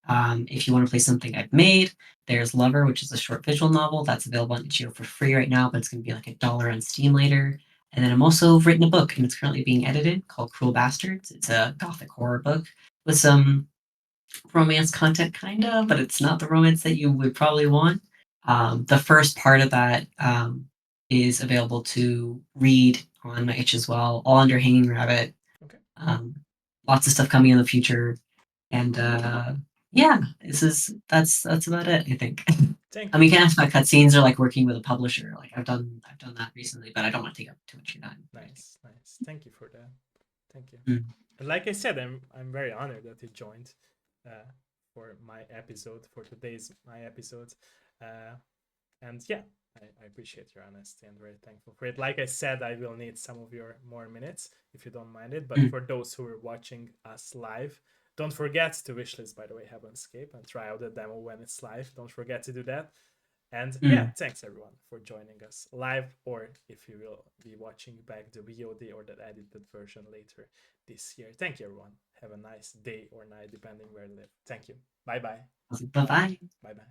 Speaker 2: If you want to play something I've made, there's Lover, which is a short visual novel that's available on itch.io for free right now, but it's going to be like $1 on Steam later. And then I'm also written a book, and it's currently being edited called Cruel Bastards. It's a gothic horror book with some romance content, kind of, but it's not the romance that you would probably want. The first part of that is available to read on my itch as well, all under Hanging Rabbit.
Speaker 1: Okay.
Speaker 2: Um, Lots of stuff coming in the future. And yeah, that's about it, I think.
Speaker 1: Thank
Speaker 2: I
Speaker 1: you.
Speaker 2: mean, you can ask about cutscenes or like working with a publisher. Like I've done that recently, but I don't want to take up too much of your time.
Speaker 1: Nice, nice. Thank you for that. Thank you.
Speaker 2: Mm.
Speaker 1: And like I said, I'm very honored that you joined uh, for my episode, for today's my episode. Uh, and yeah, I appreciate your honesty and very thankful for it. Like I said, I will need some of your more minutes if you don't mind it. But
Speaker 2: Mm.
Speaker 1: for those who are watching us live, Don't forget to wishlist, by the way, Heavenscape and try out the demo when it's live. Don't forget to do that. And yeah, thanks everyone for joining us live, or if you will be watching back the VOD or the edited version later this year. Thank you, everyone. Have a nice day or night, depending where you live. Thank you. Bye bye.
Speaker 2: Bye bye.
Speaker 1: Bye bye.